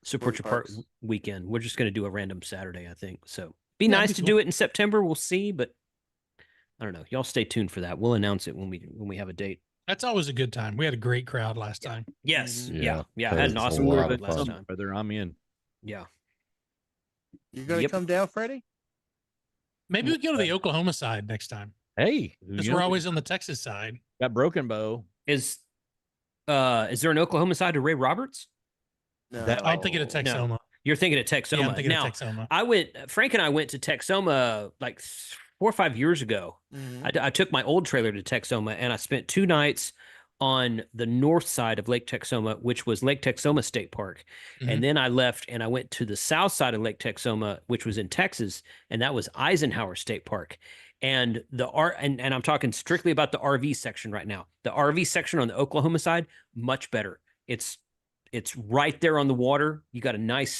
support your park Parks. weekend. We're just going to do a random Saturday, I think. So be That'd nice be to cool. do it in September. We'll see, but I don't know. Y'all stay tuned for that. We'll announce it when we have a date. That's always a good time. We had a great crowd last time. Yes. Yeah, Yeah. that I had an is a awesome lot crowd of last fun. time. Whether I'm in. Yeah. You're gonna Yep. come down, Freddie? Maybe we go to the Oklahoma side next time Hey, because you we're know, always on the Texas side. got Broken Bow. Is there an Oklahoma side to Ray Roberts? That- I'm thinking of No. Texoma. You're thinking of Texoma. Yeah, I'm thinking now, of Texoma. Frank and I went to Texoma like 4 or 5 years ago. Mhm. I took my old trailer to Texoma and I spent 2 nights on the north side of Lake Texoma, which was Lake Texoma State Park. Mhm. And then I left and I went to the south side of Lake Texoma, which was in Texas, and that was Eisenhower State Park. And and I'm talking strictly about the RV section right now. The RV section on the Oklahoma side, much better. It's right there on the water. You got a nice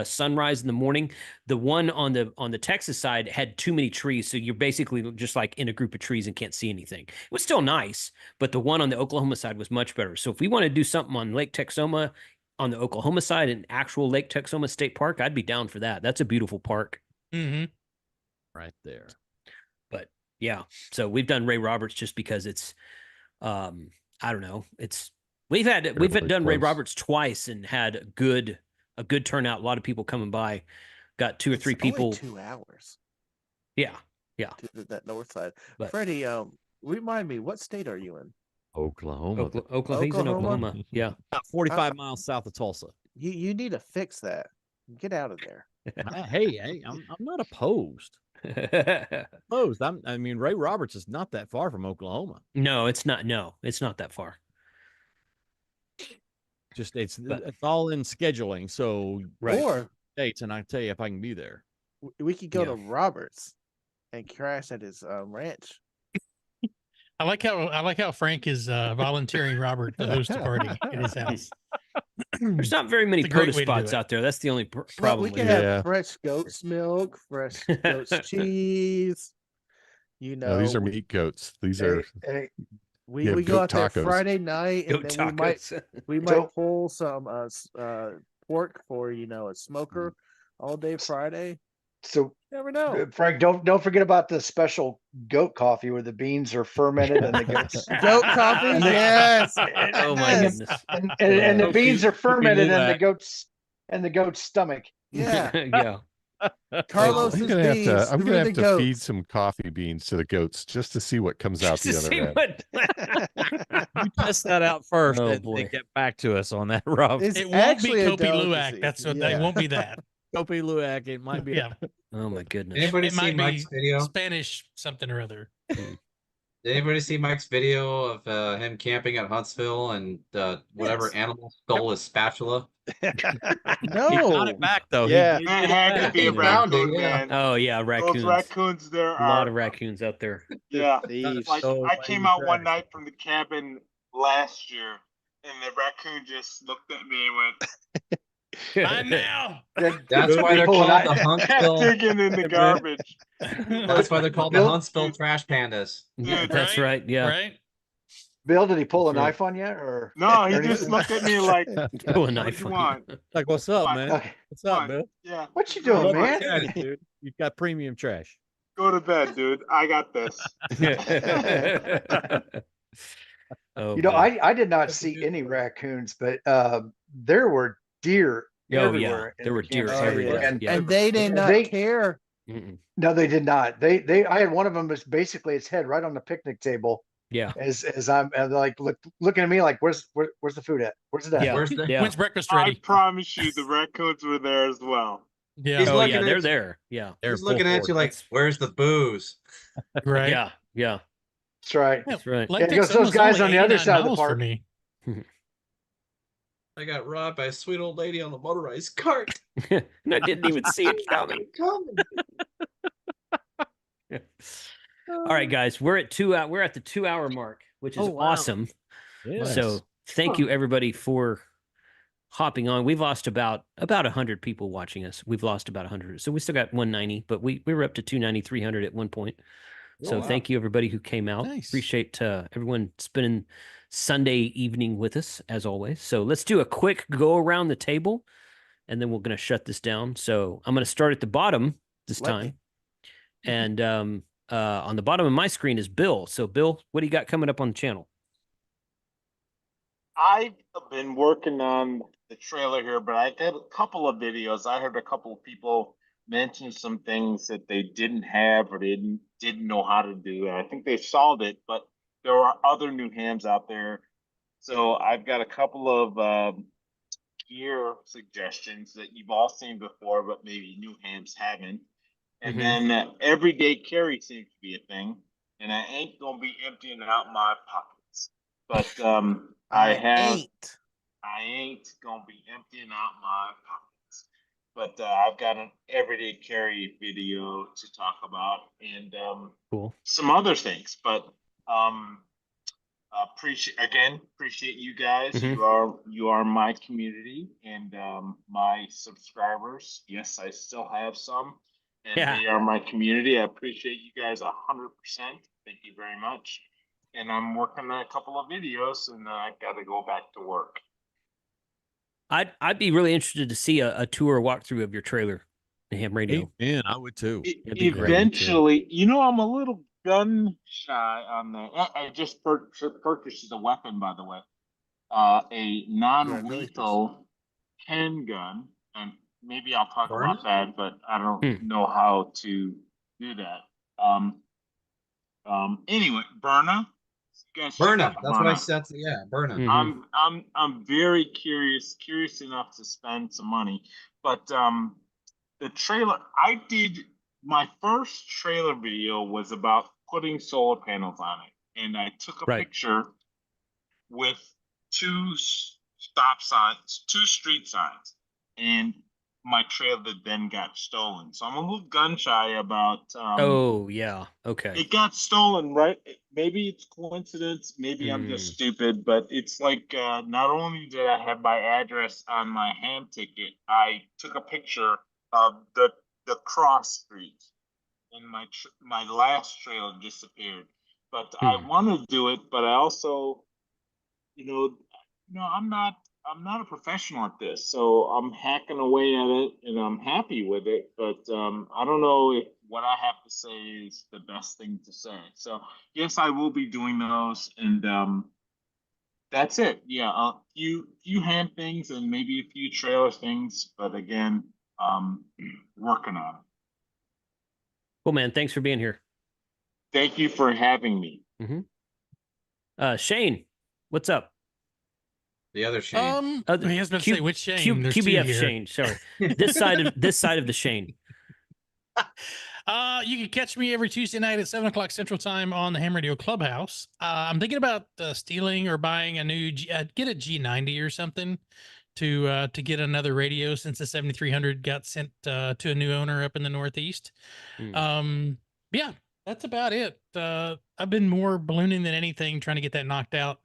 sunrise in the morning. The one on the Texas side had too many trees, so you're basically just like in a group of trees and can't see anything. It was still nice, but the one on the Oklahoma side was much better. So if we want to do something on Lake Texoma on the Oklahoma side, an actual Lake Texoma State Park, I'd be down for that. That's a beautiful park. Mm-hmm. right there. But yeah, so we've done Ray Roberts just because it's, I don't know, we've done Ray close. Roberts twice and had a good turnout. A lot of people coming by, got 2 or 3 It's only people. 2 hours Yeah, to that north side. But- Freddie, remind me, what state are you in? Oklahoma. Oklahoma. He's in Oklahoma? Oklahoma. Yeah. About 45 miles south of Tulsa. You need to fix that. Get out of there. Hey, I'm not opposed. Opposed. I mean, Ray Roberts is not that far from Oklahoma. No, it's not. No, it's not that far. Just it's But- all in scheduling. So Right. Or dates, and I tell you if I can be there. we could go Yeah. to Roberts and crash at his ranch. I like how Frank is volunteering Robert to host a party in his house. There's not very many It's a great POTA way to do spots it. out there. That's the only Well, problem. we with can it. Yeah. have fresh goat's milk, fresh goat's cheese. You know, No, these are meat goats. These Hey, are hey, we have go goat out there tacos. Friday night, and Goat then tacos. we might So- pull some pork for a smoker all day Friday. so Never know. Frank, don't forget about the special goat coffee where the beans are fermented and the goats Goat coffee, And they- yes. Oh my yes. goodness. and the Kopi- beans are fermented in the Luwak. goat's stomach. Yeah, Yeah. Carlos I'm is gonna have beans. to. I'm We're gonna have the to goats. feed some coffee beans to the goats just to see what comes out Just to the other see end. what. You test that out first, Oh, and boy. then get back to us on that, Rob. It's It won't be actually a Kopi Luwak. delicacy. That's what Yeah. they won't be that. Kopi Luwak. It might be. Yeah. Oh my goodness. Anybody It see might Mike's be video? Spanish something or other. Did anybody see Mike's video of him camping at Huntsville and whatever Yes. animal stole his spatula? He got No. it back though. Yeah. He did That get it had to back. be a He found it, raccoon, yeah. man. Oh yeah, Those raccoons. raccoons there A lot are. of raccoons out there. Yeah. It's Like so I came way out one trash. night from the cabin last year, and the raccoon just looked at me and went, Mine now. That's why they're Pulling called out- the kept Huntsville. digging in the garbage. That's why they're called the Bill- Huntsville trash pandas. Dude, That's right. Yeah. Right? Bill, did he pull a That's right. knife on you or? No, he or just anything? looked at me like, Pull a what do knife you on want? Like, what's up, Fine. man? Okay. What's up, Fine. Bill? Yeah, What you Go doing, to man? bed. Dude, you've got premium trash. Go to bed, dude. I got this. Oh, You know, boy. I did not see any raccoons, but there were deer Oh, yeah. everywhere. in There the were deer campsite. everywhere. And Yeah. And they did not They- care. Mm-mm. no, they did not. I had one of them was basically its head right on the picnic table Yeah. as I'm and like looking at me like, where's the food at? Where's it at? Yeah. Where's the? Yeah. When's breakfast I ready? promise you, the raccoons were there as well. Yeah. He's Oh looking yeah, at they're you. there. Yeah. They're He's looking full at force. you like, where's the booze? Right. Yeah. Yeah. That's right. That's right. Lake Yeah, 'cause those Texoma's guys only on the other 89 side of the miles from park- me. I got robbed by a sweet old lady on the motorized cart. And I didn't even see it coming. All right, guys, we're at we're at the 2-hour mark, which is Oh, wow. awesome. Yeah. So thank you everybody for hopping on. We've lost about 100 people watching us. We've lost about 100. So we still got 190, but we were up to 290, 300 at one point. So Oh, wow. thank you everybody who came out. Nice. Appreciate everyone spending Sunday evening with us as always. So let's do a quick go around the table and then we're going to shut this down. So I'm going to start at the bottom this Let me. time. And on the bottom of my screen is Bill. So Bill, what do you got coming up on the channel? I've been working on the trailer here, but I did a couple of videos. I heard a couple of people mentioned some things that they didn't have or they didn't know how to do. And I think they solved it, but there are other new hams out there. So I've got a couple of gear suggestions that you've all seen before, but maybe new hams haven't. And then everyday carry seems to be a thing. And I ain't gonna be emptying out my pockets. But I ain't gonna be emptying out my pockets. But I've got an everyday carry video to talk about and Cool. some other things. But appreciate you guys. You are my community and my subscribers. Yes, I still have some, and they are my community. I appreciate you guys 100%. Thank you very much. And I'm working on a couple of videos, and I got to go back to work. I'd be really interested to see a tour walkthrough of your trailer, the ham radio. Man, I would too. Eventually, you know, I'm a little gun shy on that. I just purchased a weapon, by the way, a non-lethal handgun, and maybe I'll talk about that, but I don't know how to do that. Anyway, Berna. Berna, that's what I said. Yeah, Berna. I'm very curious enough to spend some money, but the trailer I did. My first trailer video was about putting solar panels on it, and I took a picture with two stop signs, two street signs, and my trailer then got stolen. So I'm a little gun shy about. Oh yeah, okay. It got stolen, right? Maybe it's coincidence. Maybe I'm just stupid, but it's like not only did I have my address on my ham ticket, I took a picture of the cross street, and my last trailer disappeared. But I want to do it, but I also, I'm not a professional at this, so I'm hacking away at it, and I'm happy with it. But I don't know if what I have to say is the best thing to say. So yes, I will be doing those, and that's it. Yeah, a few ham things and maybe a few trailer things, but again, working on it. Cool, man. Thanks for being here. Thank you for having me. Shane, what's up? The other Shane. I was going to say which Shane. There's QBF Shane. Sorry, this side of the Shane. You can catch me every Tuesday night at 7:00 Central Time on the Ham Radio Clubhouse. I'm thinking about stealing or buying a new get a G90 or something to get another radio since the 7300 got sent to a new owner up in the Northeast. Yeah, that's about it. I've been more ballooning than anything, trying to get that knocked out,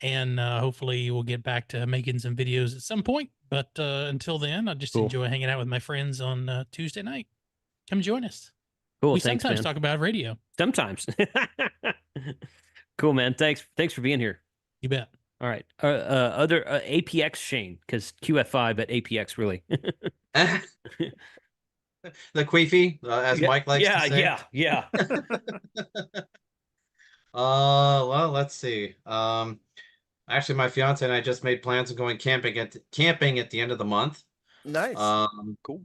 and hopefully we'll get back to making some videos at some point. But until then, I just enjoy hanging out with my friends on Tuesday night. Come join us. Cool. We Thanks, sometimes man. talk about radio. Sometimes. Cool, man. Thanks for being here. You bet. All right. Other APX Shane, because QFI, but APX really. The queefy, as Mike likes to say. Yeah. Well, let's see. Actually, my fiance and I just made plans of going camping at the end of the month. Nice. Cool.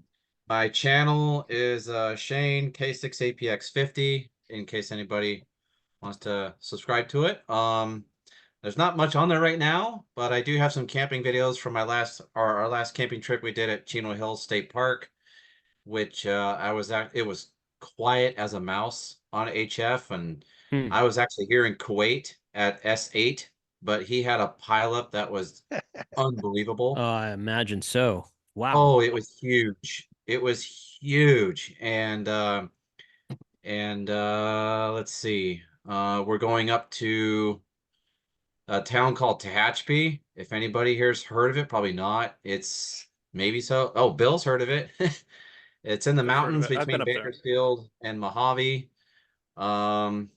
My channel is Shane K6APX50, in case anybody wants to subscribe to it. There's not much on there right now, but I do have some camping videos from our last camping trip we did at Chino Hills State Park, which it was quiet as a mouse on HF, and I was actually here in Kuwait at S8, but he had a pileup that was unbelievable. I imagine so. Wow. Oh, it was huge. It was huge. And let's see. We're going up to a town called Tehachapi. If anybody here's heard of it, probably not. It's maybe so. Oh, Bill's heard of it. It's in the mountains between Bakersfield and Mojave. And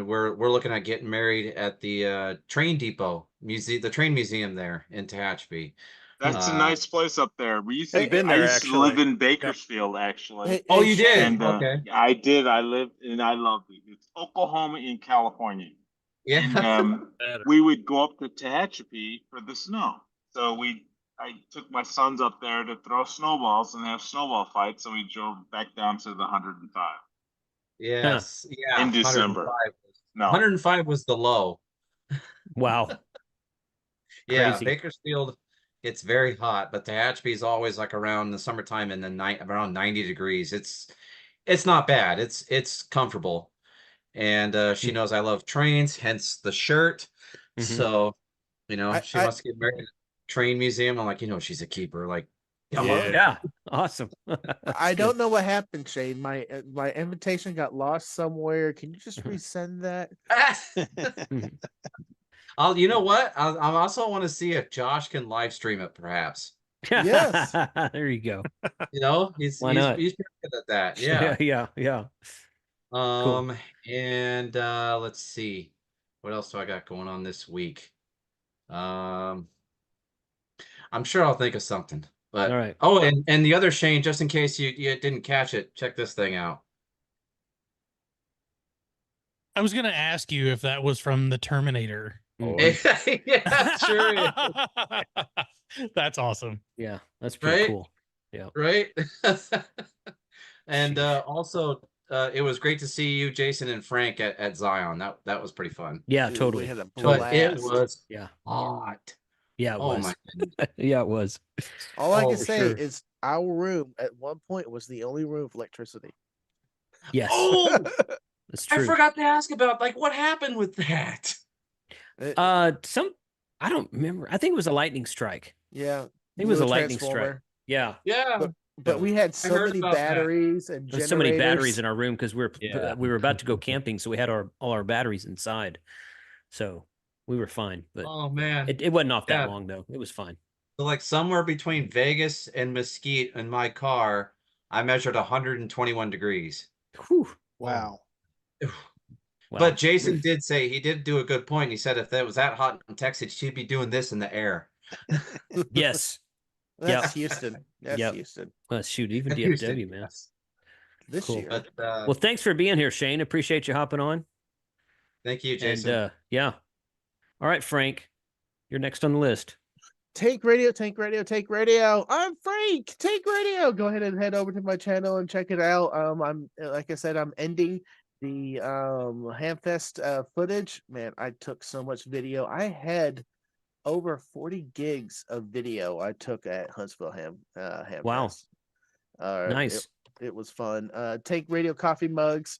we're looking at getting married at the train depot museum, the train museum there in Tehachapi. That's a nice place up there. We used to, I used to live in Bakersfield, actually. Oh, you did? And, okay. I did. I lived and I loved it. It's Oklahoma in California. Yeah. And, we would go up to Tehachapi for the snow. So we I took my sons up there to throw snowballs and have snowball fights, and we drove back down to the 105 Yes. Yeah. in 105 December. No, 105 was the low. Wow. Yeah, Crazy. Bakersfield, it's very hot, but Tehachapi is always like around the summertime in the night around 90 degrees. It's not bad. It's comfortable. And she knows I love trains, hence the shirt. So, she wants to get married at a train museum. I'm like, she's a keeper. Like, come on. Yeah. Awesome. I don't know what happened, Shane. My invitation got lost somewhere. Can you just resend that? You know what? I also want to see if Josh can live stream it, perhaps. Yes. There you go. He's Why not? he's pretty good at that. Yeah. Yeah. Cool. And let's see. What else do I got going on this week? I'm sure I'll think of something. But All right. oh, and the other Shane, just in case you didn't catch it, check this thing out. I was going to ask you if that was from the Terminator. Yeah, sure is. That's awesome. Yeah, that's pretty Right? cool. Yeah. Right? And also it was great to see you, Jason and Frank at Zion. That was pretty fun. Yeah, Dude, totally. We had a But it blast. was Yeah. hot. Yeah, it Oh was. my goodness. Yeah, it was. All I Oh, can for say sure. is our room at one point was the only room with electricity. Yes. Oh, That's I true. forgot to ask about what happened with that. I don't remember. I think it was a lightning strike. Yeah. I think it was a blew lightning strike. transformer. Yeah. Yeah. But we had I so heard many about that. batteries and There's generators. so many batteries in our room because we Yeah. were about to go camping, so we had all our batteries inside. So we were fine. But Oh man. it wasn't off that Yeah. long though. It was fine. So like somewhere between Vegas and Mesquite in my car, I measured 121 degrees. Whew. Wow. Wow. But Jason did say, he did do a good point. He said if that was that hot in Texas, she'd be doing this in the air. Yes. That's Houston. That's Yep. Houston. Well, shoot, even Houston, DFW, man. yes. This Cool. year. But Well, thanks for being here, Shane. Appreciate you hopping on. thank you, Jason. And yeah. All right, Frank, you're next on the list. Take radio, take radio, take radio. I'm Frank. Take radio. Go ahead and head over to my channel and check it out. I'm like I said, I'm ending the Hamfest footage. Man, I took so much video. I had over 40 gigs of video I took at Huntsville Hamfest. Wow. Nice. It was fun. Take radio coffee mugs.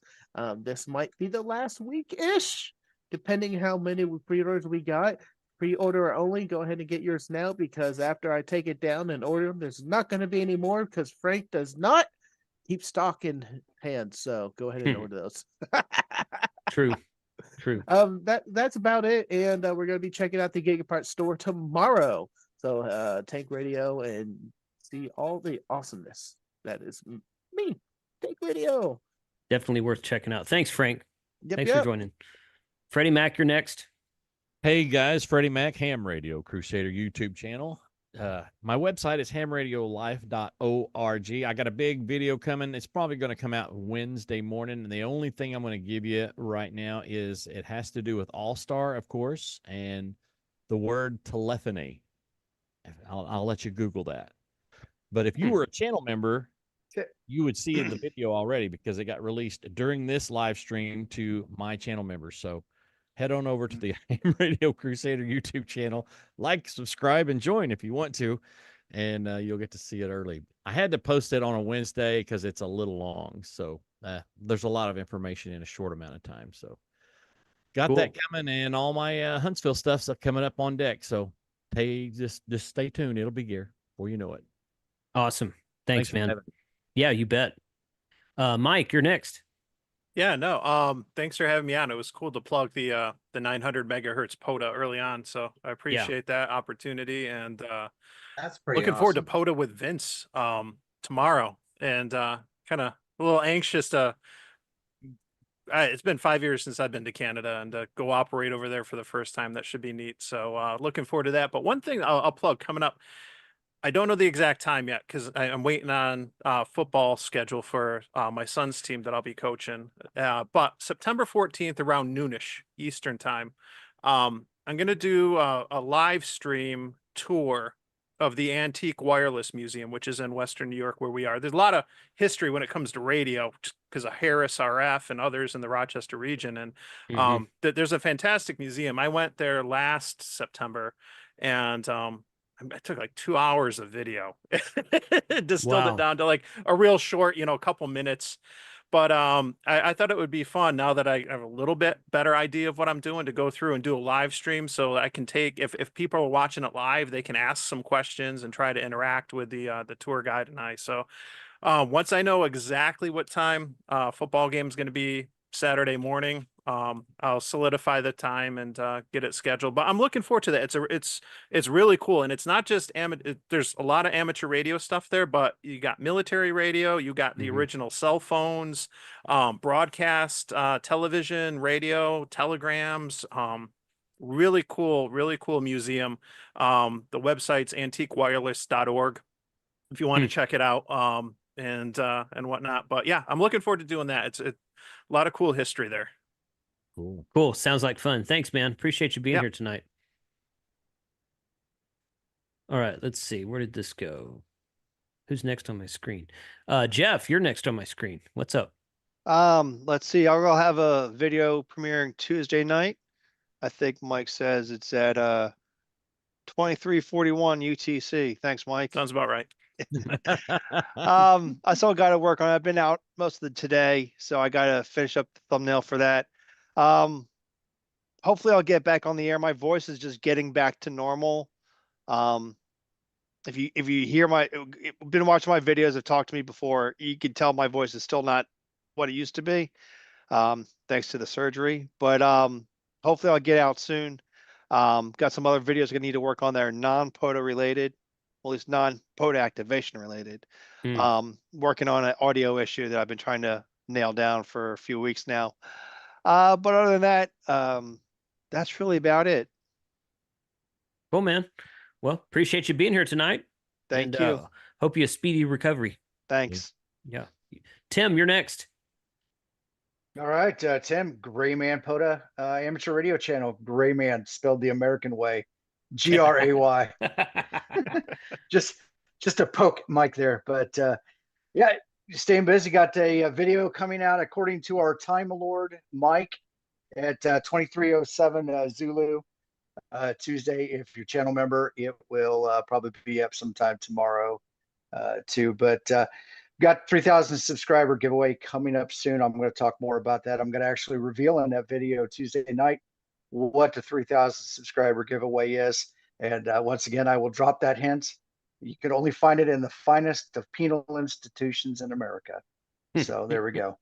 This might be the last week-ish, depending how many pre-orders we got. Pre-order only. Go ahead and get yours now, because after I take it down and order them, there's not going to be any more, because Frank does not keep stock in hand. So go ahead and order those. True. That's about it. And we're going to be checking out the Gigapart store tomorrow. So Tank Radio and see all the awesomeness that is me. Tank Radio. Definitely worth checking out. Thanks, Frank. Yep, Thanks yep. for joining. Freddie Mac, you're next. Hey guys, Freddie Mac, Ham Radio Crusader YouTube channel. My website is hamradiolife.org. I got a big video coming. It's probably going to come out Wednesday morning. And the only thing I'm going to give you right now is it has to do with All-Star, of course, and the word telephony. I'll let you Google that. But if you were a channel member, you would see in the video already, because it got released during this live stream to my channel members. So head on over to the Ham Radio Crusader YouTube channel, like, subscribe, and join if you want to, and you'll get to see it early. I had to post it on a Wednesday because it's a little long, so there's a lot of information in a short amount of time. So got that coming, and all my Huntsville stuff's coming up on deck. So hey, just stay tuned. It'll be gear before you know it. Awesome. Thanks for man. having me. Yeah, you bet. Mike, you're next. Yeah, no. Thanks for having me on. It was cool to plug the 900 megahertz POTA early on, so I appreciate that opportunity. And That's pretty looking forward to awesome. POTA with Vince tomorrow, and kind of a little anxious to. It's been 5 years since I've been to Canada, and to go operate over there for the first time, that should be neat. So looking forward to that. But one thing I'll plug coming up. I don't know the exact time yet, because I'm waiting on football schedule for my son's team that I'll be coaching. But September 14th around noonish Eastern time, I'm going to do a live stream tour of the Antique Wireless Museum, which is in Western New York, where we are. There's a lot of history when it comes to radio, because of Harris RF and others in the Rochester region. And there's a fantastic museum. I went there last September, and I took like 2 hours of video, distilled it down to like a real short, you know, couple minutes. But I thought it would be fun, now that I have a little bit better idea of what I'm doing, to go through and do a live stream, so I can take, if people are watching it live, they can ask some questions and try to interact with the tour guide and I. So once I know exactly what time football game is going to be Saturday morning, I'll solidify the time and get it scheduled. But I'm looking forward to that. It's really cool, and it's not just there's a lot of amateur radio stuff there, but you got military radio, you got the original cell phones, broadcast, television, radio, telegrams. Really cool museum. The website's antiquewireless.org if you want to check it out. And whatnot. But yeah, I'm looking forward to doing that. It's a lot of cool history there. Cool. Sounds like fun. Thanks, man. Appreciate you being here tonight. All right, let's see. Where did this go? Who's next on my screen? Jeff, you're next on my screen. What's up? Let's see. I'll have a video premiering Tuesday night. I think Mike says it's at 2341 UTC. Thanks, Mike. Sounds about right. I still got to work on it. I've been out most of the today, so I got to finish up the thumbnail for that. Hopefully I'll get back on the air. My voice is just getting back to normal. If you hear been watching my videos, have talked to me before, you can tell my voice is still not what it used to be, thanks to the surgery. But hopefully I'll get out soon. Got some other videos I need to work on that are non-POTA related, well, at least non-POTA activation related. Working on an audio issue that I've been trying to nail down for a few weeks now. But other than that, that's really about it. Cool, man. Well, appreciate you being here tonight. Thank you. Hope you a speedy recovery. Thanks. Yeah. Tim, you're next. All right, Tim, Grayman POTA amateur radio channel. Grayman, spelled the American way, Gray. just to poke Mike there, but yeah, staying busy. Got a video coming out according to our Time Lord Mike at 2307 Zulu Tuesday. If you're a channel member, it will probably be up sometime tomorrow too. But got 3,000 subscriber giveaway coming up soon. I'm going to talk more about that. I'm going to actually reveal in that video Tuesday night what the 3,000 subscriber giveaway is. And once again, I will drop that hint. You can only find it in the finest of penal institutions in America. So there we go.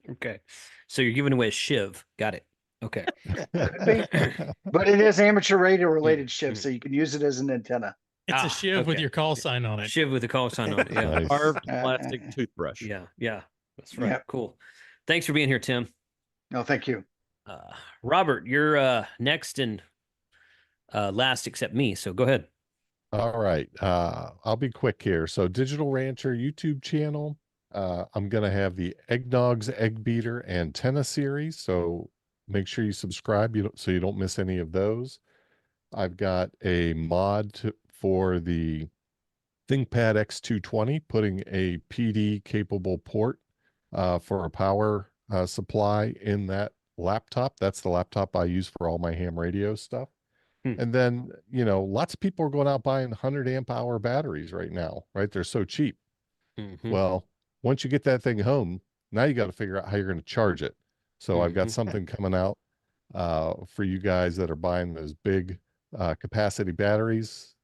Okay. So you're giving away a shiv. Got it. Okay. But it is amateur radio related shiv, so you can use it as an antenna. It's a shiv with your call sign on it. Shiv with a call sign on it. Yeah. Nice. Carved plastic toothbrush. Yeah. That's right. Yep. Cool. Thanks for being here, Tim. No, thank you. Robert, you're next and last except me. So go ahead. All right. I'll be quick here. So Digital Rancher YouTube channel. I'm going to have the Eggnogs Egg Beater Antenna series. So make sure you subscribe so you don't miss any of those. I've got a mod for the ThinkPad X220, putting a PD capable port for a power supply in that laptop. That's the laptop I use for all my ham radio stuff. And then, lots of people are going out buying 100 amp hour batteries right now, right? They're so cheap. Well, once you get that thing home, now you got to figure out how you're going to charge it. So I've got something coming out for you guys that are buying those big capacity batteries,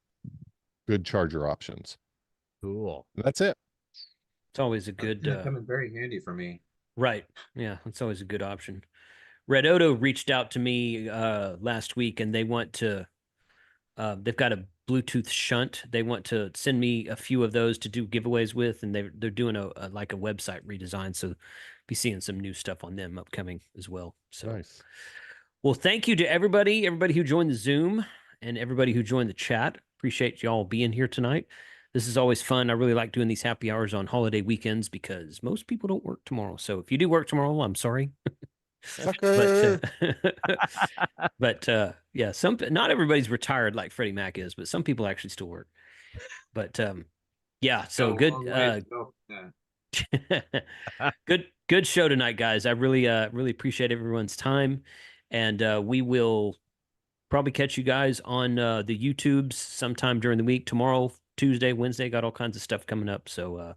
good charger options. Cool. And that's it. It's always a good coming very handy for me. Right. Yeah, it's always a good option. Red Odo reached out to me last week, and they want to they've got a Bluetooth shunt. They want to send me a few of those to do giveaways with, and they're doing a website redesign, so be seeing some new stuff on them upcoming as well. So nice. Well, thank you to everybody who joined the Zoom and everybody who joined the chat. Appreciate y'all being here tonight. This is always fun. I really like doing these happy hours on holiday weekends because most people don't work tomorrow. So if you do work tomorrow, I'm sorry. Sucker. But yeah, not everybody's retired like Freddie Mac is, but some people actually still work. But yeah, so Got a good. long ways to go. Yeah. Good show tonight, guys. I really appreciate everyone's time, and we will probably catch you guys on the YouTubes sometime during the week. Tomorrow, Tuesday, Wednesday, got all kinds of stuff coming up. So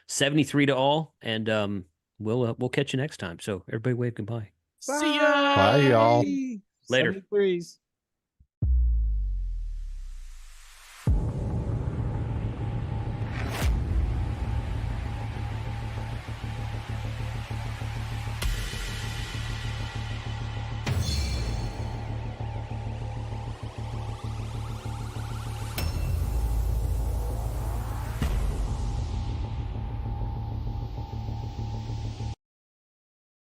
73 to all, and we'll catch you next time. So everybody wave goodbye. See ya. Bye, y'all. Later. 73s.